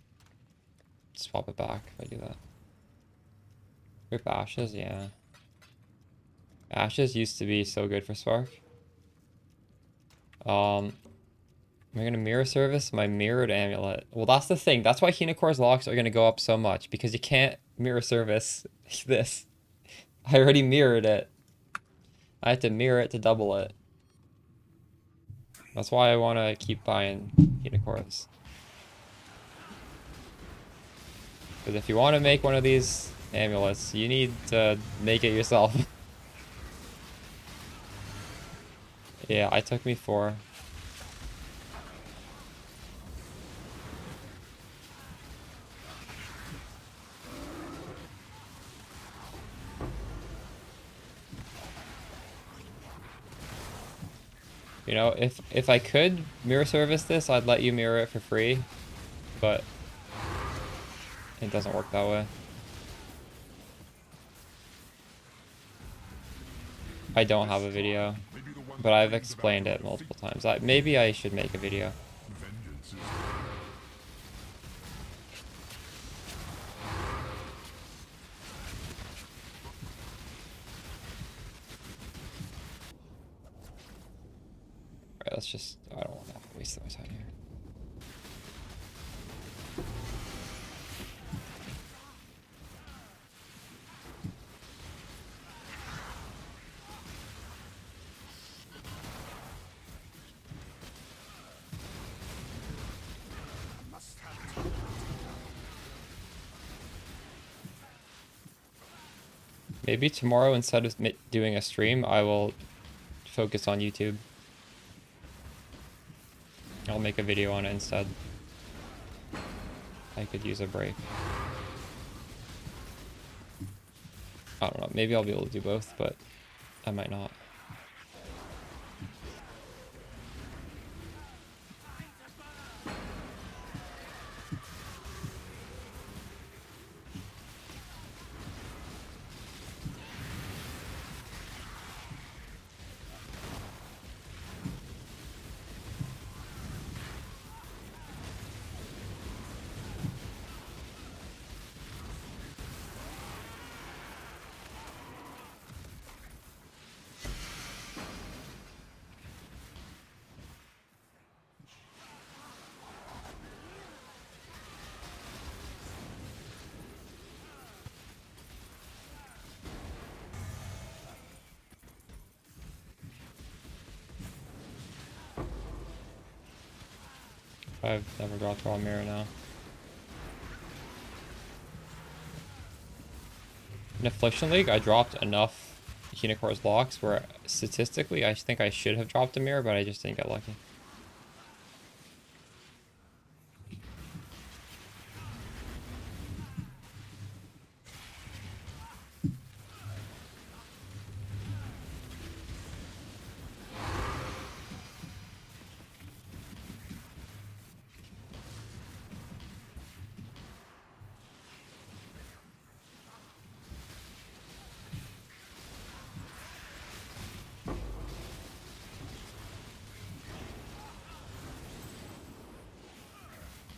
swap it back if I do that. Rip Ashes, yeah. Ashes used to be so good for Spark. Am I gonna mirror service my mirrored amulet? Well, that's the thing. That's why Hinocor's locks are gonna go up so much, because you can't mirror service this. I already mirrored it. I had to mirror it to double it. That's why I want to keep buying Hinocor's. Because if you want to make one of these amulets, you need to make it yourself. Yeah, I took me 4. You know, if I could mirror service this, I'd let you mirror it for free, but it doesn't work that way. I don't have a video, but I've explained it multiple times. Maybe I should make a video. Vengeance is Alright, let's just... I don't want to waste my time here. Must have time. Maybe tomorrow, instead of doing a stream, I will focus on YouTube. I'll make a video on it instead. I could use a break. I don't know, maybe I'll be able to do both, but I might not. I've never dropped raw mirror now. In Affliction League, I dropped enough Hinocor's locks where statistically I think I should have dropped a mirror, but I just didn't get lucky.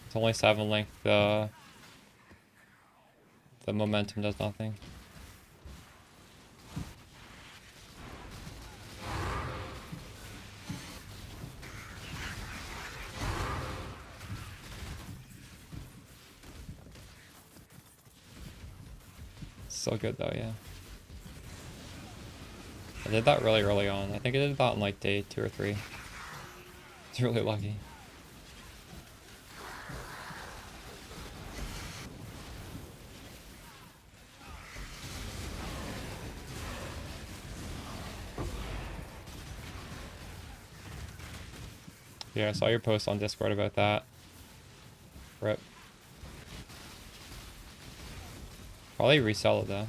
It's only 7 link, the momentum does nothing. So good though, yeah. I did that really early on. I think I did that on like day 2 or 3. It's really lucky. Yeah, I saw your post on Discord about that. Rip. Probably resell it though.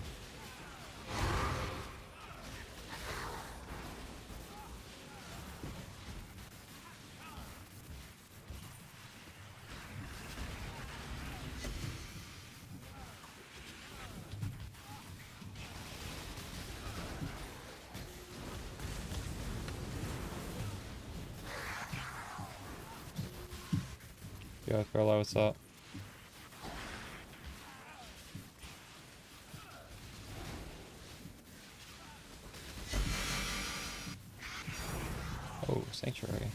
Yo, Thriller, what's up? Oh, Sanctuary.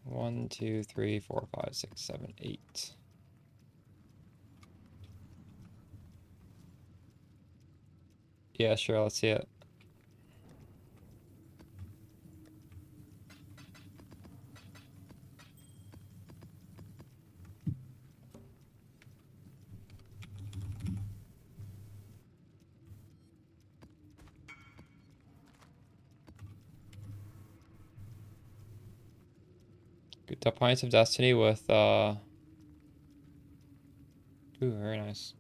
One, two, three, four, five, six, seven, eight. Yeah, sure, let's see it. Good Defiance of Destiny with ooh, very nice.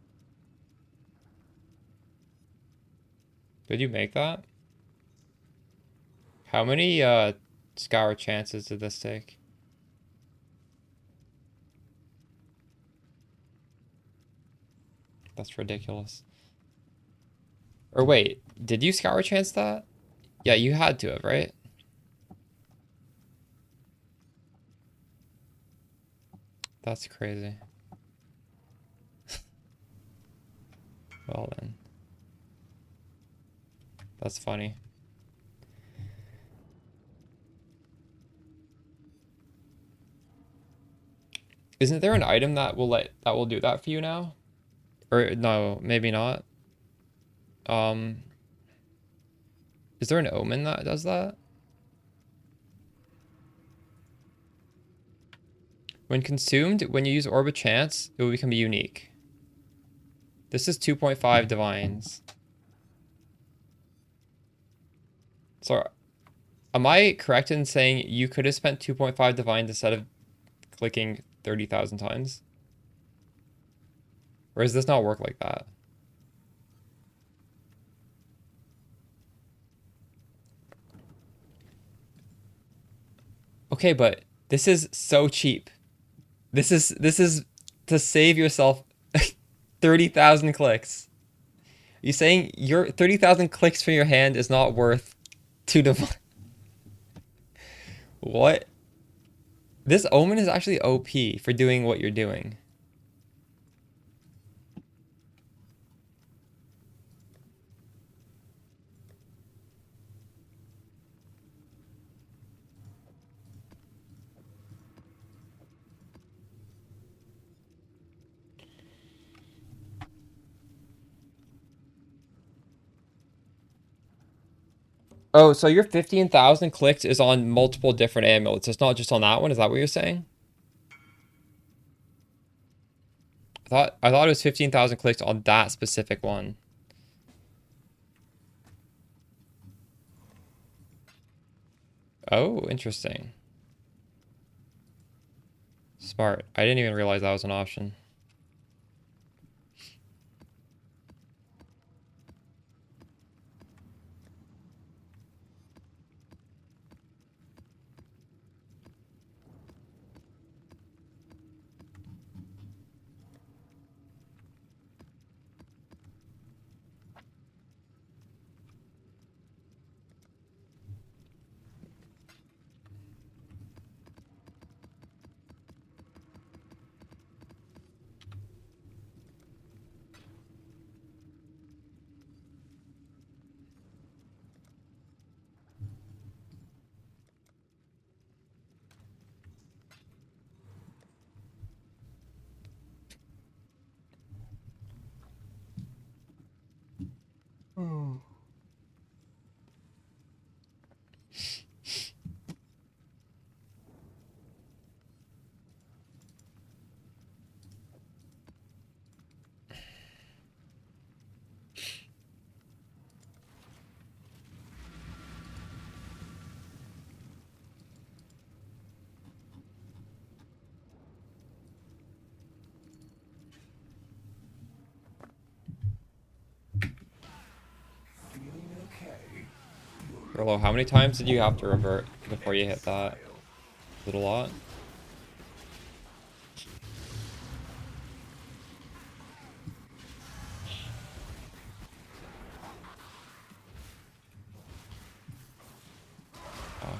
Did you make that? How many scour chances did this take? That's ridiculous. Or wait, did you scour chance that? Yeah, you had to have, right? That's crazy. Well then. That's funny. Isn't there an item that will do that for you now? Or no, maybe not. Is there an omen that does that? When consumed, when you use Orb of Chance, it will become unique. This is 2.5 divines. So, am I correct in saying you could have spent 2.5 divines instead of clicking 30,000 times? Or does this not work like that? Okay, but this is so cheap. This is to save yourself 30,000 clicks. You saying your 30,000 clicks from your hand is not worth 2 divine? What? This omen is actually OP for doing what you're doing. Oh, so your 15,000 clicks is on multiple different amulets. It's not just on that one. Is that what you're saying? I thought it was 15,000 clicks on that specific one. Oh, interesting. Smart. I didn't even realize that was an option. Rolo, how many times did you have to revert before you hit that? Is it a lot? Oh.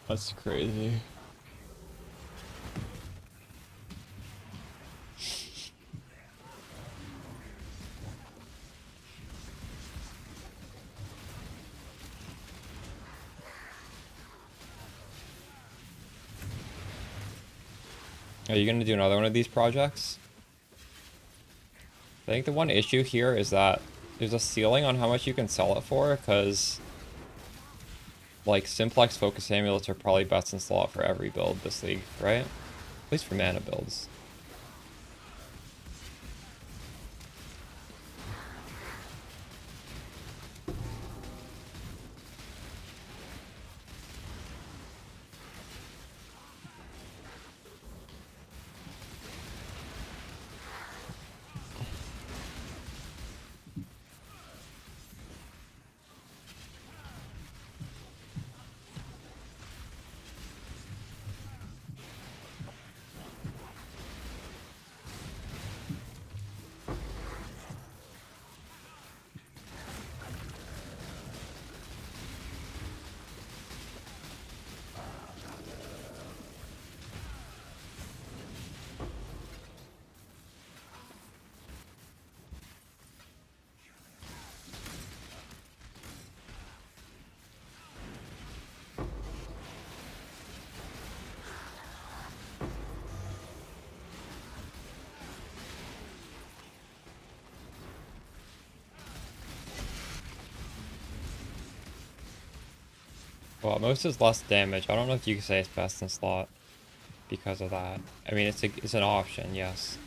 That's crazy. Are you gonna do another one of these projects? I think the one issue here is that there's a ceiling on how much you can sell it for, because like simplex focus amulets are probably best in slot for every build this league, right? At least for mana builds. Well, most is less damage. I don't know if you can say it's best in slot because of that. I mean, it's an option, yes.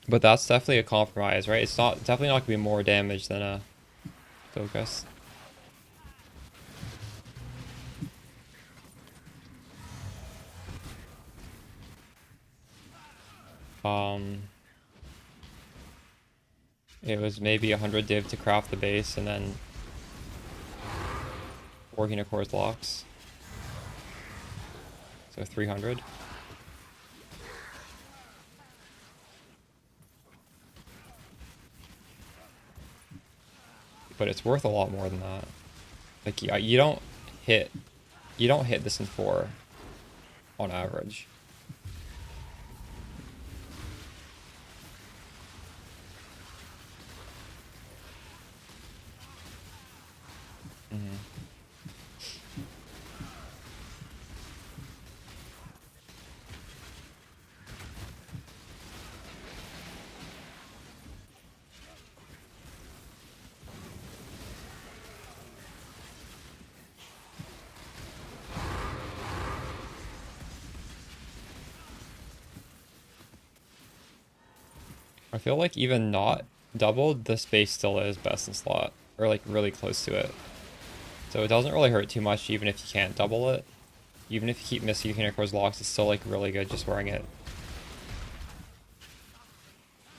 But that's definitely a compromise, right? It's definitely not gonna be more damage than a focus. It was maybe 100 div to craft the base and then 4 cores locks. So 300. But it's worth a lot more than that. Like you don't hit this in 4 on average. I feel like even not doubled, the space still is best in slot, or like really close to it. So it doesn't really hurt too much even if you can't double it. Even if you keep missing your cores locks, it's still like really good just wearing it.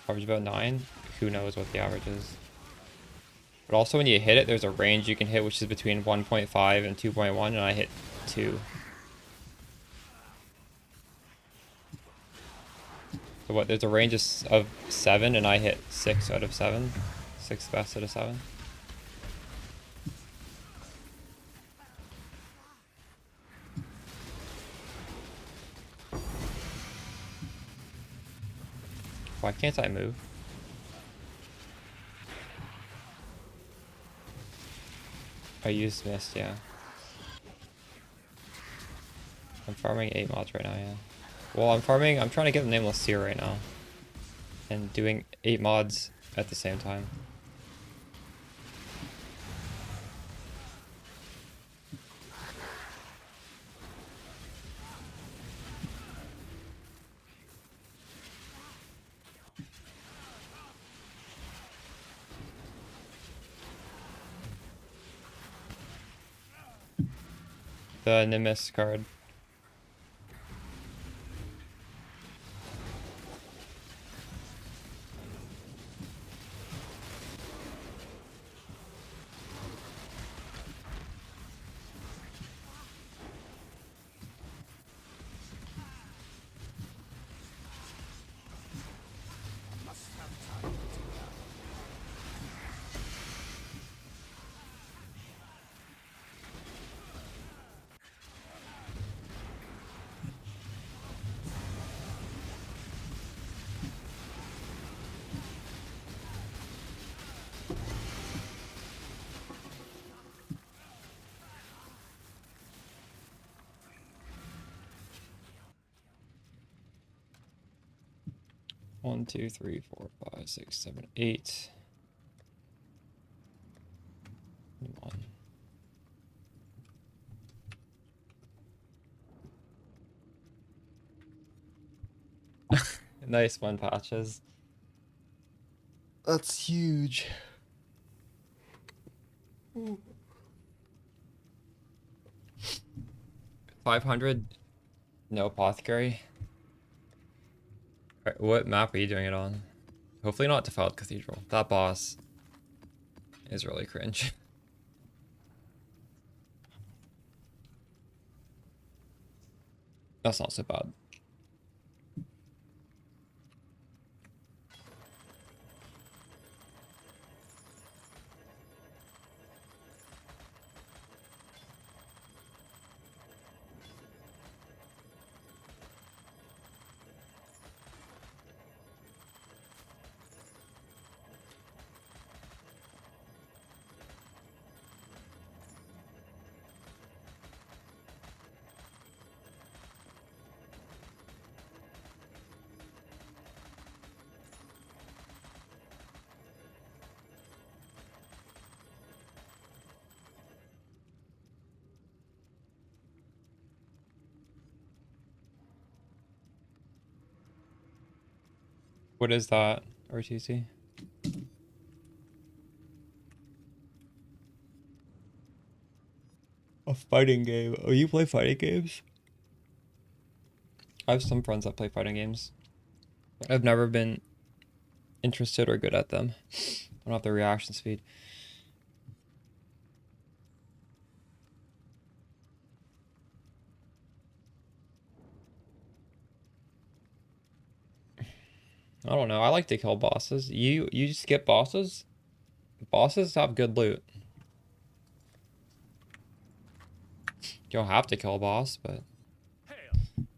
Average about 9? Who knows what the average is. But also when you hit it, there's a range you can hit which is between 1.5 and 2.1, and I hit 2. So what, there's a range of 7 and I hit 6 out of 7. 6 best out of 7. Why can't I move? I used mist, yeah. I'm farming 8 mods right now, yeah. Well, I'm trying to get the Nameless Seer right now. And doing 8 mods at the same time. The Nimbus card. 1, 2, 3, 4, 5, 6, 7, 8. 1. Nice one, Patches. That's huge. 500. No apothecary. Alright, what map are you doing it on? Hopefully not Defiled Cathedral. That boss is really cringe. That's not so bad. What is that, RTC? A fighting game. Oh, you play fighting games? I have some friends that play fighting games. I've never been interested or good at them. I don't have the reaction speed. I don't know. I like to kill bosses. You skip bosses? Bosses have good loot. You don't have to kill a boss, but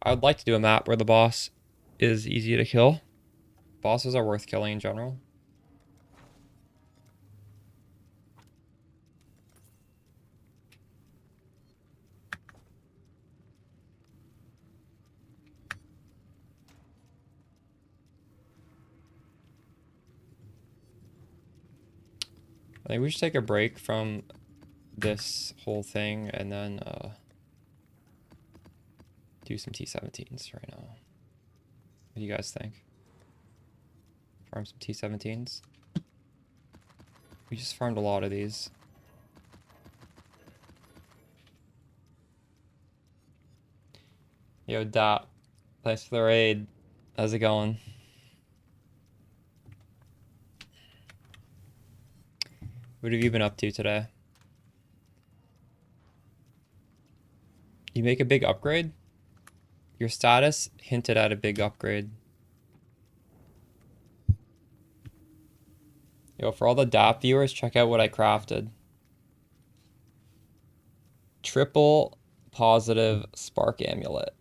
I would like to do a map where the boss is easy to kill. Bosses are worth killing in general. I think we should take a break from this whole thing and then do some T17s right now. What do you guys think? Farm some T17s. We just farmed a lot of these. Yo, Dap. Thanks for the raid. How's it going? What have you been up to today? You make a big upgrade? Your status hinted at a big upgrade. Yo, for all the DAP viewers, check out what I crafted. Triple positive spark amulet.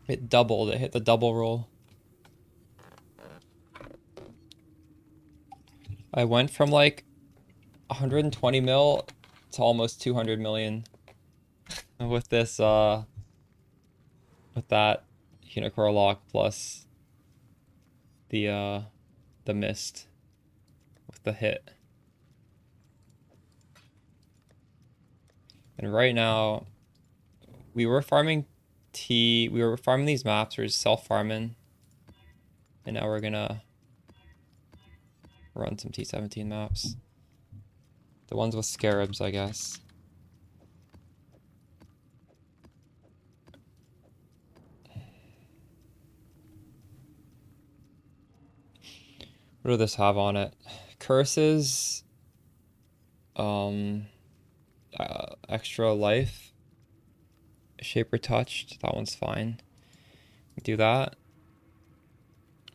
It doubled. It hit the double roll. I went from like 120 mil to almost 200 million with this with that Unicorn lock plus the mist with the hit. And right now we were farming these maps, we were just self-farming. And now we're gonna run some T17 maps. The ones with scarabs, I guess. What does this have on it? Curses. Extra life. Shaper touched. That one's fine. Do that.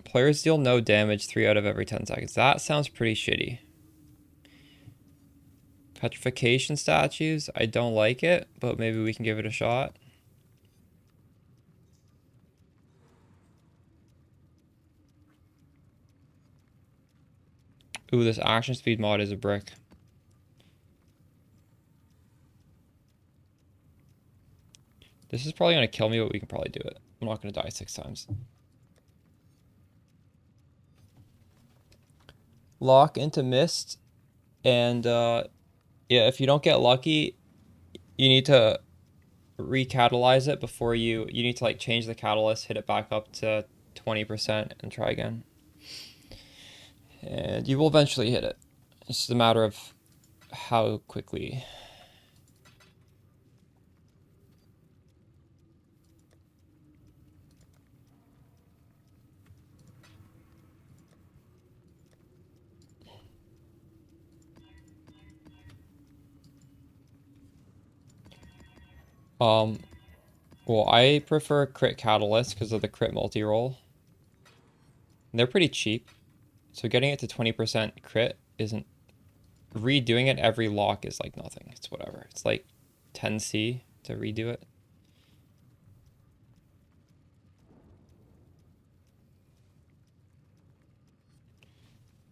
Players deal no damage 3 out of every 10 seconds. That sounds pretty shitty. Petrification statues. I don't like it, but maybe we can give it a shot. Ooh, this action speed mod is a brick. This is probably going to kill me, but we can probably do it. I'm not going to die 6 times. Lock into mist. And, yeah, if you don't get lucky, you need to recatalyze it before you need to, like, change the catalyst, hit it back up to 20%, and try again. And you will eventually hit it. It's just a matter of how quickly. Well, I prefer crit catalyst because of the crit multi-roll. They're pretty cheap, so getting it to 20% crit isn't... Redoing it every lock is like nothing. It's whatever. It's like 10C to redo it.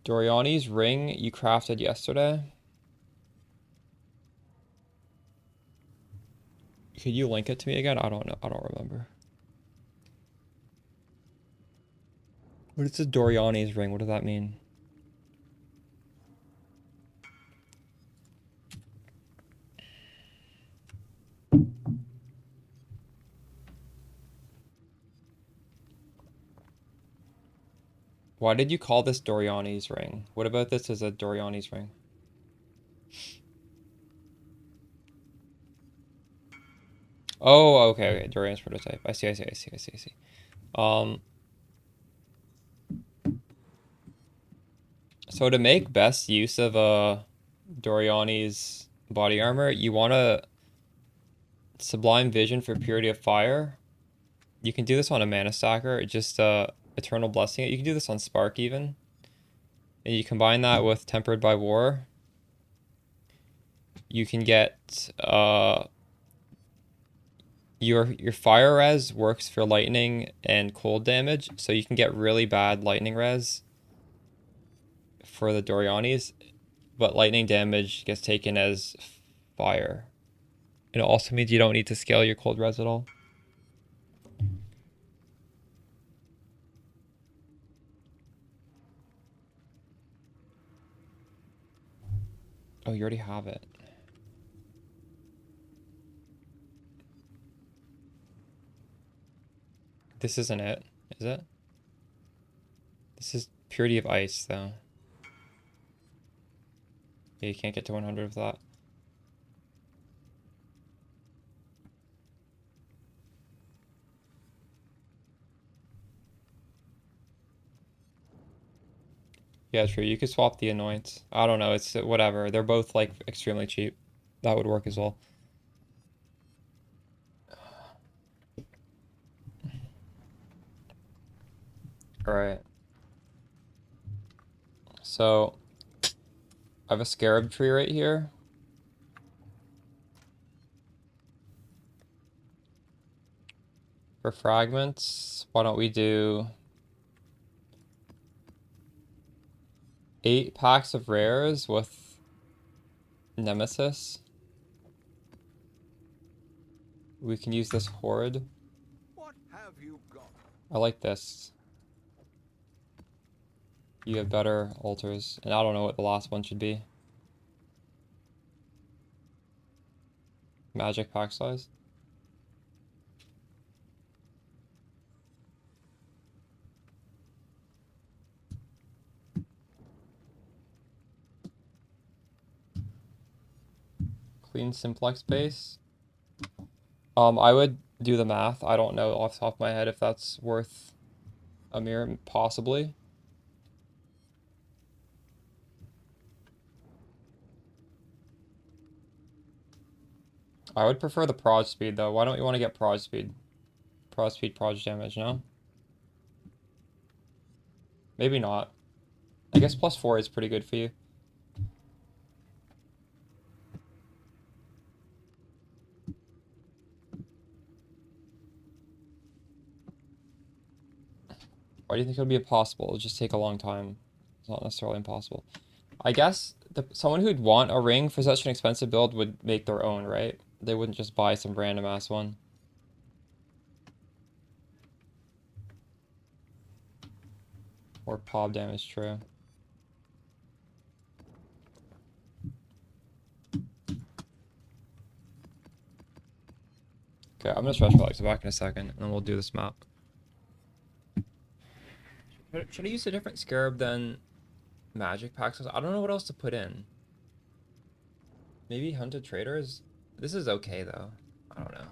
Doriani's ring you crafted yesterday. Could you link it to me again? I don't know. I don't remember. What is the Doriani's ring? What does that mean? Why did you call this Doriani's ring? What about this as a Doriani's ring? Oh, okay. Dorian's prototype. I see. So to make best use of Doriani's body armor, you want to Sublime Vision for Purity of Fire. You can do this on a mana stacker, just Eternal Blessing it. You can do this on Spark even. And you combine that with Tempered by War. You can get your fire res works for lightning and cold damage, so you can get really bad lightning res for the Dorianis, but lightning damage gets taken as fire. It also means you don't need to scale your cold res at all. Oh, you already have it. This isn't it, is it? This is Purity of Ice, though. Yeah, you can't get to 100 with that. Yeah, true. You could swap the Annoyance. I don't know. It's whatever. They're both, like, extremely cheap. That would work as well. Alright. So, I have a Scarab tree right here. For fragments, why don't we do 8 packs of rares with Nemesis. We can use this Horde. What have you got? I like this. You have better altars, and I don't know what the last one should be. Magic pack size. Clean simplex base. I would do the math. I don't know off the top of my head if that's worth a mirror, possibly. I would prefer the proj speed though. Why don't you want to get proj speed? Proj speed, proj damage, no? Maybe not. I guess +4 is pretty good for you. Why do you think it would be impossible? It would just take a long time. It's not necessarily impossible. I guess someone who'd want a ring for such an expensive build would make their own, right? They wouldn't just buy some random ass one. Or pop damage, true. Okay, I'm gonna stretch flag, so back in a second, and then we'll do this map. Should I use a different scarab than magic packs? I don't know what else to put in. Maybe hunted traders? This is okay though. I don't know.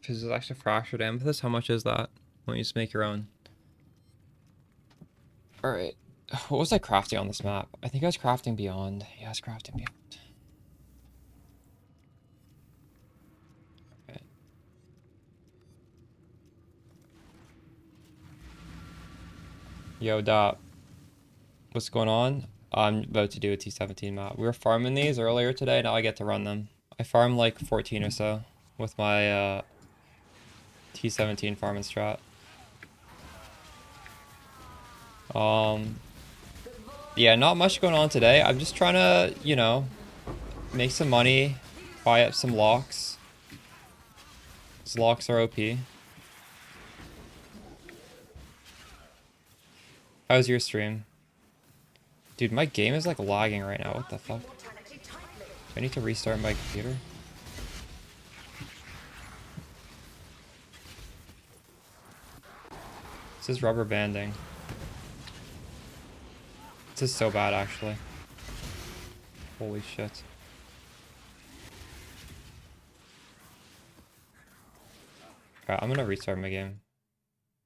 Physical extra fractured amethyst, how much is that? Why don't you just make your own? Alright. What was I crafting on this map? I think I was crafting beyond. Yeah, I was crafting beyond. Okay. Yo, Dot. What's going on? I'm about to do a T17 map. We were farming these earlier today, now I get to run them. I farmed like 14 or so with my T17 farming strat. Yeah, not much going on today. I'm just trying to, you know, make some money, buy up some locks. These locks are OP. How's your stream? Dude, my game is like lagging right now. What the fuck? Do I need to restart my computer? This is rubber banding. This is so bad, actually. Holy shit. Alright, I'm gonna restart my game.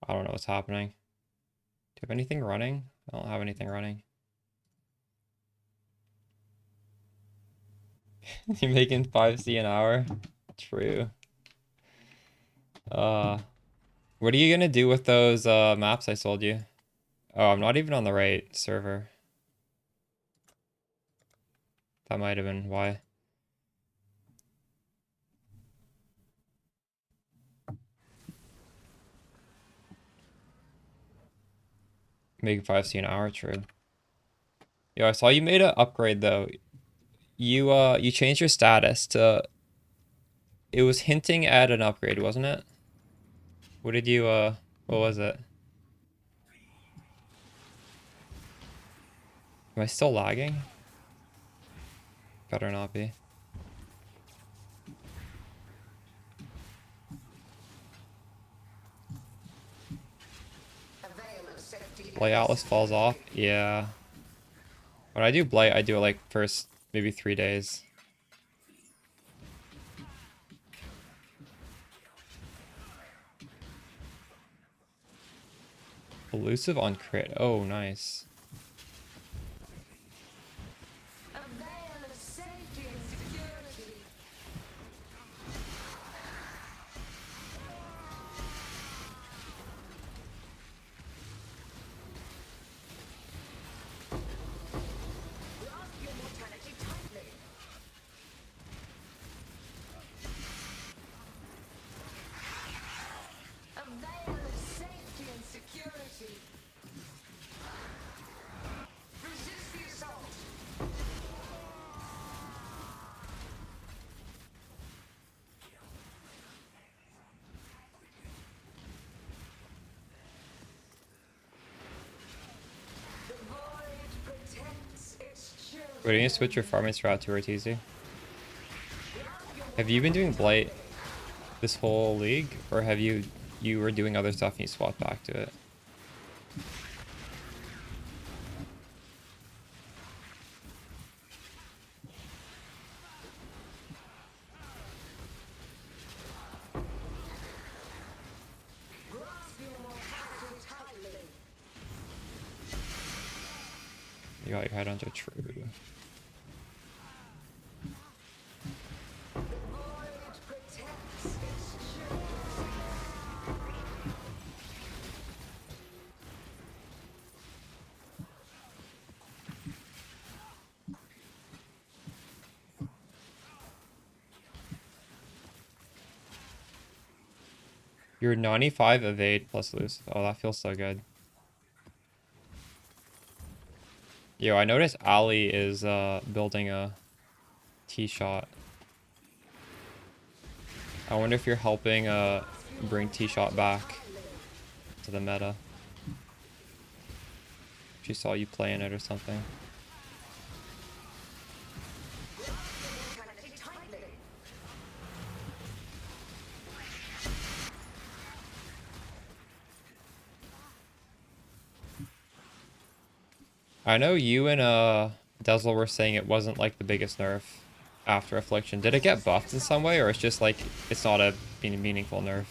I don't know what's happening. Do you have anything running? I don't have anything running. You're making 5C an hour? True. What are you gonna do with those maps I sold you? Oh, I'm not even on the right server. That might have been why. Making 5C an hour, true. Yo, I saw you made an upgrade though. You changed your status to, it was hinting at an upgrade, wasn't it? What did you what was it? Am I still lagging? Better not be. Blight Atlas falls off? Yeah. When I do Blight, I do it like first maybe 3 days. Elusive on crit. Oh, nice. Wait, do you need to switch your farming strat to Ortiz? Have you been doing Blight this whole league? Or have you were doing other stuff and you swapped back to it? You got your head onto true. You're 95 evade plus loose. Oh, that feels so good. Yo, I noticed Ali is building a tee shot. I wonder if you're helping bring tee shot back to the meta. She saw you playing it or something. I know you and Dazzle were saying it wasn't like the biggest nerf after Affliction. Did it get buffed in some way, or it's just like it's not a meaningful nerf?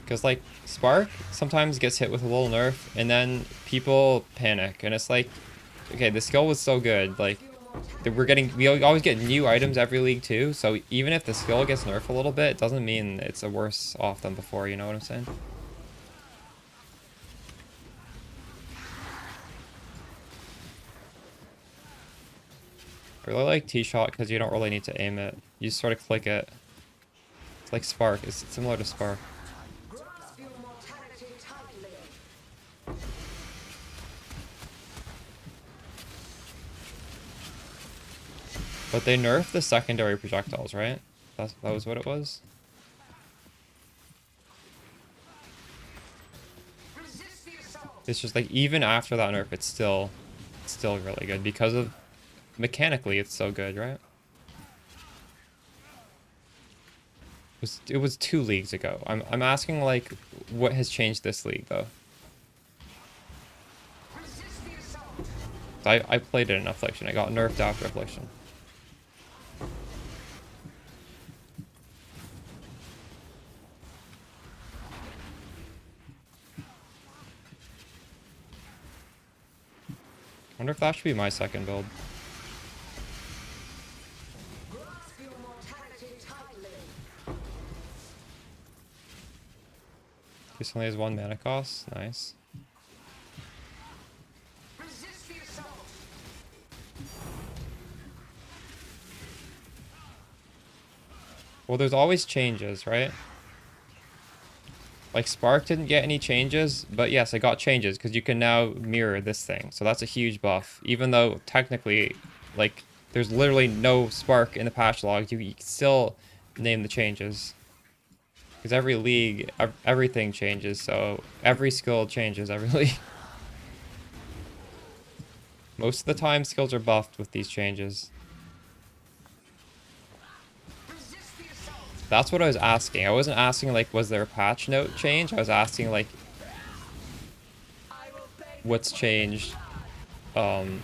Because like Spark sometimes gets hit with a little nerf, and then people panic, and it's like, okay, the skill was so good, like we always get new items every league too. So even if the skill gets nerfed a little bit, it doesn't mean it's a worse off than before. You know what I'm saying? I really like T-Shot because you don't really need to aim it. You just sort of click it. It's like Spark. It's similar to Spark. But they nerfed the secondary projectiles, right? That was what it was? It's just like even after that nerf, it's still really good because of mechanically it's so good, right? It was 2 leagues ago. I'm asking like what has changed this league though. I played it in Affliction. I got nerfed after Affliction. I wonder if that should be my second build. This only has 1 mana cost. Nice. Well, there's always changes, right? Like Spark didn't get any changes, but yes, it got changes because you can now mirror this thing. So that's a huge buff. Even though technically, like, there's literally no Spark in the patch logs, you can still name the changes. Because every league, everything changes, so every skill changes every league. Most of the time, skills are buffed with these changes. That's what I was asking. I wasn't asking, like, was there a patch note change? I was asking, like, what's changed in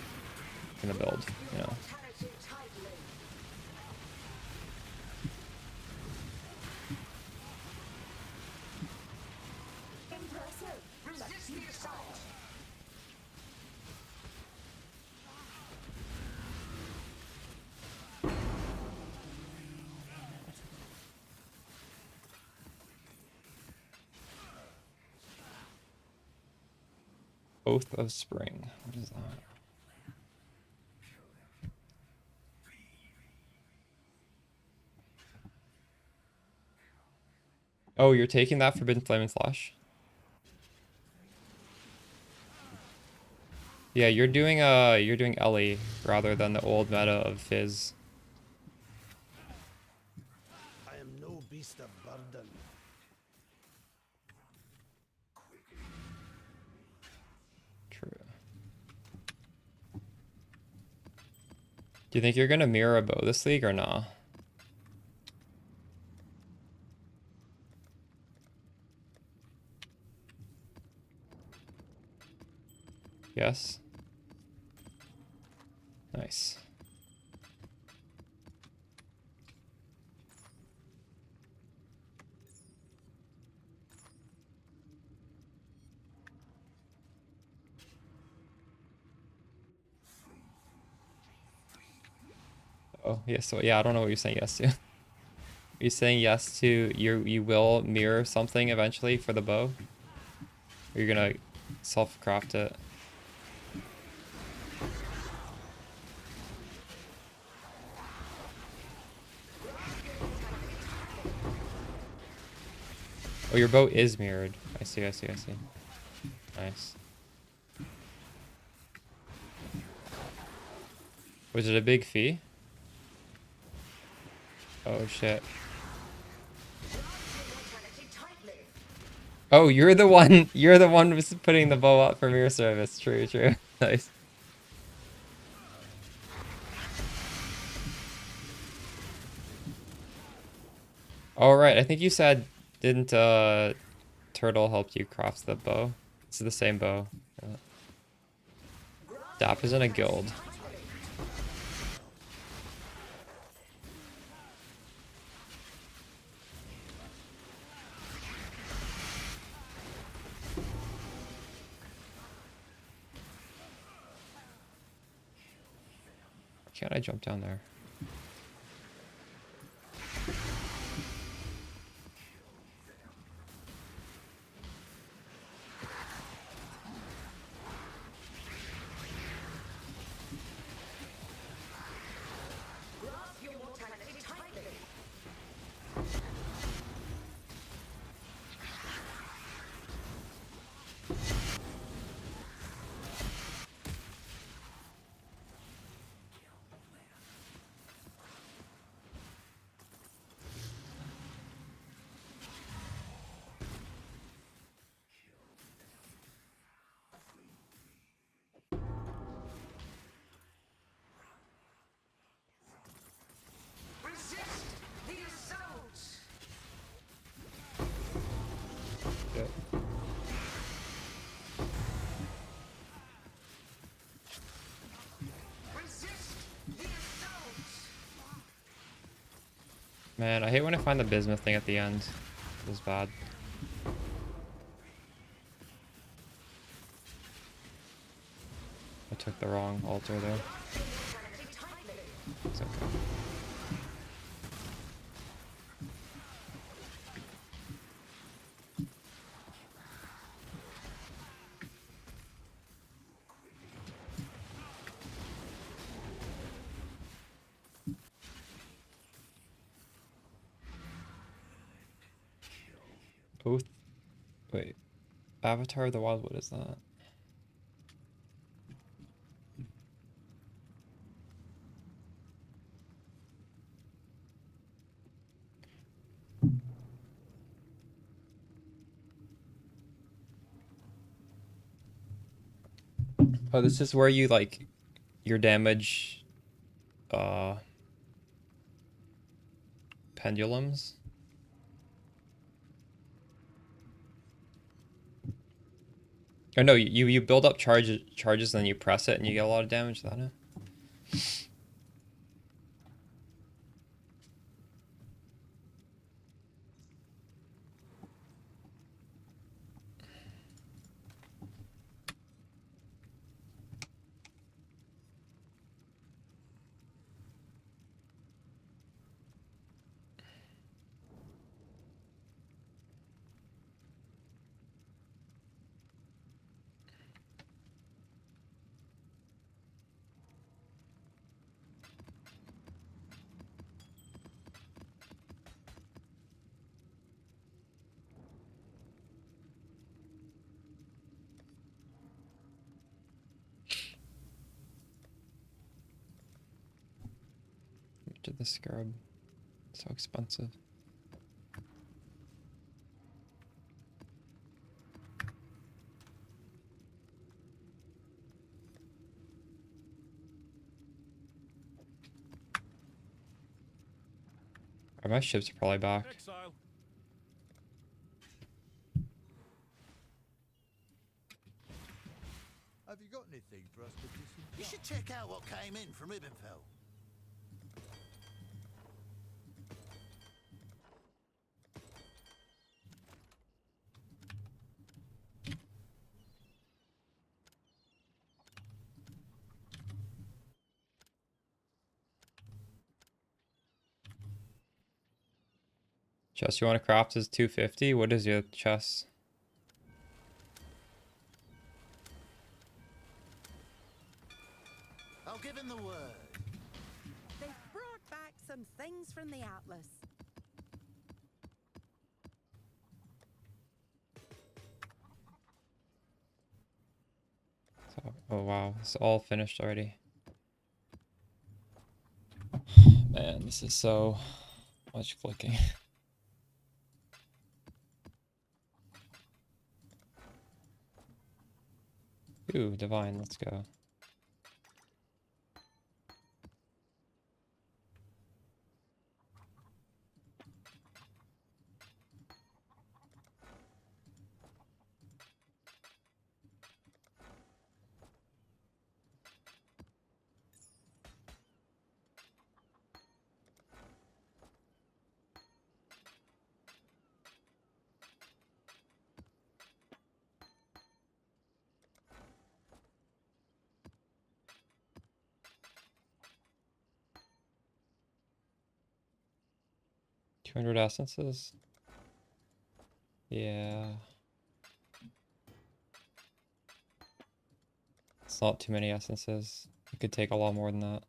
the build, you know? Oath of Spring. What is that? Oh, you're taking that Forbidden Flame and Flash? Yeah, you're doing Ellie rather than the old meta of Fizz. I am no beast of burden. True. Do you think you're gonna mirror a bow this league or nah? Yes. Nice. Oh, yeah, so yeah, I don't know what you're saying yes to. Are you saying yes to you will mirror something eventually for the bow? Or you're gonna self-craft it? Oh, your bow is mirrored. I see, I see, I see. Nice. Was it a big fee? Oh shit. Oh, you're the one. You're the one who's putting the bow up for mirror service. True, true. Nice. All right. I think you said didn't Turtle help you craft the bow? It's the same bow. Dap is in a guild. Can't I jump down there? Yeah. Man, I hate when I find the bismuth thing at the end. It was bad. I took the wrong altar there. It's okay. Oath. Wait. Avatar of the Wild, what is that? Oh, this is where you like your damage pendulums. Or no, you build up charges and then you press it and you get a lot of damage. Is that it? To the scarab. So expensive. Alright, my ships are probably back. Exile. Have you got anything for us to listen? You should check out what came in from Ibenfell. Chest you want to craft is 250. What is your chest? I'll give him the word. They've brought back some things from the Atlas. So, oh wow, it's all finished already. Man, this is so much clicking. Ooh, divine, let's go. $200 essences? Yeah. It's not too many essences. It could take a lot more than that.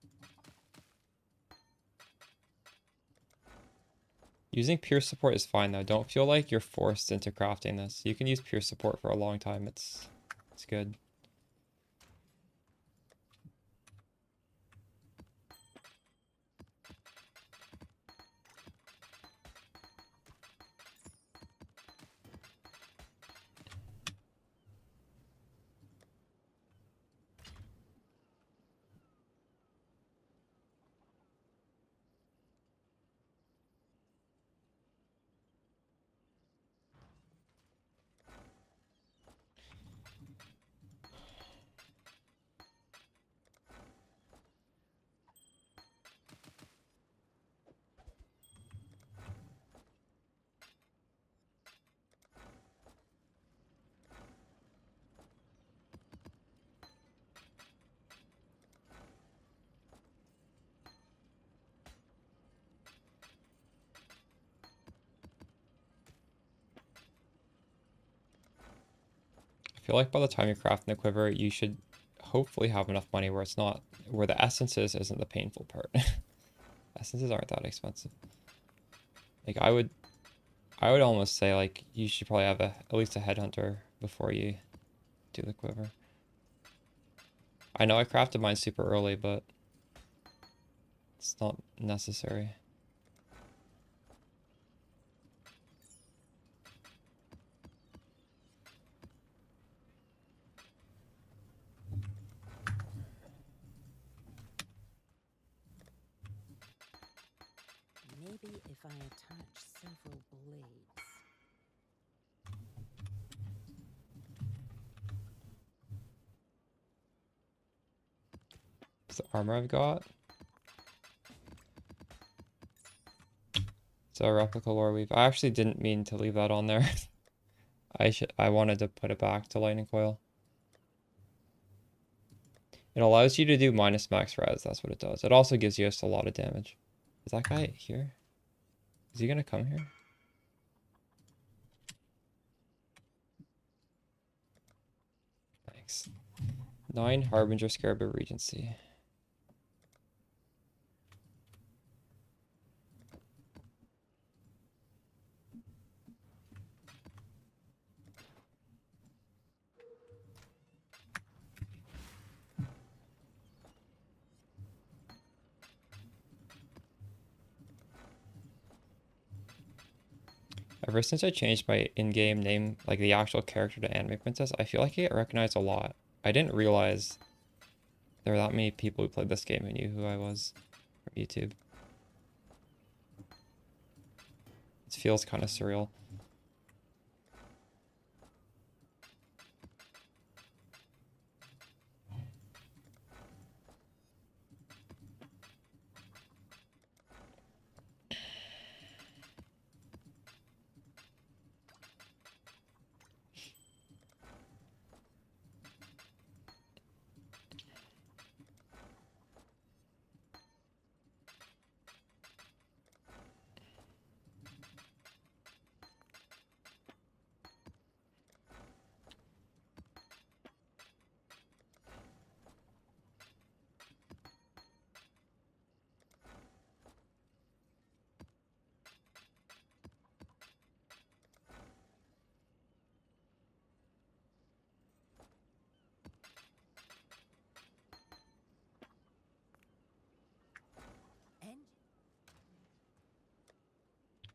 Using peer support is fine though. Don't feel like you're forced into crafting this. You can use peer support for a long time. It's good. I feel like by the time you're crafting the quiver, you should hopefully have enough money where it's not, where the essences isn't the painful part. Essences aren't that expensive. Like I would almost say like you should probably have at least a headhunter before you do the quiver. I know I crafted mine super early, but it's not necessary. Maybe if I attach several blades. It's the armor I've got. It's a replica lore weave. I actually didn't mean to leave that on there. I wanted to put it back to lightning coil. It allows you to do minus max res, that's what it does. It also gives you us a lot of damage. Is that guy here? Is he gonna come here? Thanks. 9 Harbinger Scarab Regency. Ever since I changed my in-game name, like the actual character to Anime Princess, I feel like I get recognized a lot. I didn't realize there were that many people who played this game who knew who I was from YouTube. It feels kind of surreal.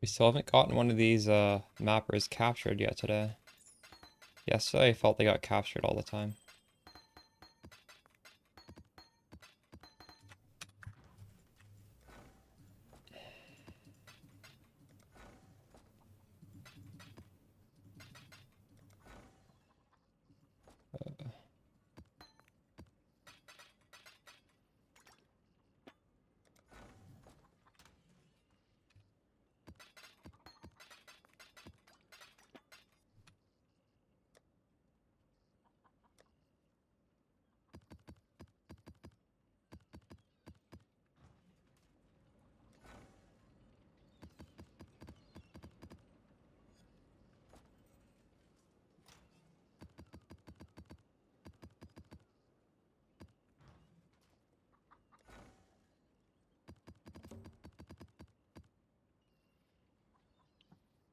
We still haven't gotten one of these mappers captured yet today. Yesterday I felt they got captured all the time.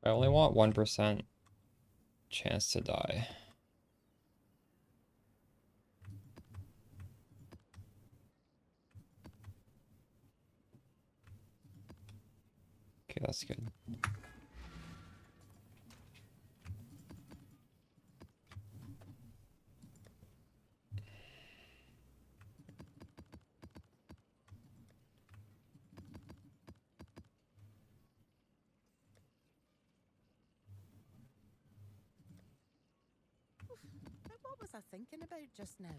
I only want 1% chance to die. Okay, that's good. But what was I thinking about just now?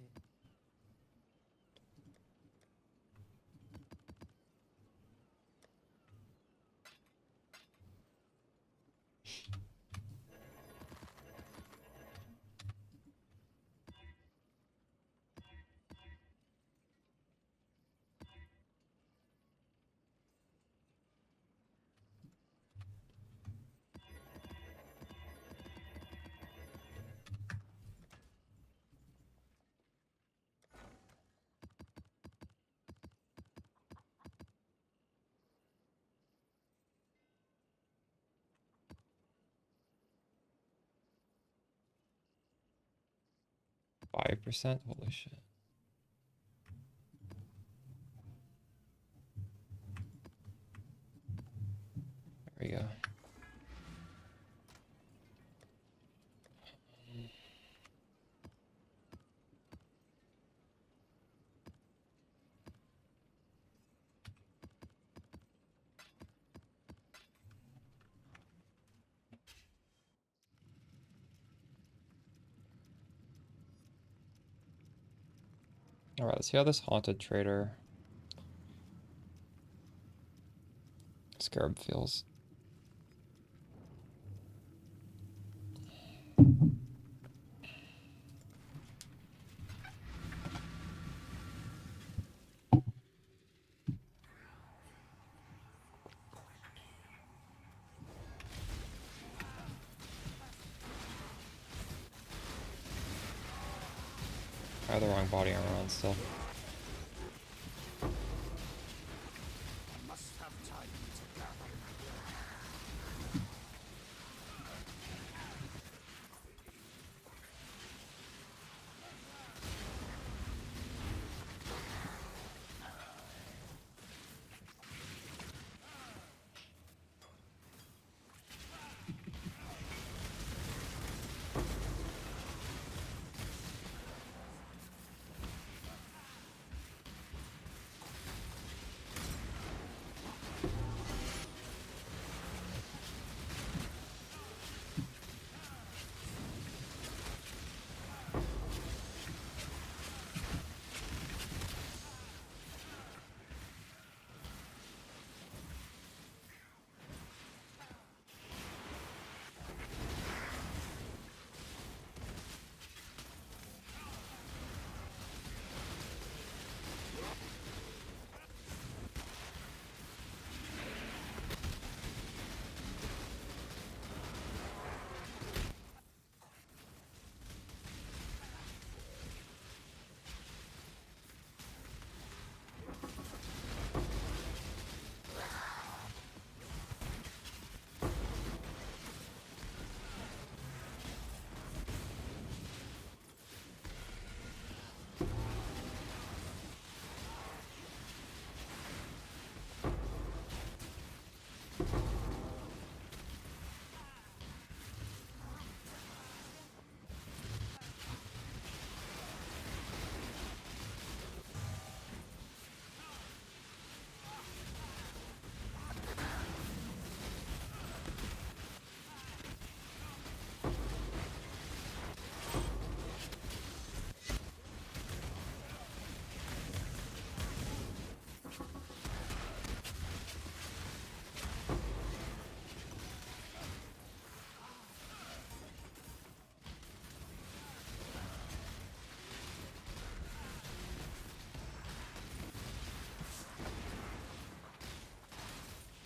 Five percent? Holy shit. There we go. Alright, let's see how this haunted trader scarab feels. I have the wrong body armor on still. Must have time to gather.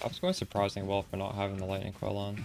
That's going surprisingly well for not having the lightning quill on.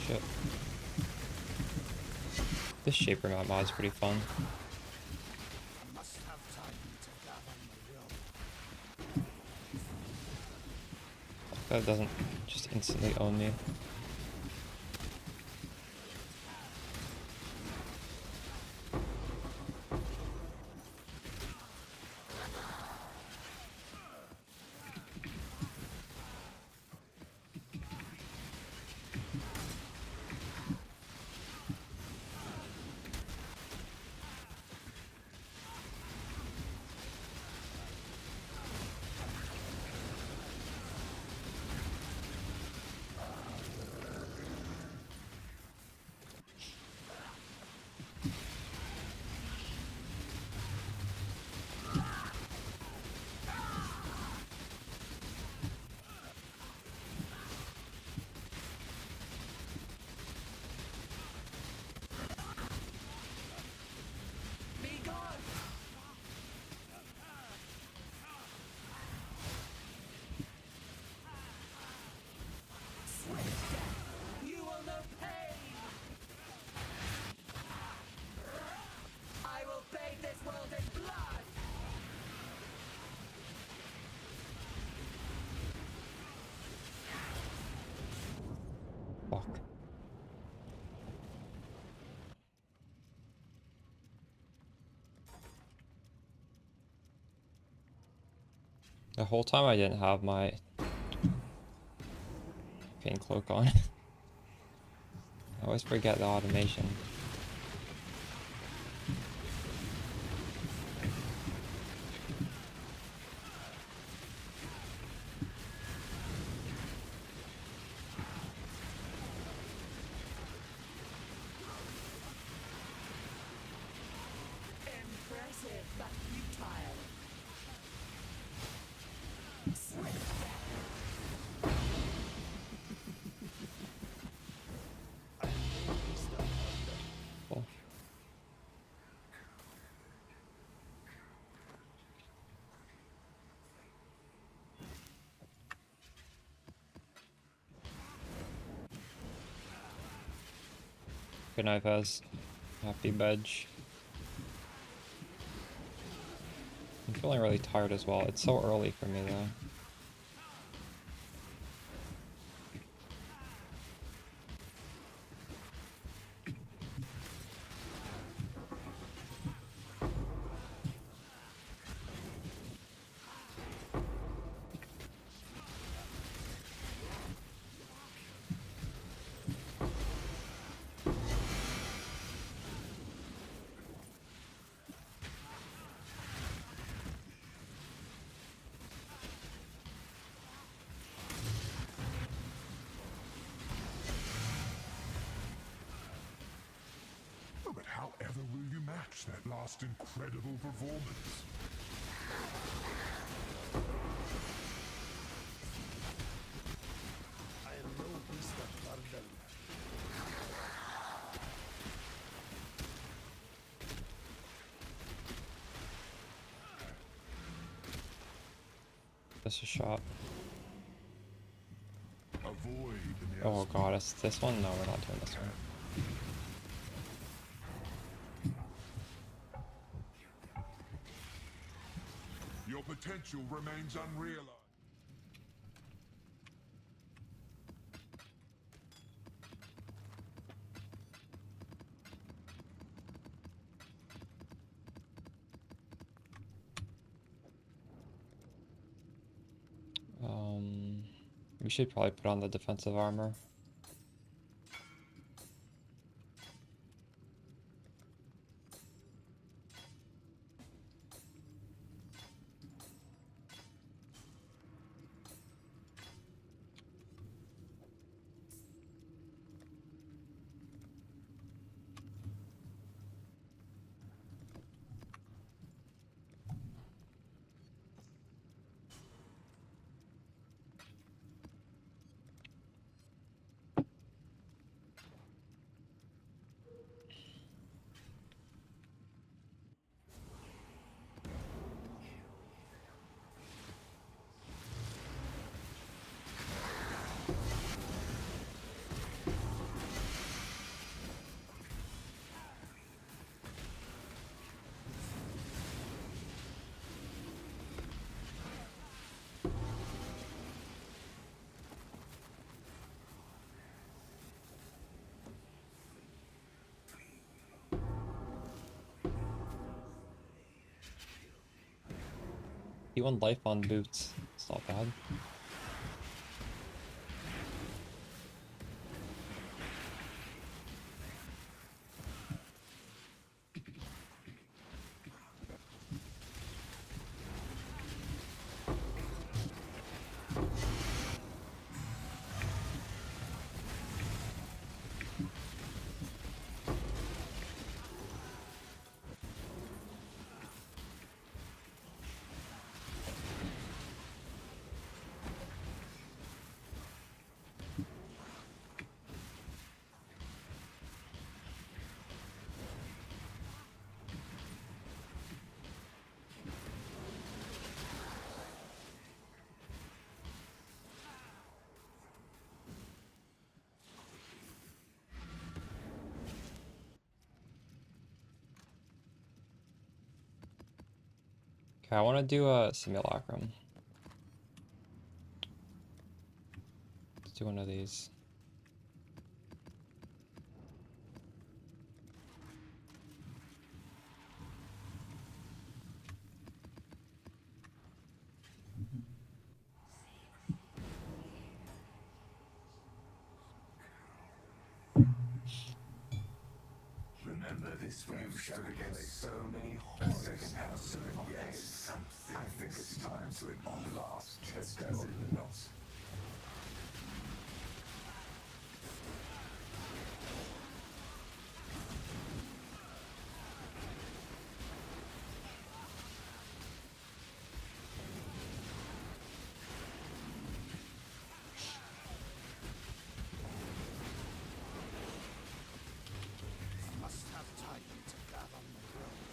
Shit. This Shaper map mod is pretty fun. Must have time to gather my will. That doesn't just instantly own me. Fuck. The whole time I didn't have my Pain Cloak on. I always forget the automation. Cool. Good night, Pez. Happy Bedge. I'm feeling really tired as well. It's so early for me though. Oh, but however will you match that last incredible performance? I am no beast of burden. Just a shot. Avoid Oh god, it's this one? No, we're not doing this one. Your potential remains unrealized. We should probably put on the defensive armor. He won life on boots. It's not bad. Okay, I want to do a simulacrum. Let's do one of these. Remember this we've stood against so many horrors and so yes, I think it's time to at last test our limits. Must have time to gather my growth.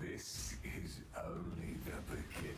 This is only the beginning.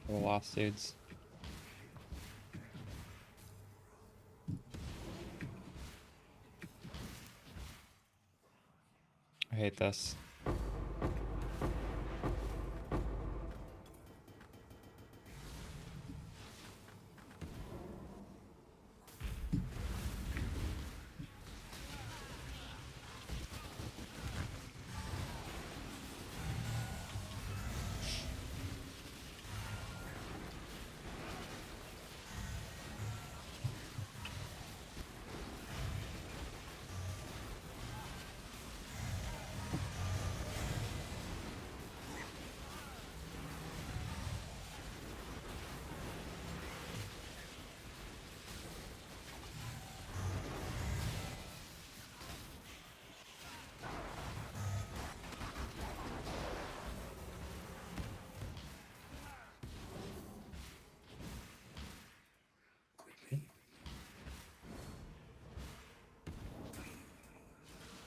The last dudes. I hate this.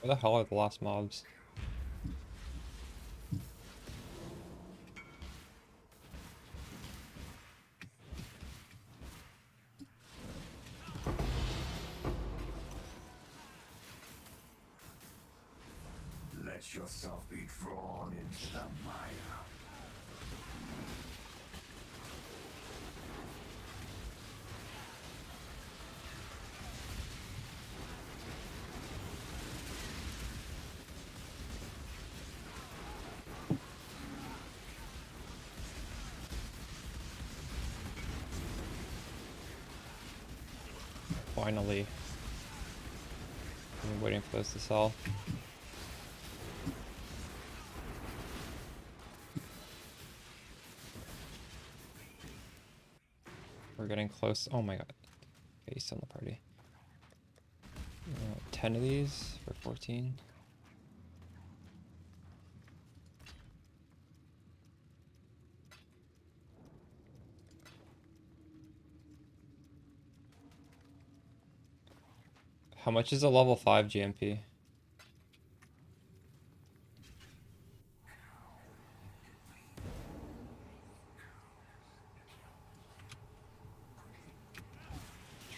Where the hell are the last mobs? Let yourself be drawn into the mire. Finally. I've been waiting for those to sell. We're getting close. Oh my god. Okay, he's still in the party. 10 of these for 14. How much is a level 5 GMP?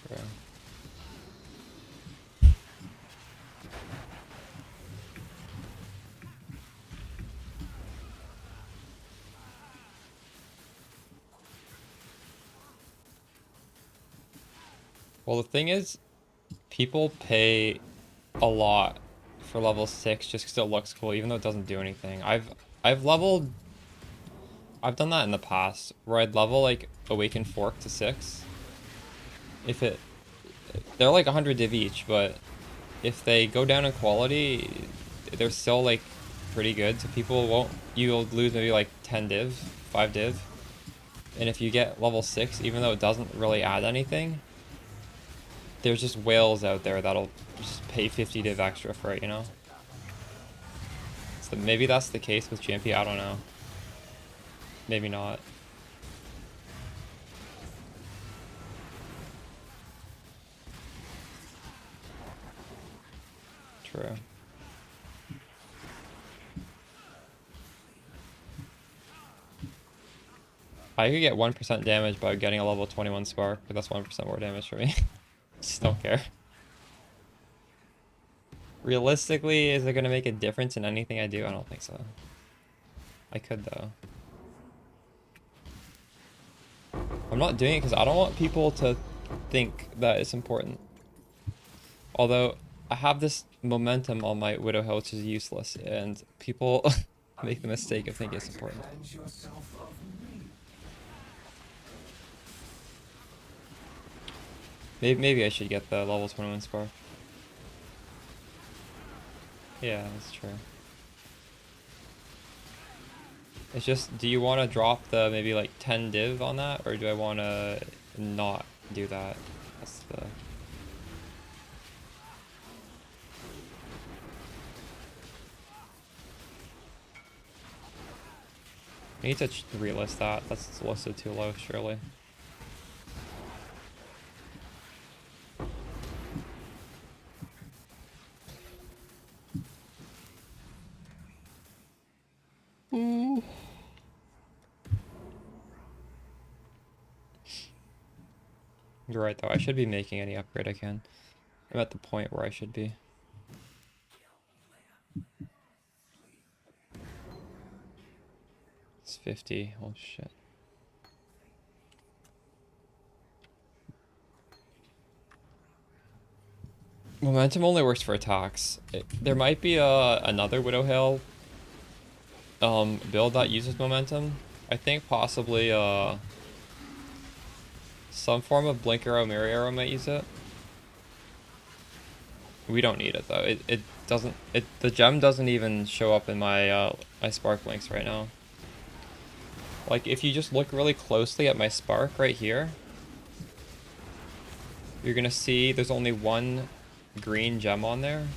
True. Well, the thing is, people pay a lot for level 6 just because it looks cool, even though it doesn't do anything. I've done that in the past, where I'd level like Awakened Fork to 6. If it, they're like 100 div each, but if they go down in quality, they're still like pretty good. So people won't, you'll lose maybe like 10 div, 5 div. And if you get level 6, even though it doesn't really add anything, there's just whales out there that'll just pay 50 div extra for it, you know? So maybe that's the case with GMP, I don't know. Maybe not. True. I could get 1% damage by getting a level 21 spark, but that's 1% more damage for me. Just don't care. Realistically, is it going to make a difference in anything I do? I don't think so. I could, though. I'm not doing it because I don't want people to think that it's important. Although, I have this momentum on my Widow Hill, which is useless, and people make the mistake of thinking it's important. Cleanse yourself of me. Maybe I should get the level 21 spark. Yeah, that's true. It's just, do you want to drop the maybe like 10 div on that, or do I want to not do that? That's the... I need to relist that. That's listed too low, surely. You're right, though. I should be making any upgrade I can. I'm at the point where I should be. It's 50. Oh, shit. Momentum only works for attacks. There might be another Widow Hill build that uses momentum. I think possibly some form of Blink Arrow, Mirror Arrow might use it. We don't need it though. It doesn't. The gem doesn't even show up in my my spark links right now. Like if you just look really closely at my spark right here, you're gonna see there's only one green gem on there.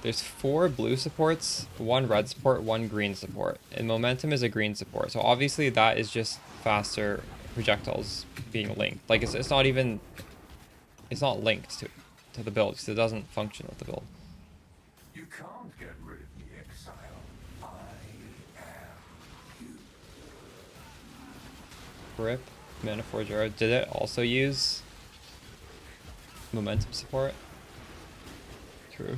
There's 4 blue supports, 1 red support, 1 green support, and momentum is a green support. So obviously that is just faster projectiles being linked. Like it's not even it's not linked to the build because it doesn't function with the build. You can't get rid of me, exile. I am you. Rip, Mana Forge Arrow. Did it also use momentum support? True.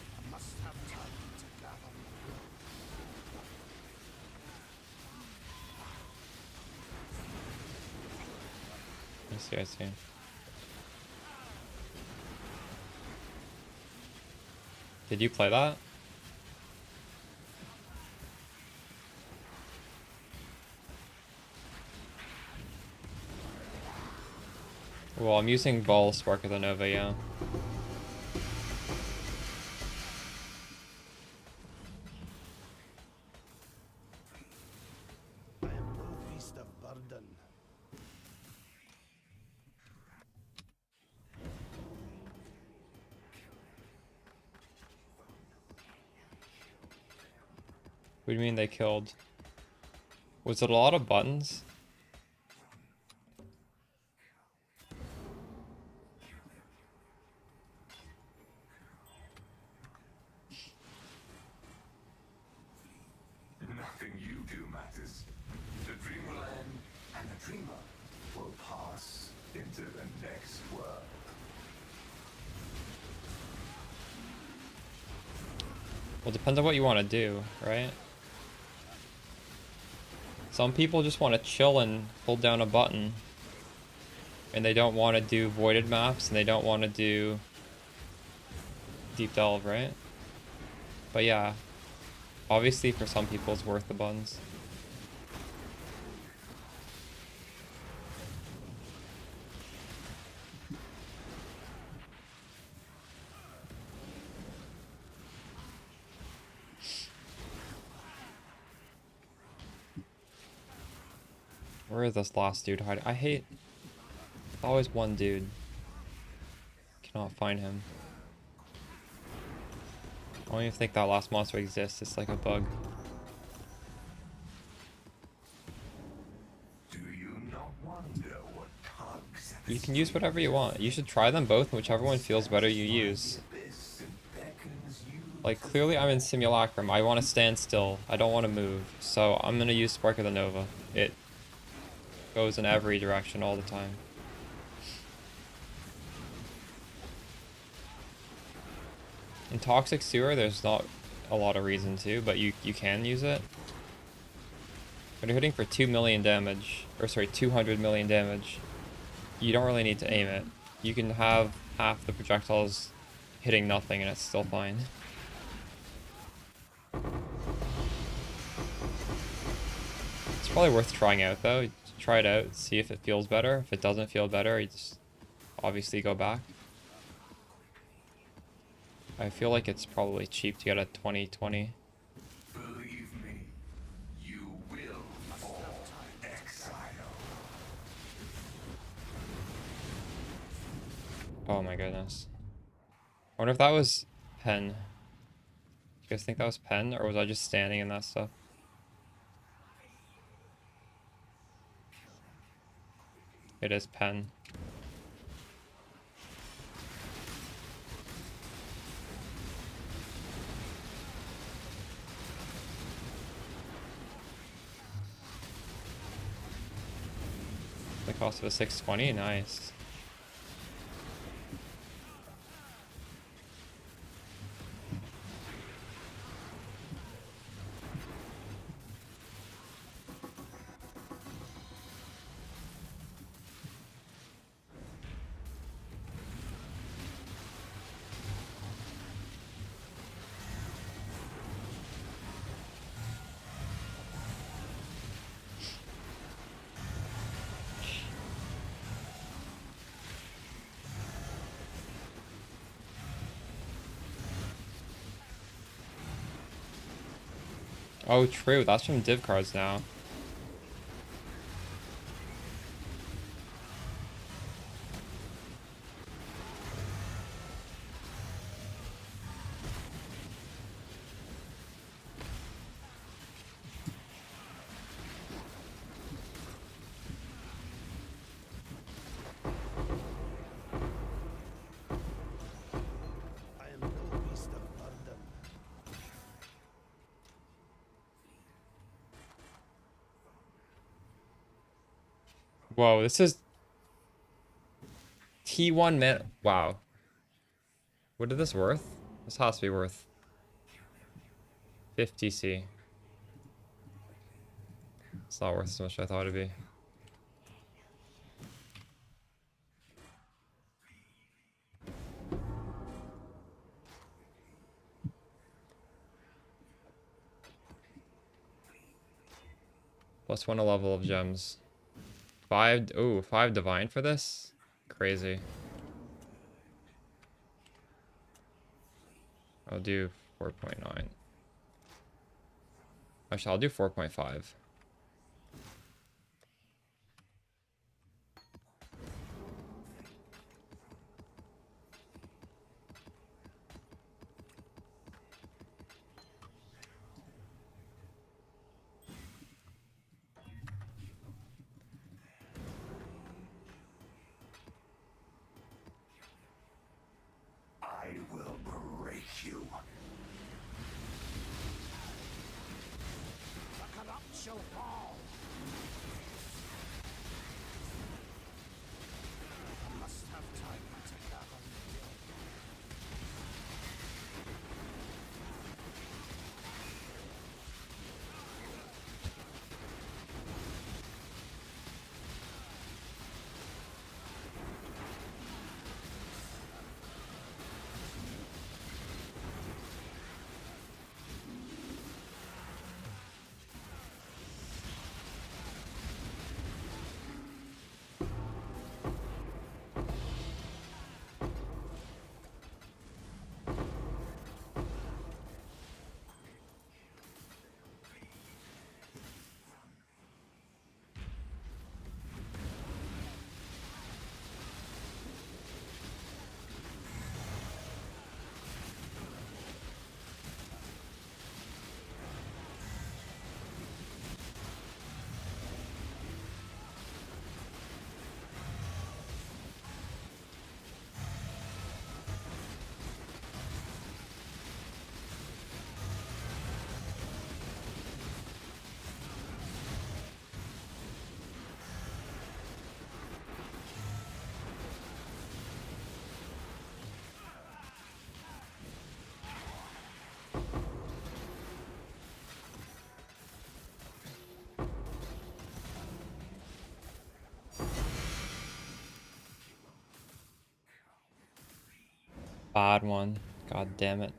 I must have time to gather. I see. Did you play that? Well, I'm using Ball Spark of the Nova, yeah. I am no beast of burden. What do you mean they killed? Was it a lot of buttons? Nothing you do matters. The dream will end, and the dreamer will pass into the next world. Well, it depends on what you want to do, right? Some people just want to chill and hold down a button. And they don't want to do voided maps, and they don't want to do deep delve, right? But yeah, obviously for some people it's worth the buttons. Where is this last dude hiding? I hate... always one dude. Cannot find him. I don't even think that last monster exists. It's like a bug. Do you not wonder what tugs at the You can use whatever you want. You should try them both, and whichever one feels better you use. abyss and beckons you? Like, clearly I'm in Simulacrum. I want to stand still. I don't want to move. So I'm going to use Spark of the Nova. It goes in every direction all the time. In Toxic Sewer, there's not a lot of reason to, but you can use it. When you're hitting for 2 million damage, or sorry, 200 million damage, you don't really need to aim it. You can have half the projectiles hitting nothing and it's still fine. It's probably worth trying out though. Try it out, see if it feels better. If it doesn't feel better, you just obviously go back. I feel like it's probably cheap to get a 2020. Believe me, you will fall exile. Oh my goodness. I wonder if that was pen. You guys think that was pen, or was I just standing in that stuff? It is pen. The cost of a 620, nice. Oh, true. That's from div cards now. Whoa, this is T1 man. Wow. What is this worth? This has to be worth 50C. It's not worth as much as I thought it'd be. +1 a level of gems. 5, ooh, 5 divine for this? Crazy. I'll do 4.9. Actually, I'll do 4.5. I will break you. The corrupt shall fall. I must have time to gather. Bad one. God damn it.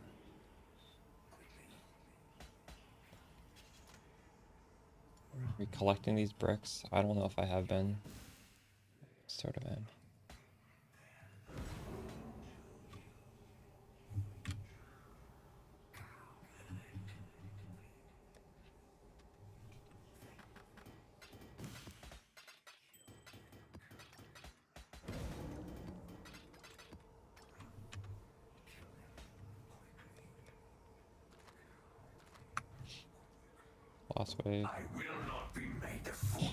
Are we collecting these bricks? I don't know if I have been. Sort of am. Last wave. I will not be made a fool.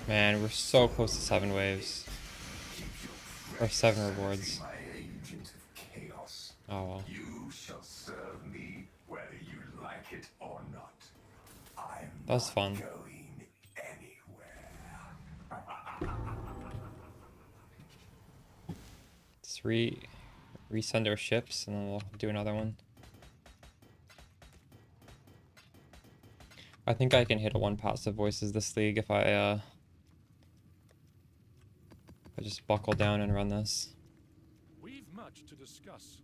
Man, we're so close to 7 waves. Or 7 rewards. My agent of chaos. Oh well. You shall serve me whether you like it or not. I'm That was not fun. going anywhere. Let's resend our ships and then we'll do another one. I think I can hit a 1 passive voices this league if I just buckle down and run this. We've much to discuss.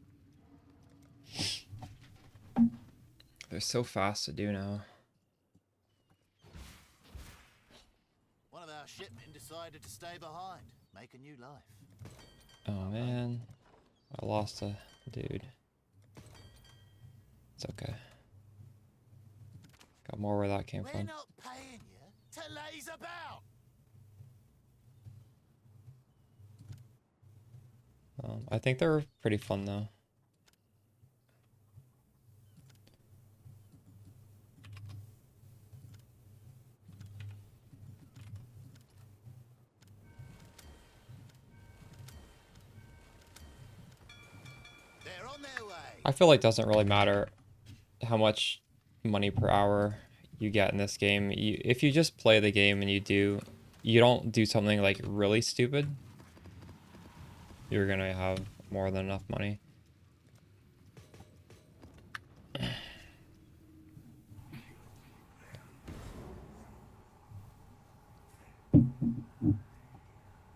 They're so fast to do now. One of our shipmen decided to stay behind, make a new life. Oh man. I lost a dude. It's okay. Got more where that came We're from. not paying you to laze about. I think they're pretty fun though. They're on their way. I feel like it doesn't really matter how much money per hour you get in this game. If you just play the game and you don't do something like really stupid, you're gonna have more than enough money.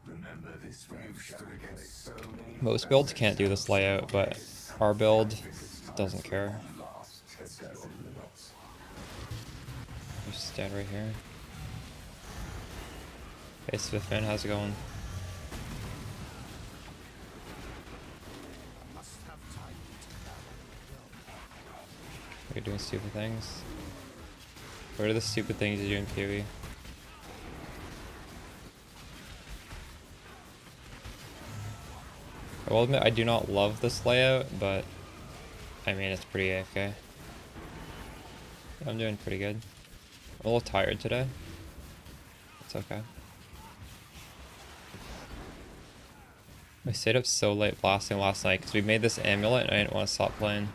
Remember this we've stood against so many Most builds can't do this layout, but our build doesn't care. last Tesco limits. Just stand right here. Hey, Swiftman, how's it going? Must have time to You're doing stupid things. What are the stupid things you do in PoE? I will admit I do not love this layout, but I mean it's pretty AFK. I'm doing pretty good. I'm a little tired today. It's okay. I stayed up so late blasting last night because we made this amulet and I didn't want to stop playing.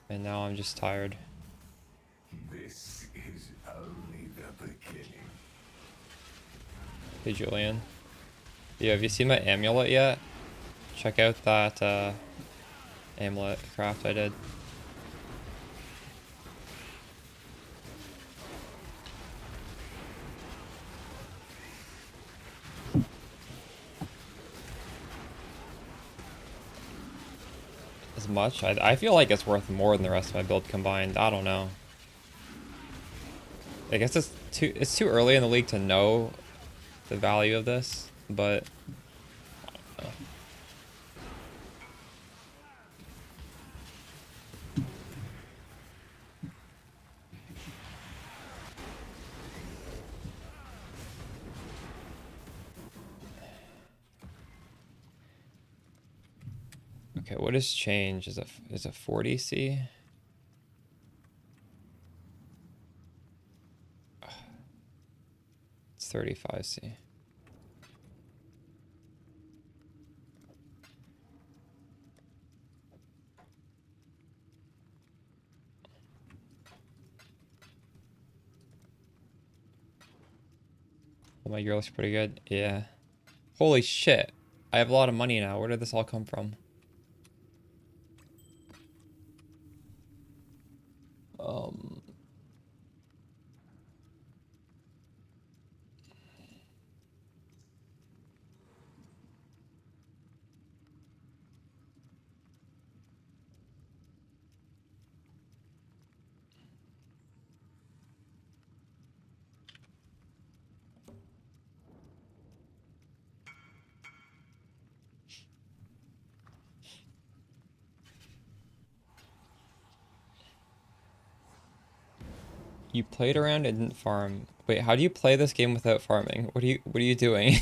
And now I'm just tired. This is only the beginning. Hey Julian. Yeah, have you seen my amulet yet? Check out that amulet craft I did. As much? I feel like it's worth more than the rest of my build combined. I don't know. I guess it's too early in the league to know the value of this, but I don't know. Okay, what has changed? Is it 40C? It's 35C. Oh, my gear looks pretty good. Yeah. Holy shit. I have a lot of money now. Where did this all come from? You played around and didn't farm. Wait, how do you play this game without farming? What are you doing?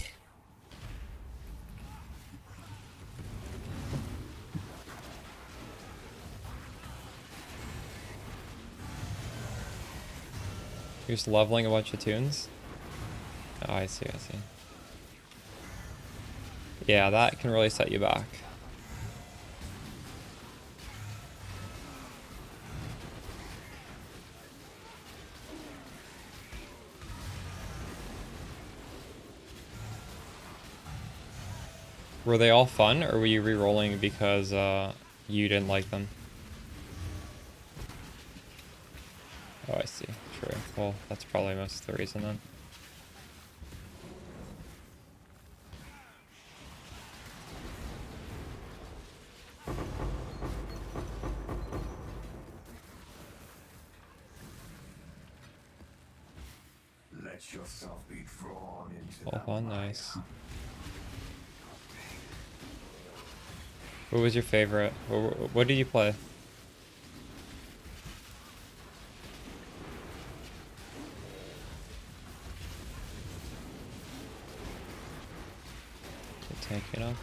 You're just leveling a bunch of tunes? Oh, I see, I see. Yeah, that can really set you back. Were they all fun, or were you re-rolling because you didn't like them? Oh, I see. True. Well, that's probably most of the reason then. Let yourself be drawn into All the fun, fire. nice. What was your favorite? What did you play? Tank, you know.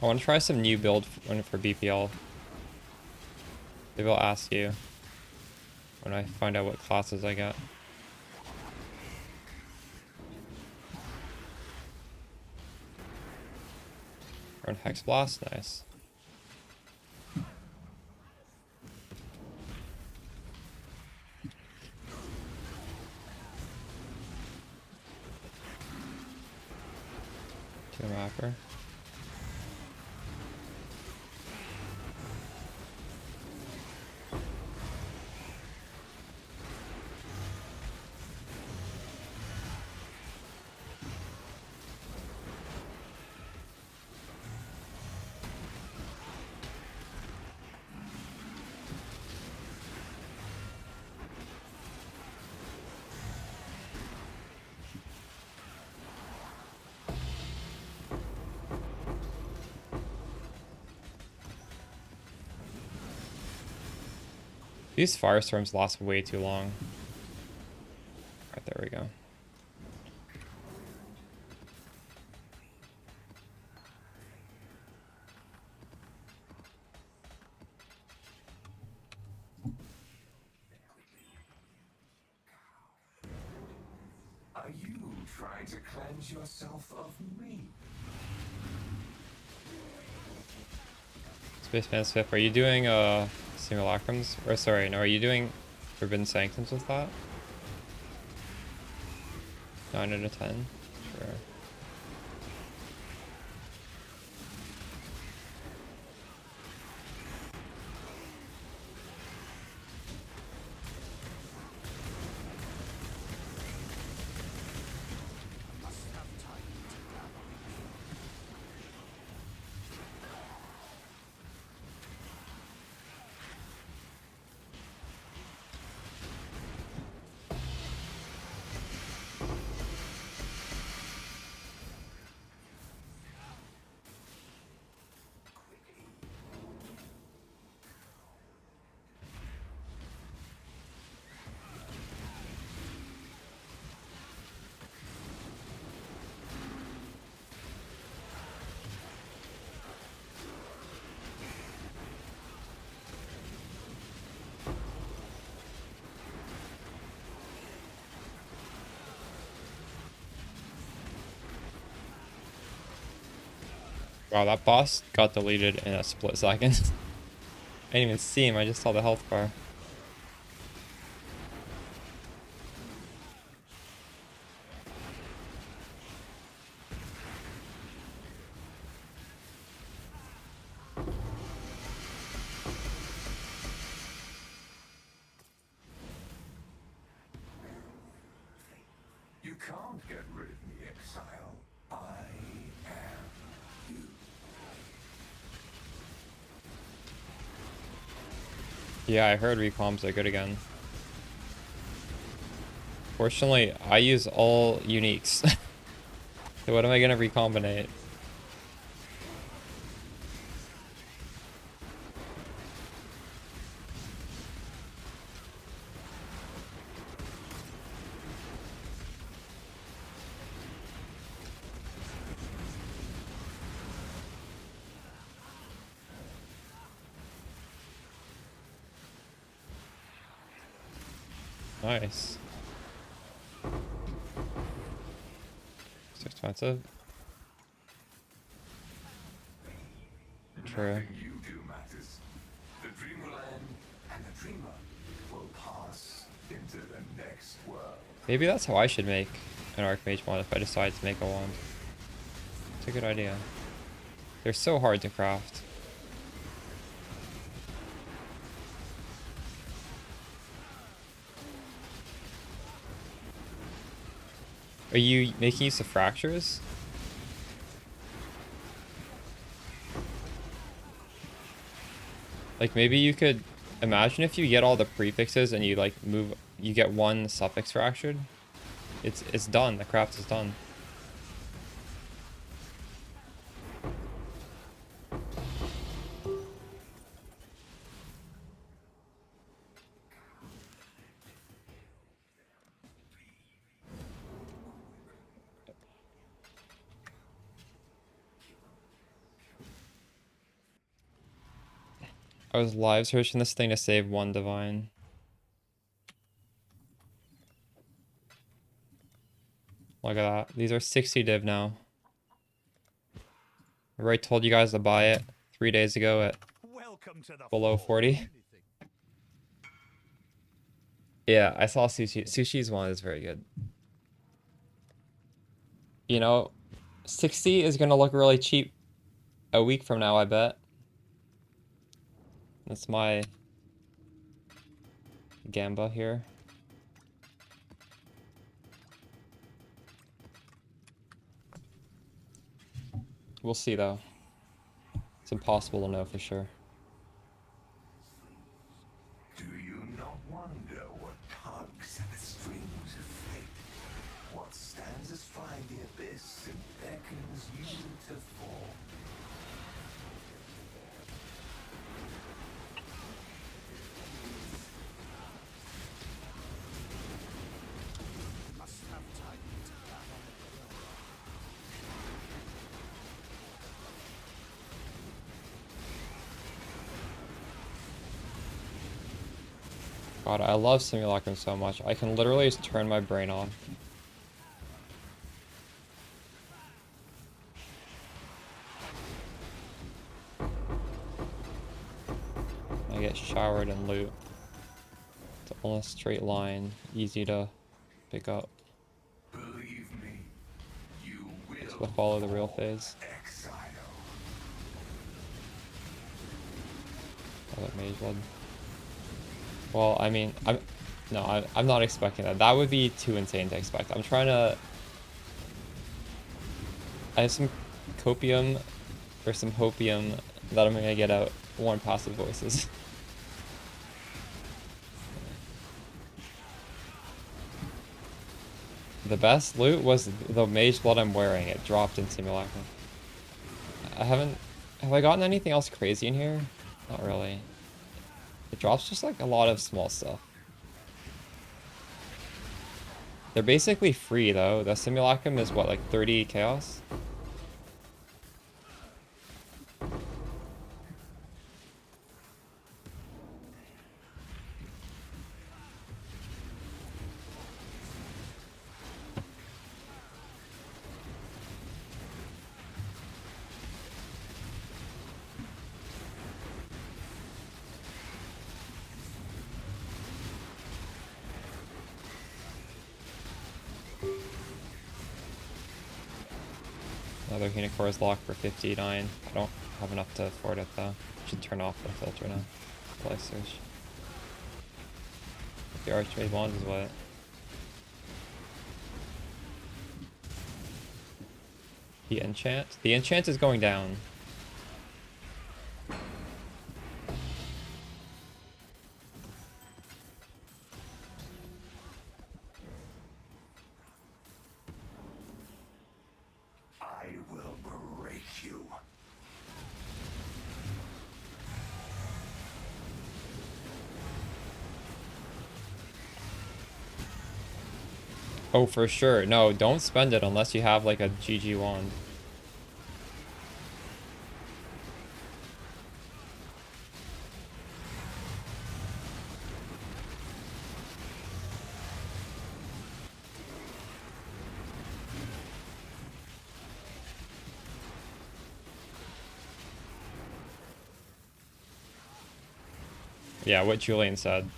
I want to try some new build for BPL. Maybe I'll ask you when I find out what classes I get. Run Hex Blast, nice. Two mapper. These firestorms last way too long. Alright, there we go. Are you trying to cleanse yourself of me? Spaceman Swift, are you doing simulacrums? Or sorry, no, are you doing Forbidden Sanctums with that? 9 out of 10? Sure. Wow, that boss got deleted in a split second. I didn't even see him, I just saw the health bar. You can't get rid of me, exile. I am you. Yeah, I heard recombs are good again. Fortunately, I use all uniques. So what am I gonna recombinate? Nice. It's expensive. True. Nothing you do matters. The dream will end, and the dreamer will pass into the next world. Maybe that's how I should make an Archmage wand if I decide to make a wand. It's a good idea. They're so hard to craft. Are you making use of fractures? Like maybe you could imagine if you get all the prefixes and you like move, you get one suffix fractured. It's done. The craft is done. I was live searching this thing to save 1 divine. Look at that. These are 60 div now. I already told you guys to buy it 3 days ago at Welcome to the below 40. Yeah, I saw Sushi. Sushi's one is very good. You know, 60 is gonna look really cheap a week from now, I bet. That's my gamba here. We'll see though. It's impossible to know for sure. Do you not wonder what tugs at the strings of fate? What stands astride the abyss and beckons you to fall? Must have tightened that on God, I love Simulacrum so much. I can literally just turn my brain off. I get showered and loot. It's all a straight line, easy to pick up. Believe me, you will It's the follow the real phase. exile. I like Mage Blood. Well, I mean, I'm not expecting that. That would be too insane to expect. I'm trying to. I have some copium or some hopium that I'm gonna get out 1 passive voices. The best loot was the Mage Blood I'm wearing. It dropped in Simulacrum. Have I gotten anything else crazy in here? Not really. It drops just like a lot of small stuff. They're basically free though. The Simulacrum is what, like 30 chaos? Another Unicore is locked for 59. I don't have enough to afford it though. Should turn off the filter now. Live search. The Archmage wand is what? The enchant? The enchant is going down. I will break you. Oh, for sure. No, don't spend it unless you have like a GG wand. Yeah, what Julian said.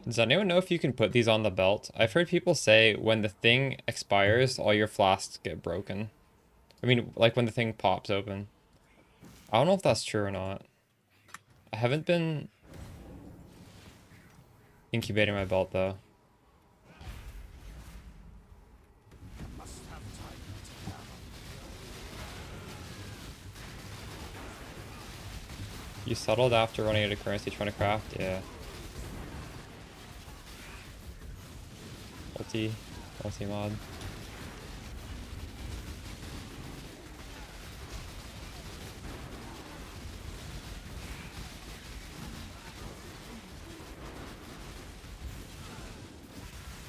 Does anyone know if you can put these on the belt? I've heard people say when the thing expires, all your flasks get broken. I mean, like when the thing pops open. I don't know if that's true or not. I haven't been incubating my belt though. Must have time to gather. You settled after running out of currency trying to craft? Yeah. Multi mod.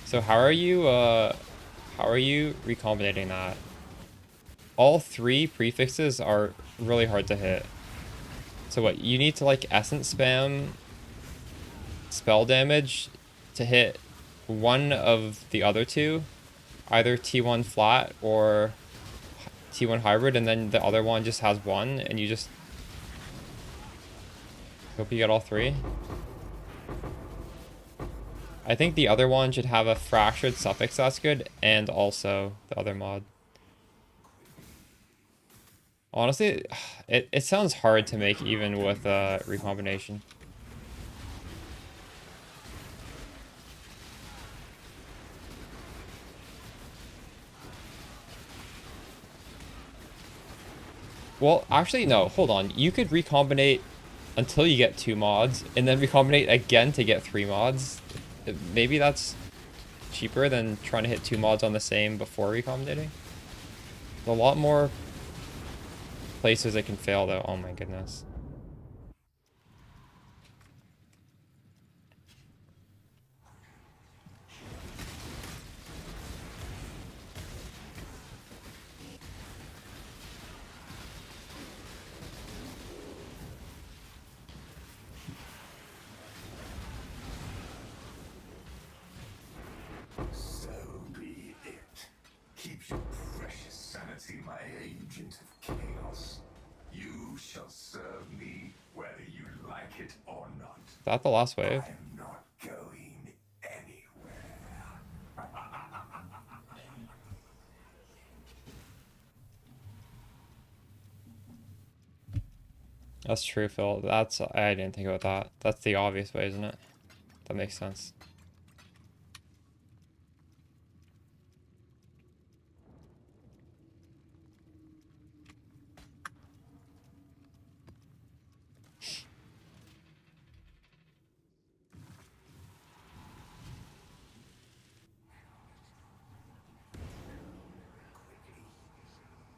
So how are you recombinating that? All 3 prefixes are really hard to hit. So what, you need to like essence spam spell damage to hit one of the other 2, either T1 flat or T1 hybrid, and then the other one just has 1, and you just hope you get all 3. I think the other one should have a fractured suffix that's good, and also the other mod. Honestly, it sounds hard to make even with recombination. Well, actually, no, hold on. You could recombinate until you get 2 mods, and then recombinate again to get 3 mods. Maybe that's cheaper than trying to hit 2 mods on the same before recombinating. A lot more places it can fail, though. Oh my goodness. So be it. Keep your precious sanity, my agent of chaos. You shall serve me whether you like it or not. Is that the last wave? I'm not going anywhere. That's true, Phil. I didn't think about that. That's the obvious way, isn't it? That makes sense.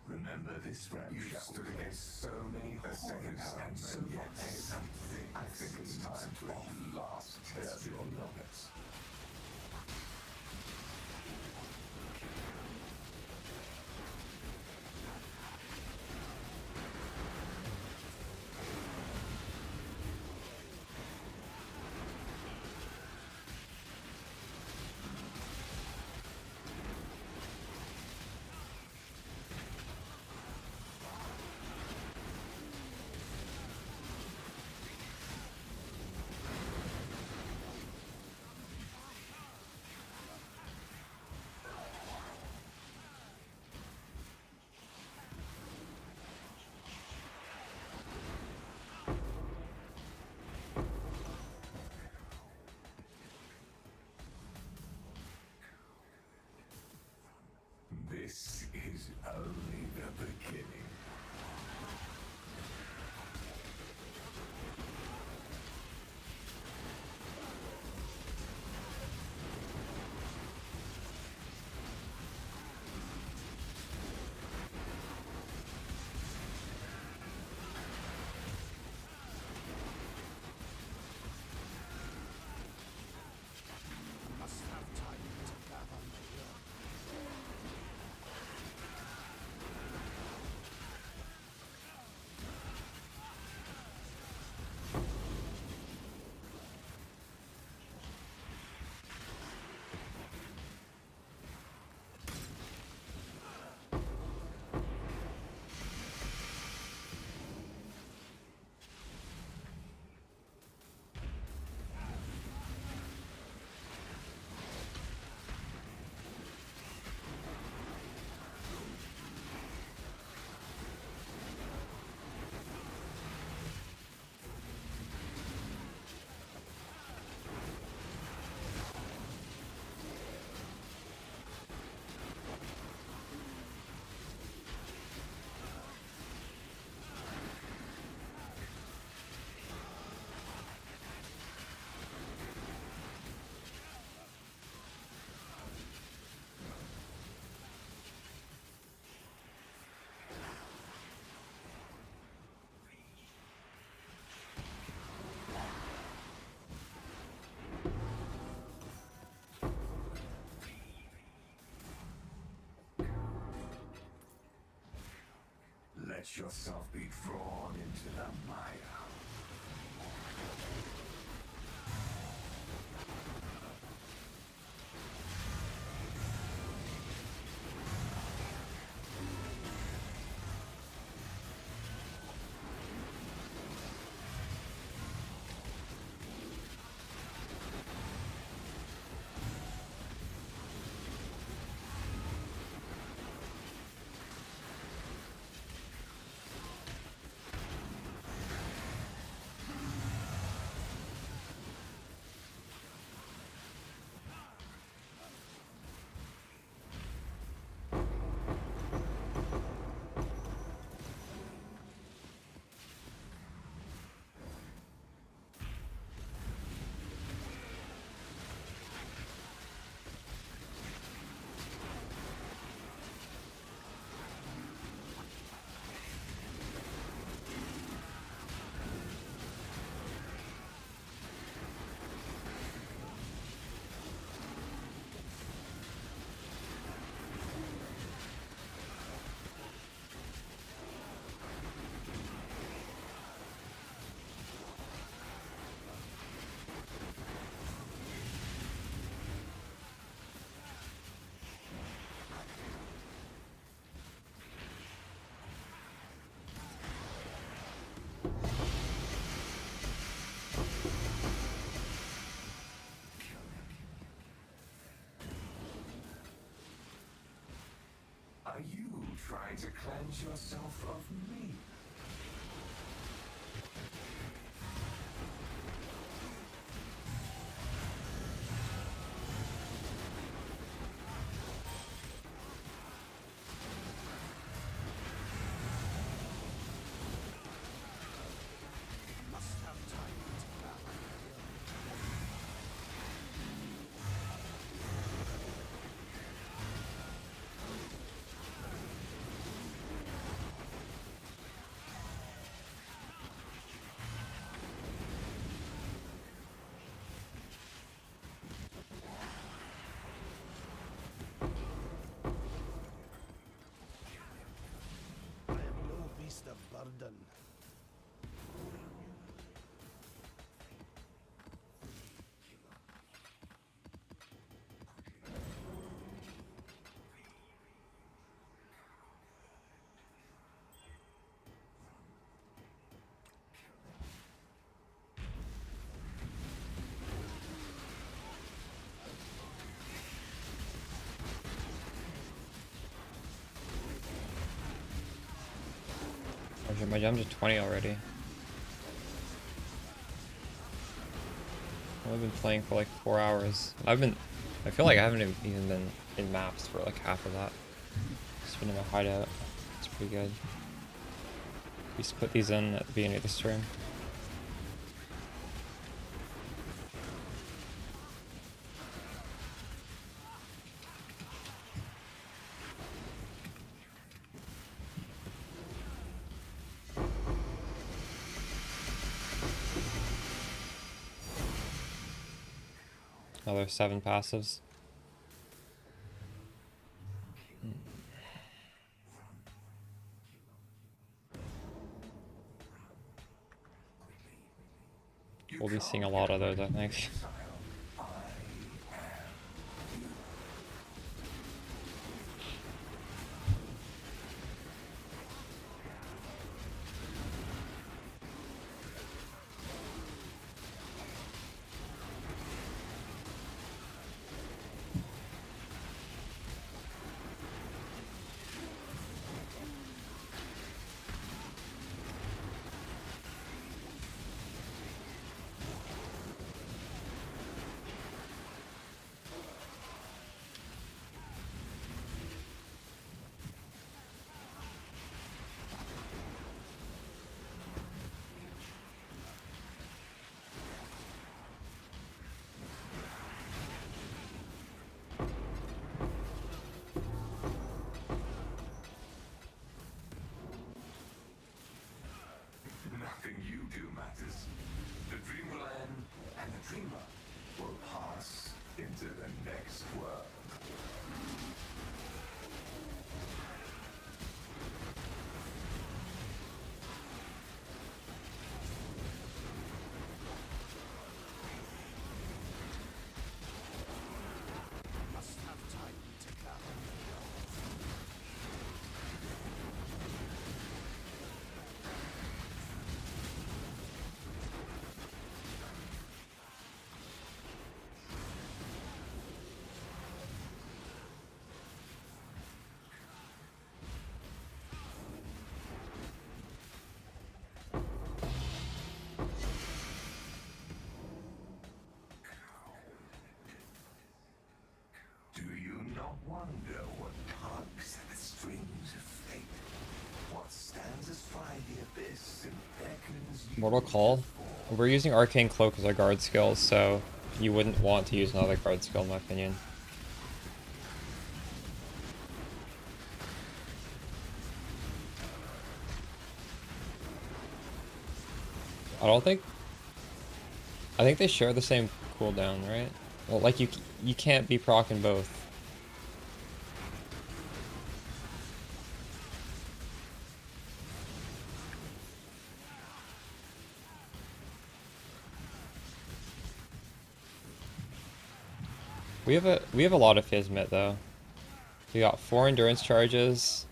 Remember this round. You stood against so many horrors, and so yet something. I think it's time to at last test your limits. let yourself be drawn into the mire. Are you trying to cleanse yourself of me? Must have time to back. I am no beast of burden. Oh shit, my gem's at 20 already. I've been playing for like 4 hours. I feel like I haven't even been in maps for like half of that. Just been in my hideout. It's pretty good. We just put these in at the beginning of the stream. Another 7 passives. We'll be seeing a lot of those, I think. Mortal Call. We're using Arcane Cloak as our guard skill, so you wouldn't want to use another guard skill in my opinion. I think they share the same cooldown, right? Well, like you can't be proccing both. We have a lot of Fizmit though. We got 4 endurance charges,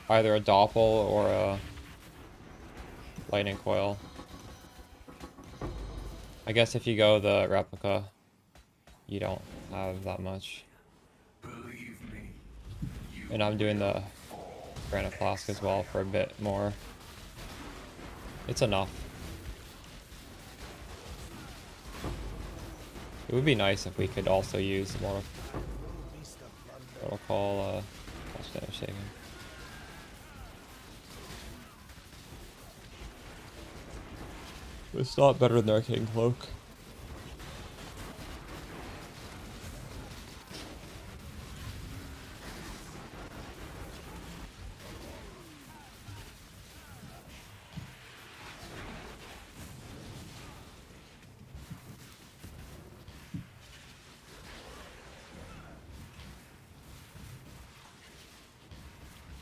either a Doppel or a lightning coil. I guess if you go the replica, you don't have that much. Believe me, And I'm doing the granite flask as well for a bit more. It's enough. It would be nice if we could also use the Mortal Call damage taken. It's not better than Arcane Cloak.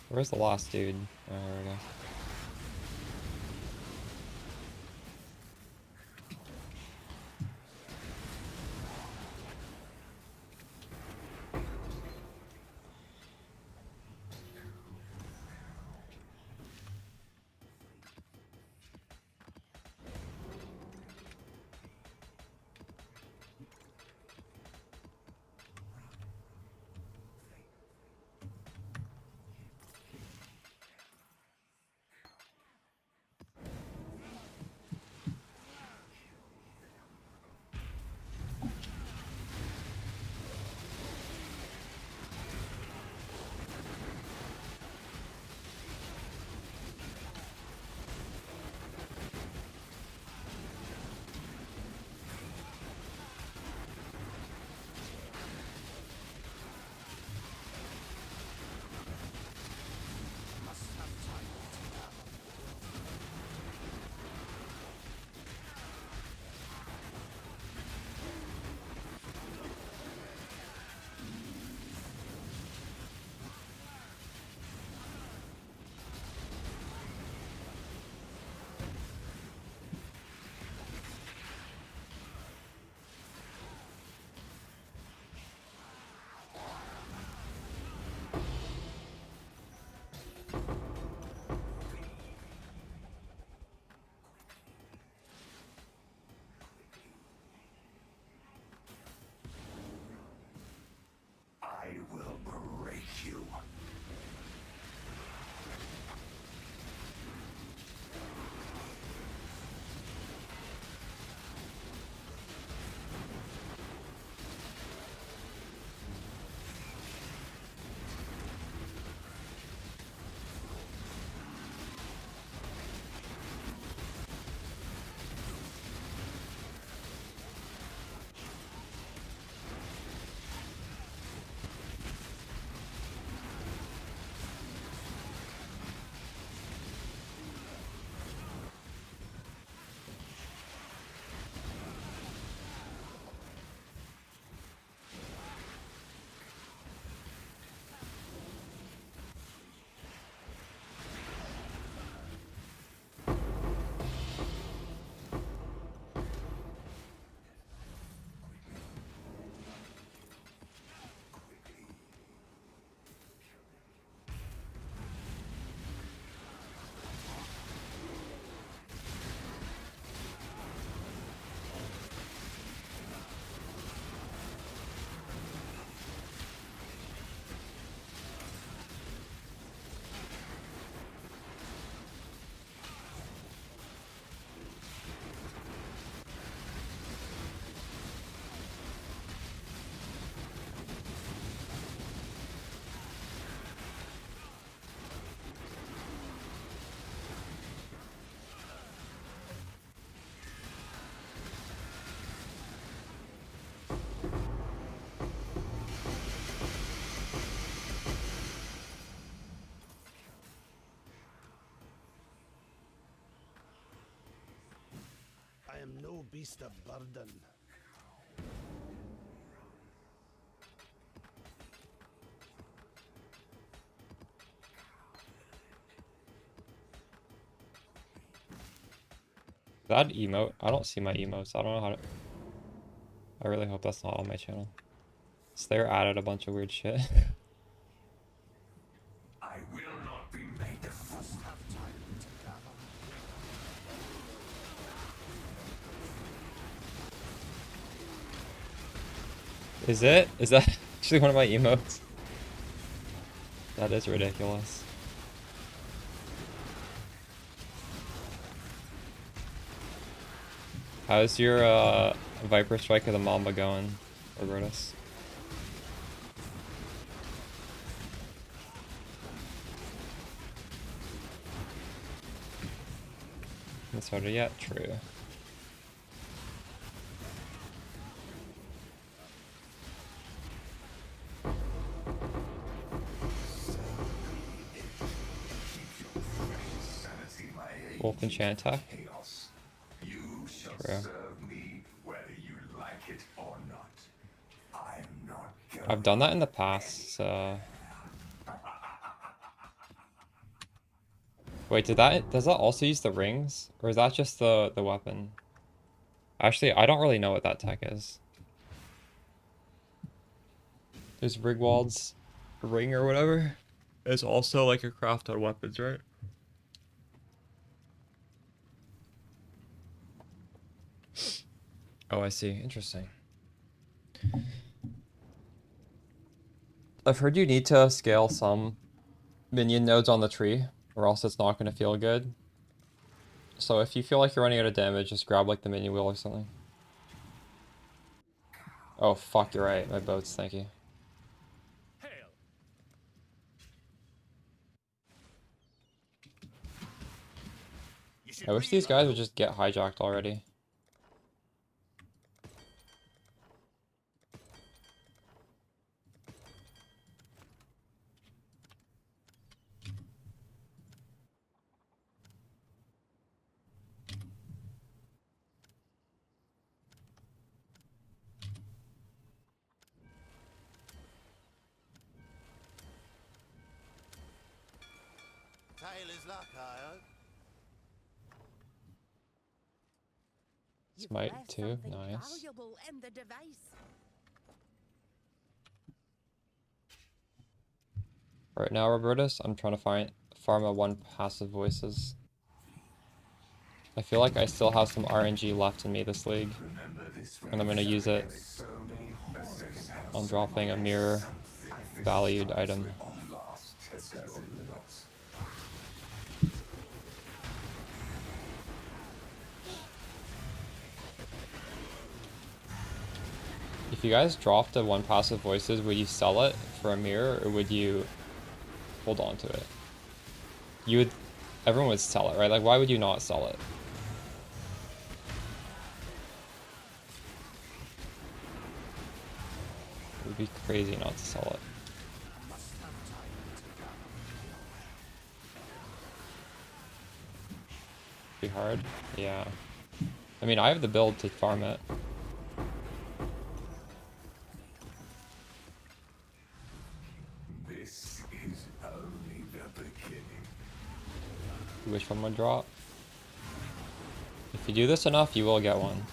Where's the last dude? Oh, there we go. beast of burden. That emote? I don't see my emotes. I don't know how to... I really hope that's not on my channel. Slayer added a bunch of weird shit. I will not be made a fool. Is it? Is that actually one of my emotes? That is ridiculous. How's your Viper Strike of the Mamba going, Robertus? Haven't started yet? True. Wolf enchant attack? You shall True. serve me whether you like it or not. I'm not going. I've done that in the past, so... Wait, does that also use the rings? Or is that just the weapon? Actually, I don't really know what that tech is. There's Rigwald's ring or whatever. It's also like a craft on weapons, right? Oh, I see. Interesting. I've heard you need to scale some minion nodes on the tree, or else it's not going to feel good. So if you feel like you're running out of damage, just grab like the minion wheel or something. Oh, fuck, you're right. My boats, thank you. Hail! You should I wish these guys reload. would just get hijacked already. Tailor's luck, I hope. You've Smite left too, something nice. valuable in the device. Right now, Robertus, I'm trying to farm a 1 passive voices. I feel like I still have some RNG left in me this league, and I'm gonna use it on dropping a mirror valued item. If you guys dropped the 1 passive voices, would you sell it for a mirror, or would you hold on to it? You would, everyone would sell it, right? Like, why would you not sell it? It would be crazy not to sell it. Be hard? Yeah. I mean, I have the build to farm it. This is only the beginning. You wish one would drop? If you do this enough, you will get one.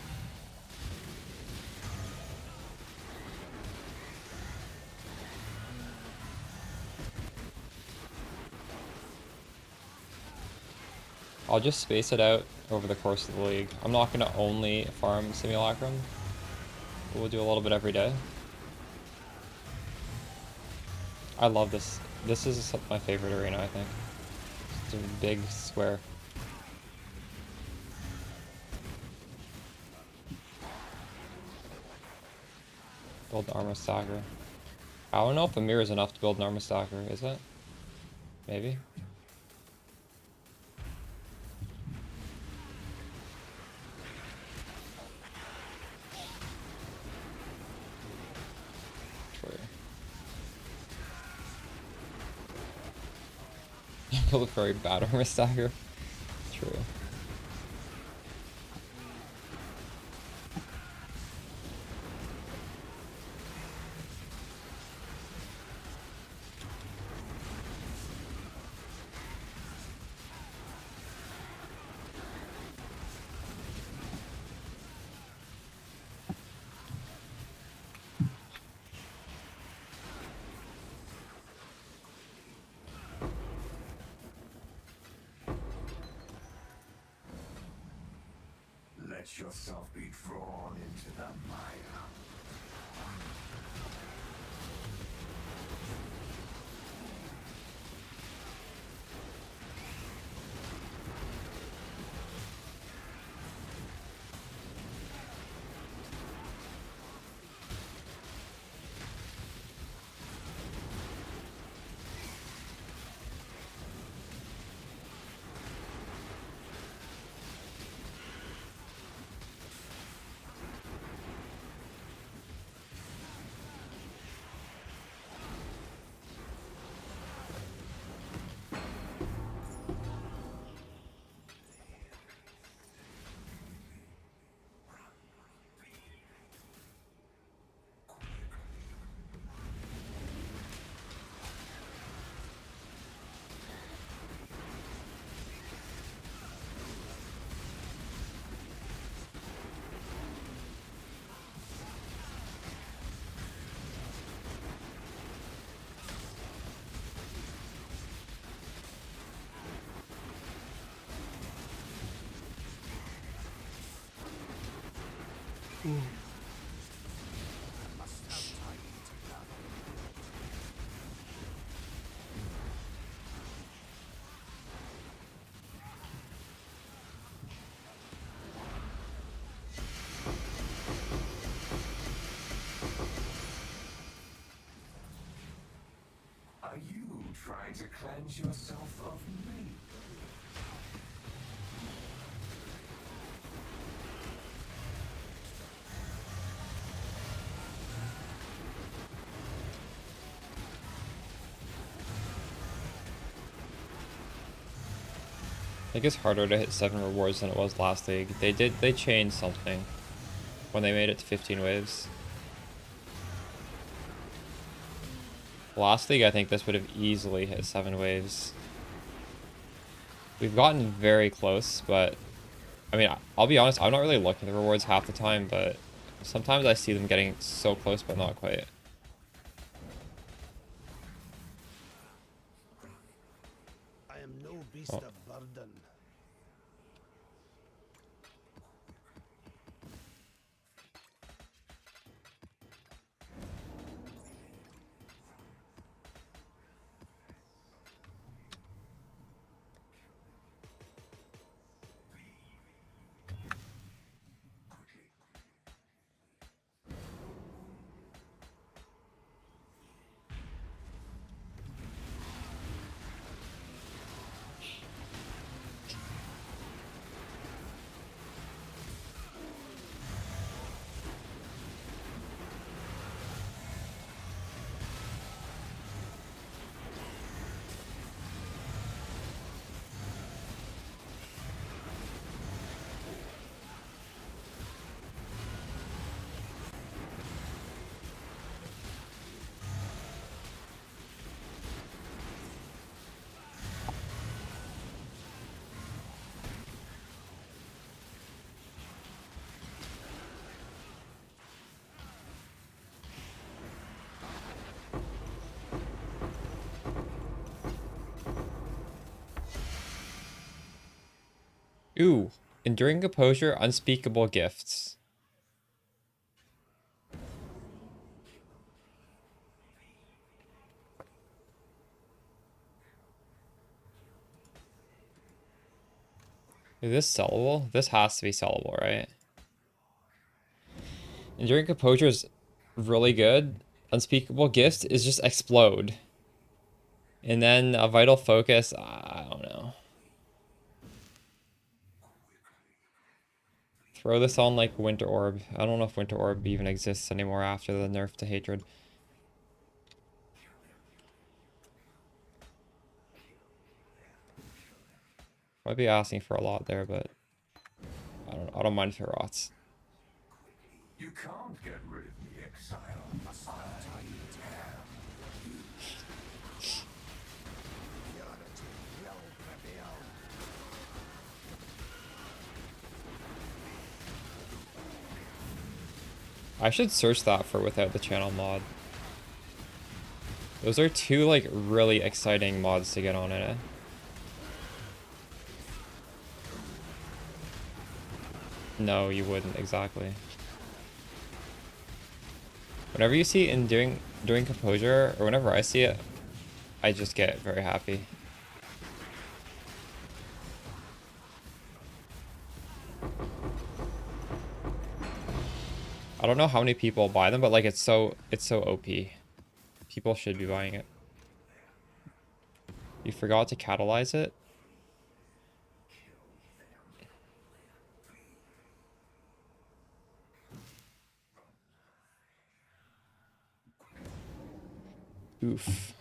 I'll just space it out over the course of the league. I'm not going to only farm Simulacrum. We'll do a little bit every day. I love this. This is my favorite arena, I think. It's a big square. Build an armor stacker. I don't know if a mirror is enough to build an armor stacker, is it? Maybe. You look very bad armor stacker. True. Let yourself be drawn into the mire. Are you trying to cleanse yourself of me? I think it's harder to hit 7 rewards than it was last league. They changed something when they made it to 15 waves. Last league, I think this would have easily hit 7 waves. We've gotten very close, but I mean, I'll be honest, I'm not really looking at the rewards half the time, but sometimes I see them getting so close, but not quite. I am no beast of burden. Ooh, enduring composure, unspeakable gifts. Is this sellable? This has to be sellable, right? Enduring composure is really good. Unspeakable gifts is just explode. And then a vital focus, I don't know. Throw this on like Winter Orb. I don't know if Winter Orb even exists anymore after the nerf to Hatred. Might be asking for a lot there, but I don't mind if it rots. You can't get rid of me, exile. I should search that for without the channel mod. Those are two like really exciting mods to get on in it. No, you wouldn't, exactly. Whenever you see it during composure, or whenever I see it, I just get very happy. I don't know how many people buy them, but like it's so OP. People should be buying it. You forgot to catalyze it? Oof.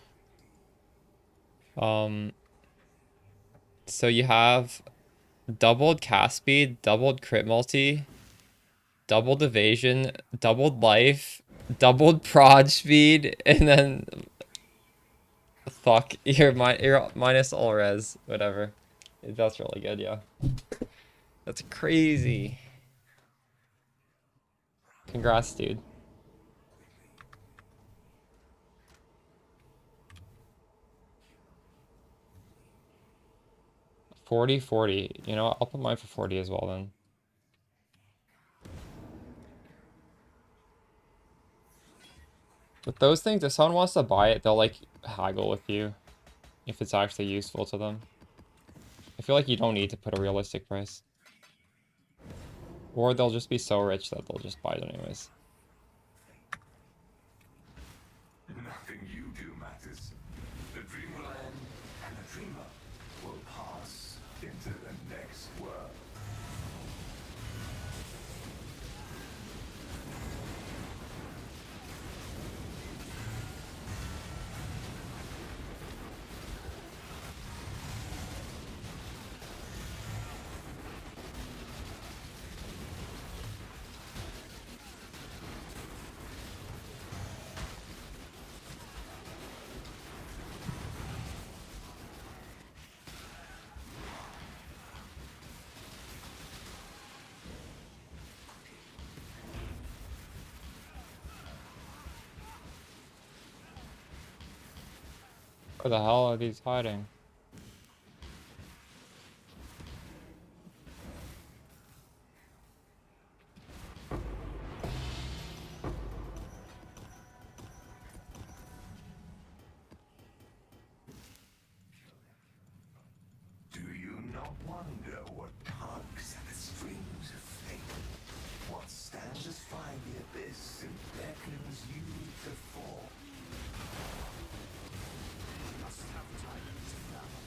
So you have doubled cast speed, doubled crit multi, doubled evasion, doubled life, doubled prod speed, and then fuck, you're minus all res, whatever. That's really good, yeah. That's crazy. Congrats, dude. 40, 40. You know what? I'll put mine for 40 as well then. With those things, if someone wants to buy it, they'll like haggle with you if it's actually useful to them. I feel like you don't need to put a realistic price. Or they'll just be so rich that they'll just buy it anyways. Nothing you do matters. The dream will end, and the dreamer will pass into the next world. Where the hell are these hiding? Do you not wonder what tugs at the strings of fate? What stands astride the abyss and beckons you to fall? Must have time to travel.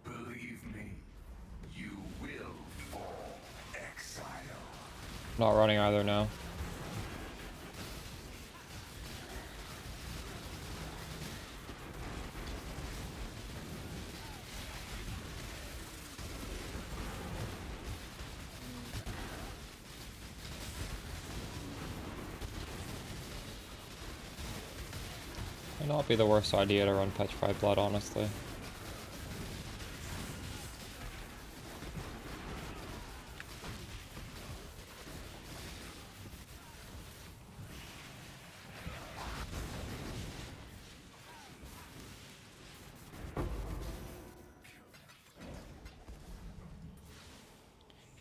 Believe me, you will fall, exile. Not running either now. Might not be the worst idea to run Petrified Blood, honestly.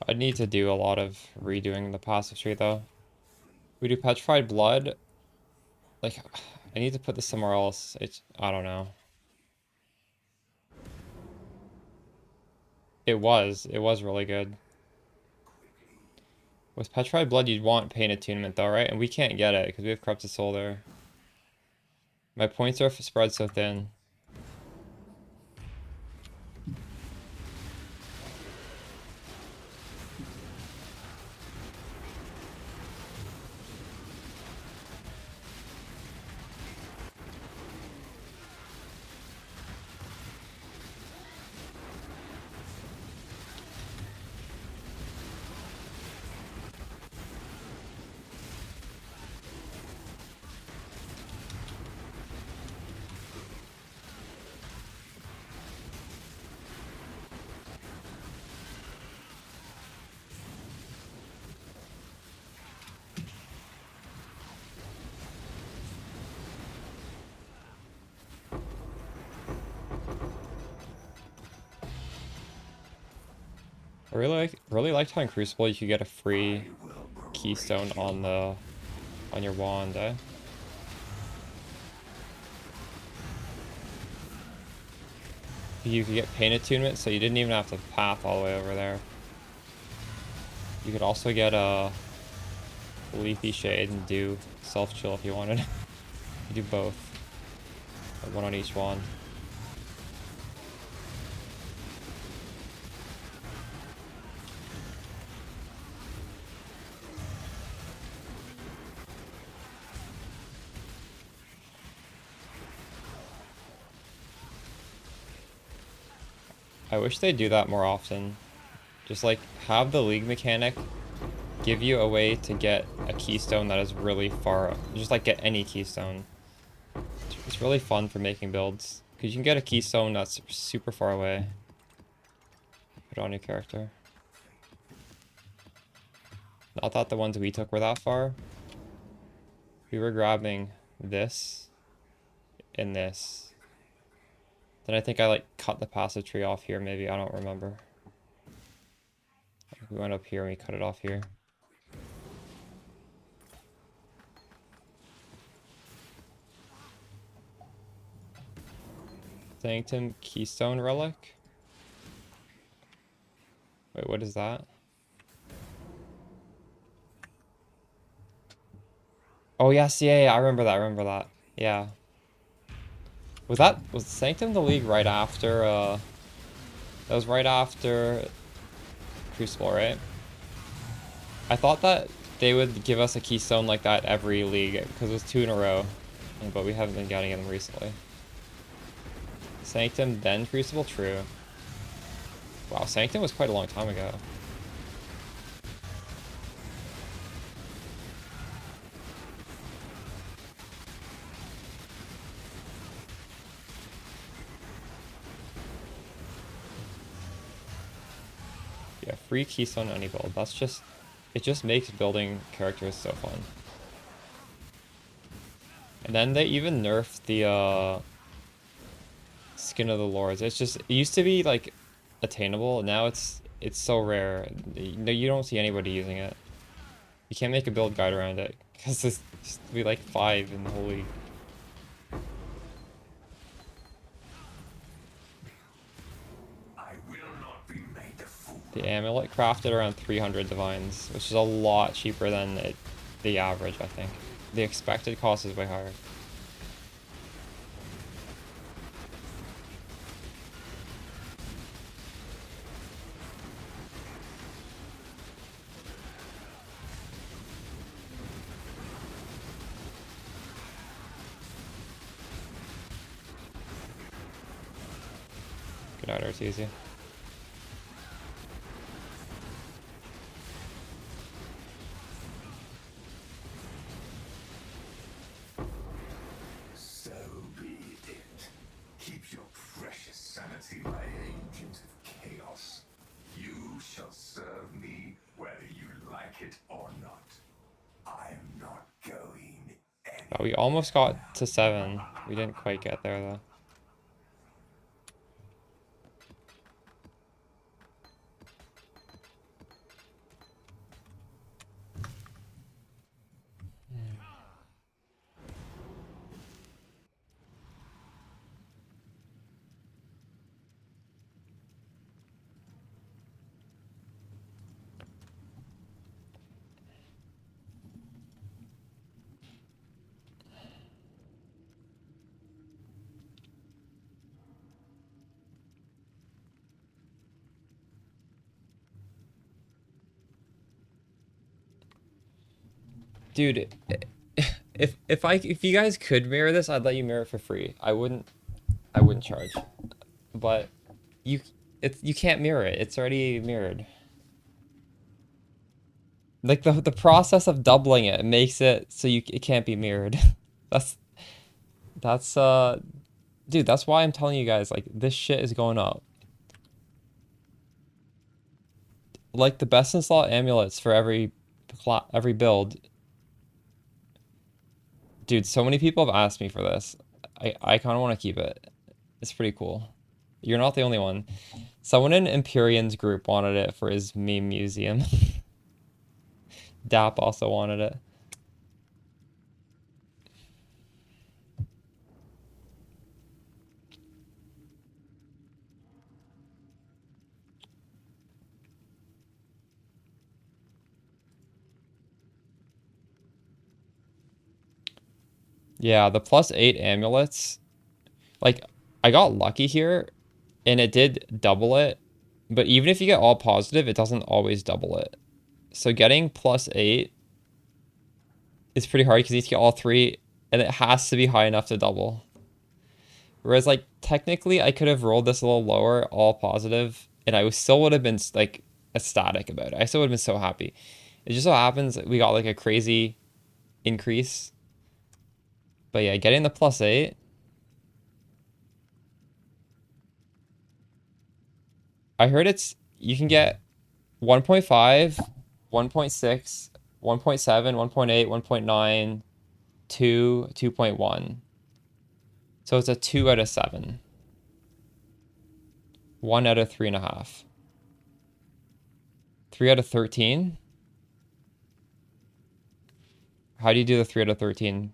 I'd need to do a lot of redoing the passive tree though. We do Petrified Blood. Like, I need to put this somewhere else. I don't know. It was really good. With Petrified Blood, you'd want Pain Attunement though, right? And we can't get it because we have Corrupted Soul there. My points are spread so thin. really liked how in Crucible you could get a free keystone on your wand, eh? You could get pain attunement, so you didn't even have to path all the way over there. You could also get a Leafy Shade and do self chill if you wanted. You do both. One on each wand. I wish they'd do that more often. Just like have the league mechanic give you a way to get a keystone that is really far. Just like get any keystone. It's really fun for making builds. Because you can get a keystone that's super far away. Put it on your character. Not that the ones we took were that far. We were grabbing this and this. Then I think I like cut the passive tree off here maybe. I don't remember. We went up here and we cut it off here. Sanctum Keystone Relic? Wait, what is that? Oh yes, yeah, I remember that. Yeah. Was Sanctum the league right after that was right after Crucible, right? I thought that they would give us a keystone like that every league because it was 2 in a row. But we haven't been getting them recently. Sanctum, then Crucible? True. Wow, Sanctum was quite a long time ago. Yeah, free keystone any build. That's just... It just makes building characters so fun. And then they even nerfed the Skin of the Lords. It's just... It used to be, like, attainable. Now it's so rare. You don't see anybody using it. You can't make a build guide around it. Because there's just be, like, 5 in the whole league. The amulet crafted around 300 divines, which is a lot cheaper than the average, I think. The expected cost is way higher. Good night, Artesia. Oh, we almost got to 7. We didn't quite get there though. Dude, if you guys could mirror this, I'd let you mirror it for free. I wouldn't charge. But you can't mirror it. It's already mirrored. Like the process of doubling it makes it so it can't be mirrored. that's dude, that's why I'm telling you guys, like, this shit is going up. Like the best in slot amulets for every build. Dude, so many people have asked me for this. I kind of want to keep it. It's pretty cool. You're not the only one. Someone in Empyrean's group wanted it for his meme museum. Dap also wanted it. Yeah, the +8 amulets. Like, I got lucky here, and it did double it. But even if you get all positive, it doesn't always double it. So getting +8 is pretty hard because you need to get all 3, and it has to be high enough to double. Whereas, like, technically, I could have rolled this a little lower, all positive, and I still would have been, like, ecstatic about it. I still would have been so happy. It just so happens that we got, like, a crazy increase. But yeah, getting the +8. I heard you can get 1.5, 1.6, 1.7, 1.8, 1.9, 2, 2.1. So it's a 2 out of 7. 1 out of 3.5. 3 out of 13? How do you do the 3 out of 13?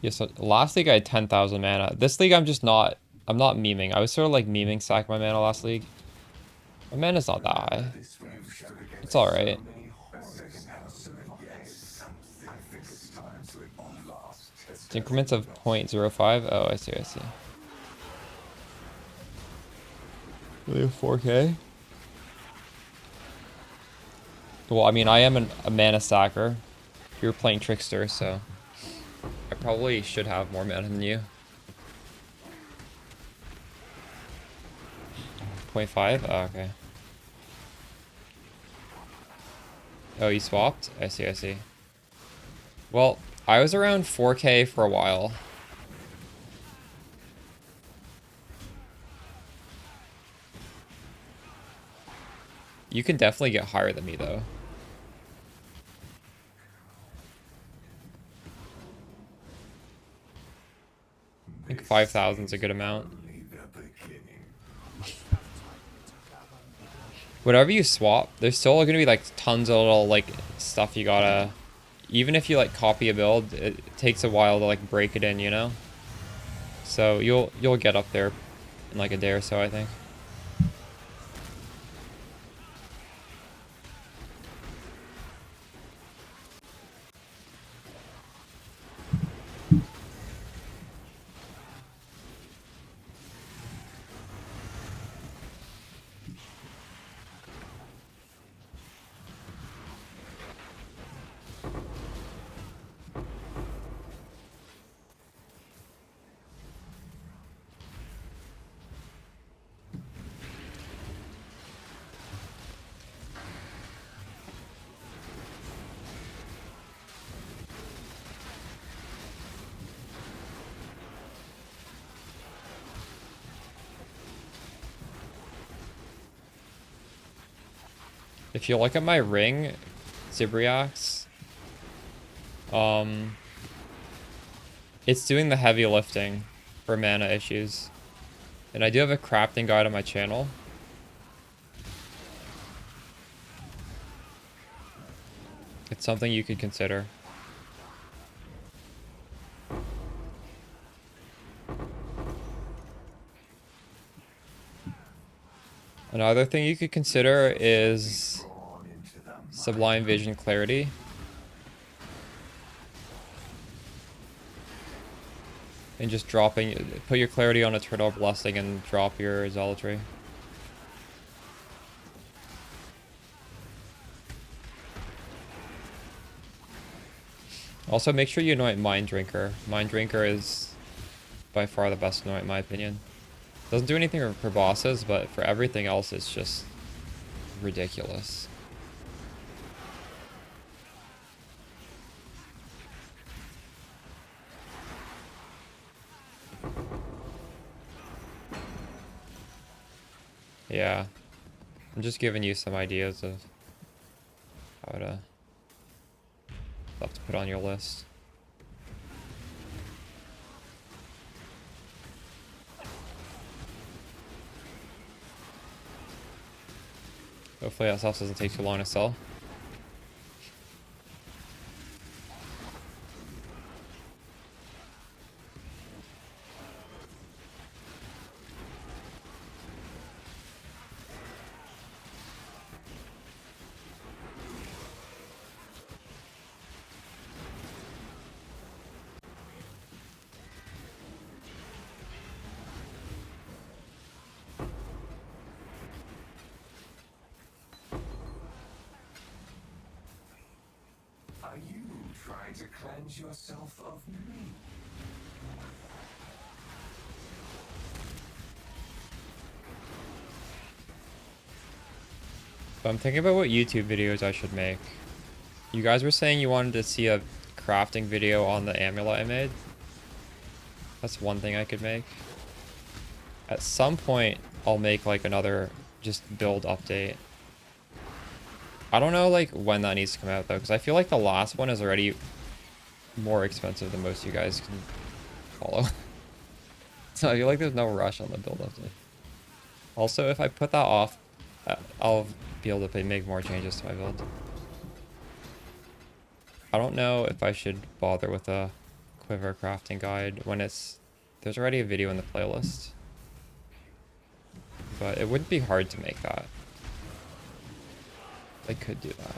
Yeah, so last league I had 10,000 mana. This league I'm not memeing. I was sort of like memeing sack my mana last league. My mana's not that high. It's alright. It's increments of 0.05. Oh, I see, I see. Really 4K? Well, I mean, I am a mana stacker. You're playing Trickster, so I probably should have more mana than you. 0.5? Oh, okay. Oh, you swapped? I see, I see. Well, I was around 4K for a while. You can definitely get higher than me, though. I think 5,000 is a good amount. Whatever you swap, there's still gonna be like tons of little like stuff you gotta. Even if you like copy a build, it takes a while to like break it in, you know. So you'll get up there in like a day or so, I think. If you look at my ring, Zibriax, it's doing the heavy lifting for mana issues. And I do have a crafting guide on my channel. It's something you could consider. Another thing you could consider is Sublime Vision Clarity. And just dropping, put your Clarity on Eternal Blessing and drop your Zealotry. Also, make sure you anoint Mind Drinker. Mind Drinker is by far the best anoint in my opinion. Doesn't do anything for bosses, but for everything else, it's just ridiculous. Yeah. I'm just giving you some ideas of how to stuff to put on your list. Hopefully that stuff doesn't take too long to sell. Are you trying to cleanse yourself of me? But I'm thinking about what YouTube videos I should make. You guys were saying you wanted to see a crafting video on the amulet I made. That's one thing I could make. At some point, I'll make like another just build update. I don't know like when that needs to come out though, because I feel like the last one is already more expensive than most of you guys can follow. So I feel like there's no rush on the build update. Also, if I put that off, I'll be able to make more changes to my build. I don't know if I should bother with a quiver crafting guide when there's already a video in the playlist. But it wouldn't be hard to make that. I could do that.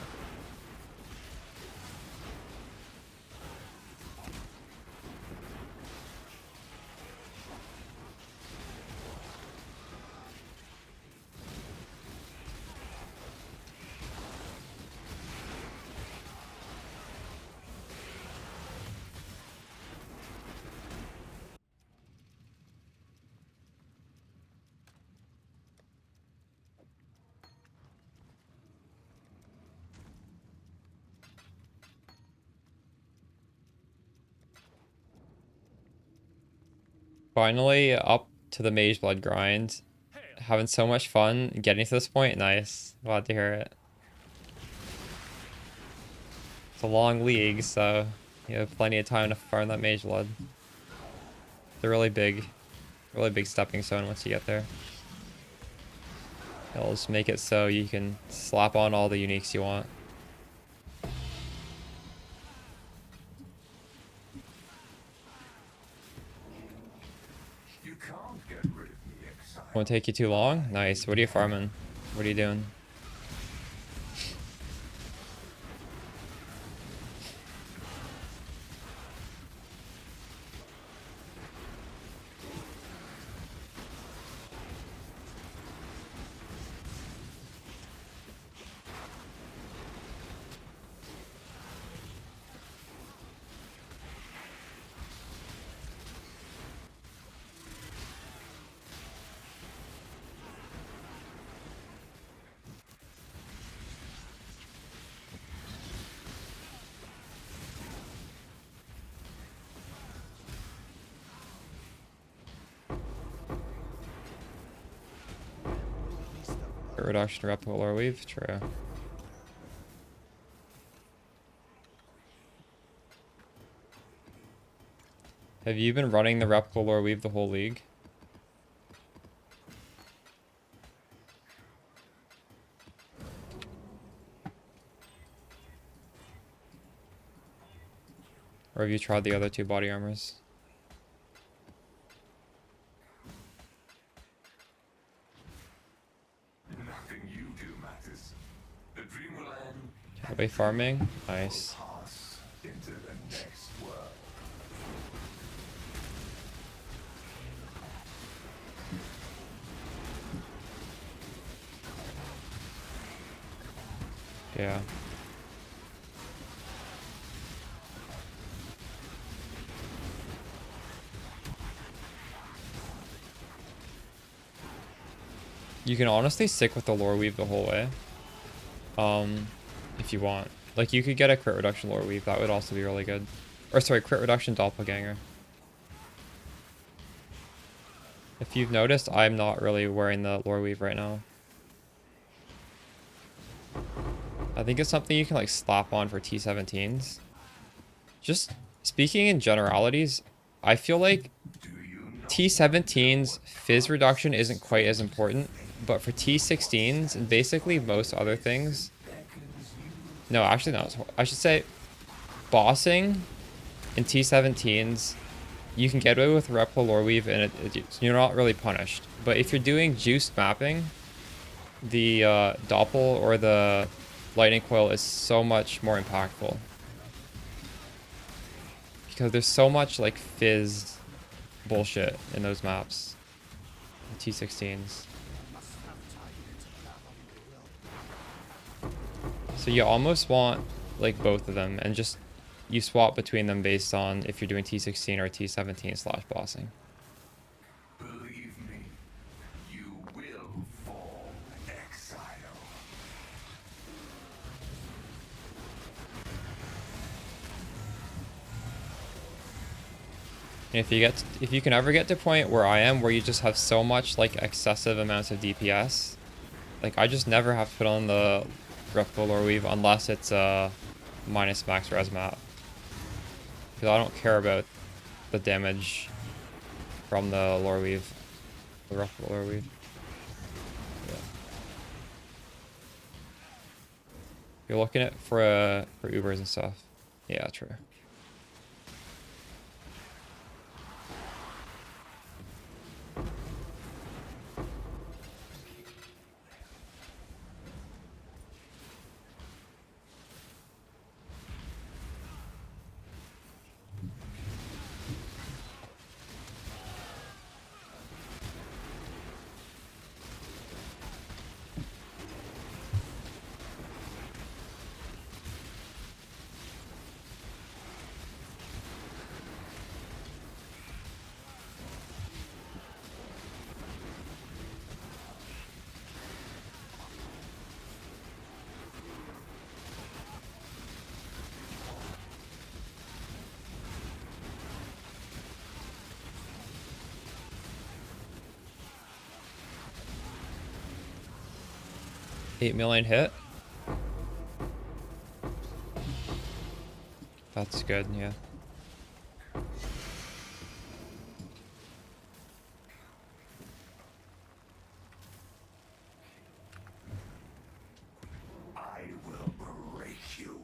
Finally up to the Mage Blood grind. Having so much fun getting to this point. Nice. Glad to hear it. It's a long league, so you have plenty of time to farm that Mage Blood. It's a really big stepping stone once you get there. It'll just make it so you can slap on all the uniques you want. You can't get rid of me, exile. Won't take you too long. Nice. What are you farming? What are you doing? Reduction replicable lore weave, true. Have you been running the replicable lore weave the whole league? Or have you tried the other two body armors? Nothing you do matters. The dream will end. Are we farming? Nice. Pass into the next world. Yeah. You can honestly stick with the lore weave the whole way. If you want. Like, you could get a crit reduction lore weave. That would also be really good. Or, sorry, crit reduction doppelganger. If you've noticed, I'm not really wearing the lore weave right now. I think it's something you can like slap on for T17s. Just speaking in generalities, I feel like T17's fizz reduction isn't quite as important, but for T16s and basically most other things, no, actually no, I should say bossing in T17s, you can get away with Replo Lore Weave and you're not really punished. But if you're doing juiced mapping, the Doppel or the Lightning Coil is so much more impactful. Because there's so much like fizz bullshit in those maps. The T16s. So you almost want like both of them and just you swap between them based on if you're doing T16 or T17/bossing. Believe me, you will fall exile. And if you can ever get to a point where I am, where you just have so much like excessive amounts of DPS, like I just never have to put on the Replo Lore Weave unless it's a minus max res map. Because I don't care about the damage from the Lore Weave, the Replo Lore Weave. Yeah. You're looking at for Ubers and stuff. Yeah, true. $8 million hit. That's good, yeah. I will break you.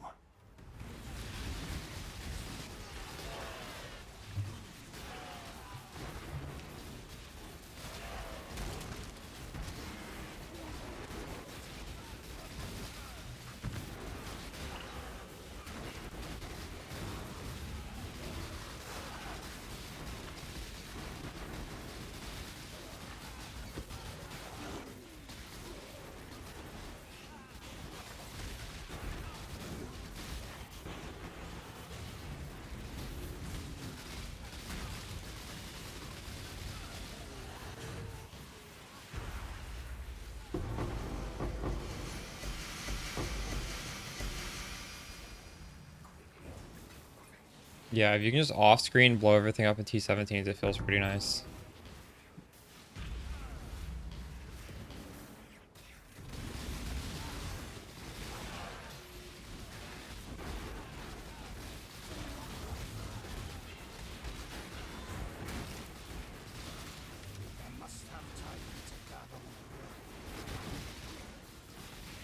Yeah, if you can just off-screen blow everything up in T17s, it feels pretty nice.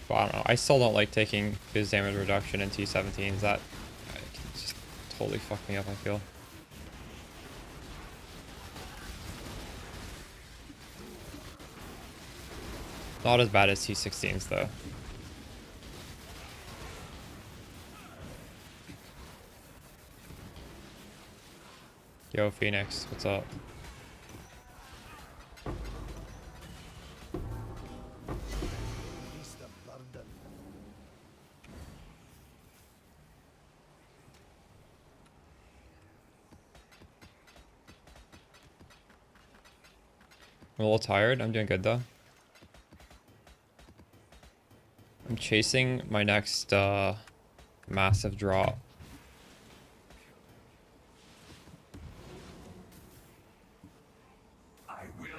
But I don't know. I still don't like taking fizz damage reduction in T17s. That can just totally fuck me up, I feel. Not as bad as T16s though. Yo, Phoenix, what's up? Release the burden. I'm a little tired. I'm doing good though. I'm chasing my next massive drop. I will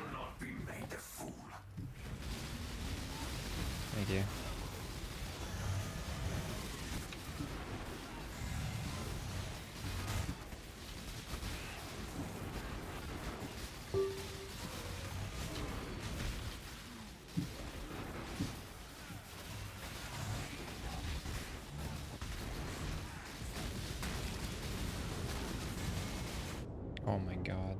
Thank you. Oh my god.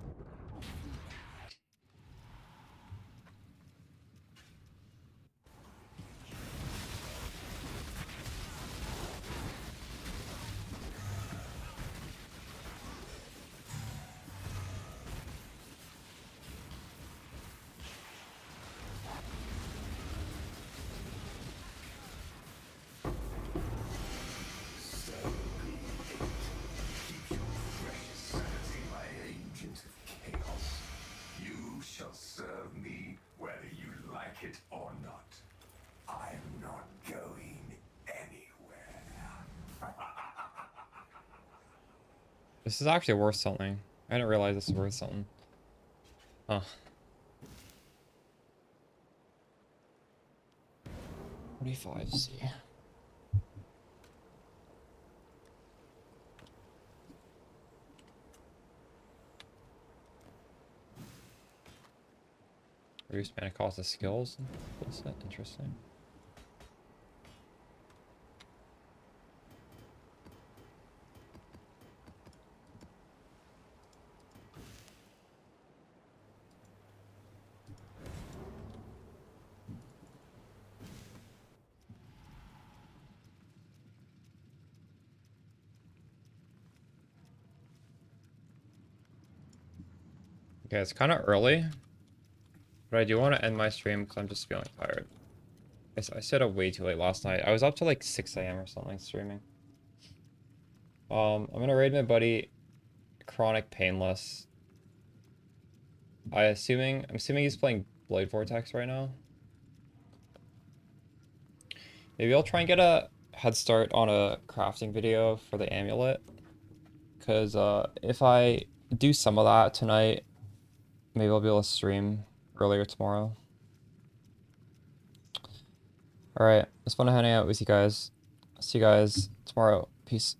Keep your precious sanity, my agent of chaos. You shall serve me whether you like it or not. I'm not going anywhere. This is actually worth something. I didn't realize this is worth something. Huh. 45C. Reduce mana cost of skills. What's that? Interesting. Okay, it's kind of early, but I do want to end my stream because I'm just feeling tired. I stayed up way too late last night. I was up till like 6 a.m. or something streaming. I'm gonna raid my buddy Chronic Painless. I'm assuming he's playing Blade Vortex right now. Maybe I'll try and get a head start on a crafting video for the amulet. Because if I do some of that tonight, maybe I'll be able to stream earlier tomorrow. Alright, it's fun hanging out with you guys. See you guys tomorrow. Peace.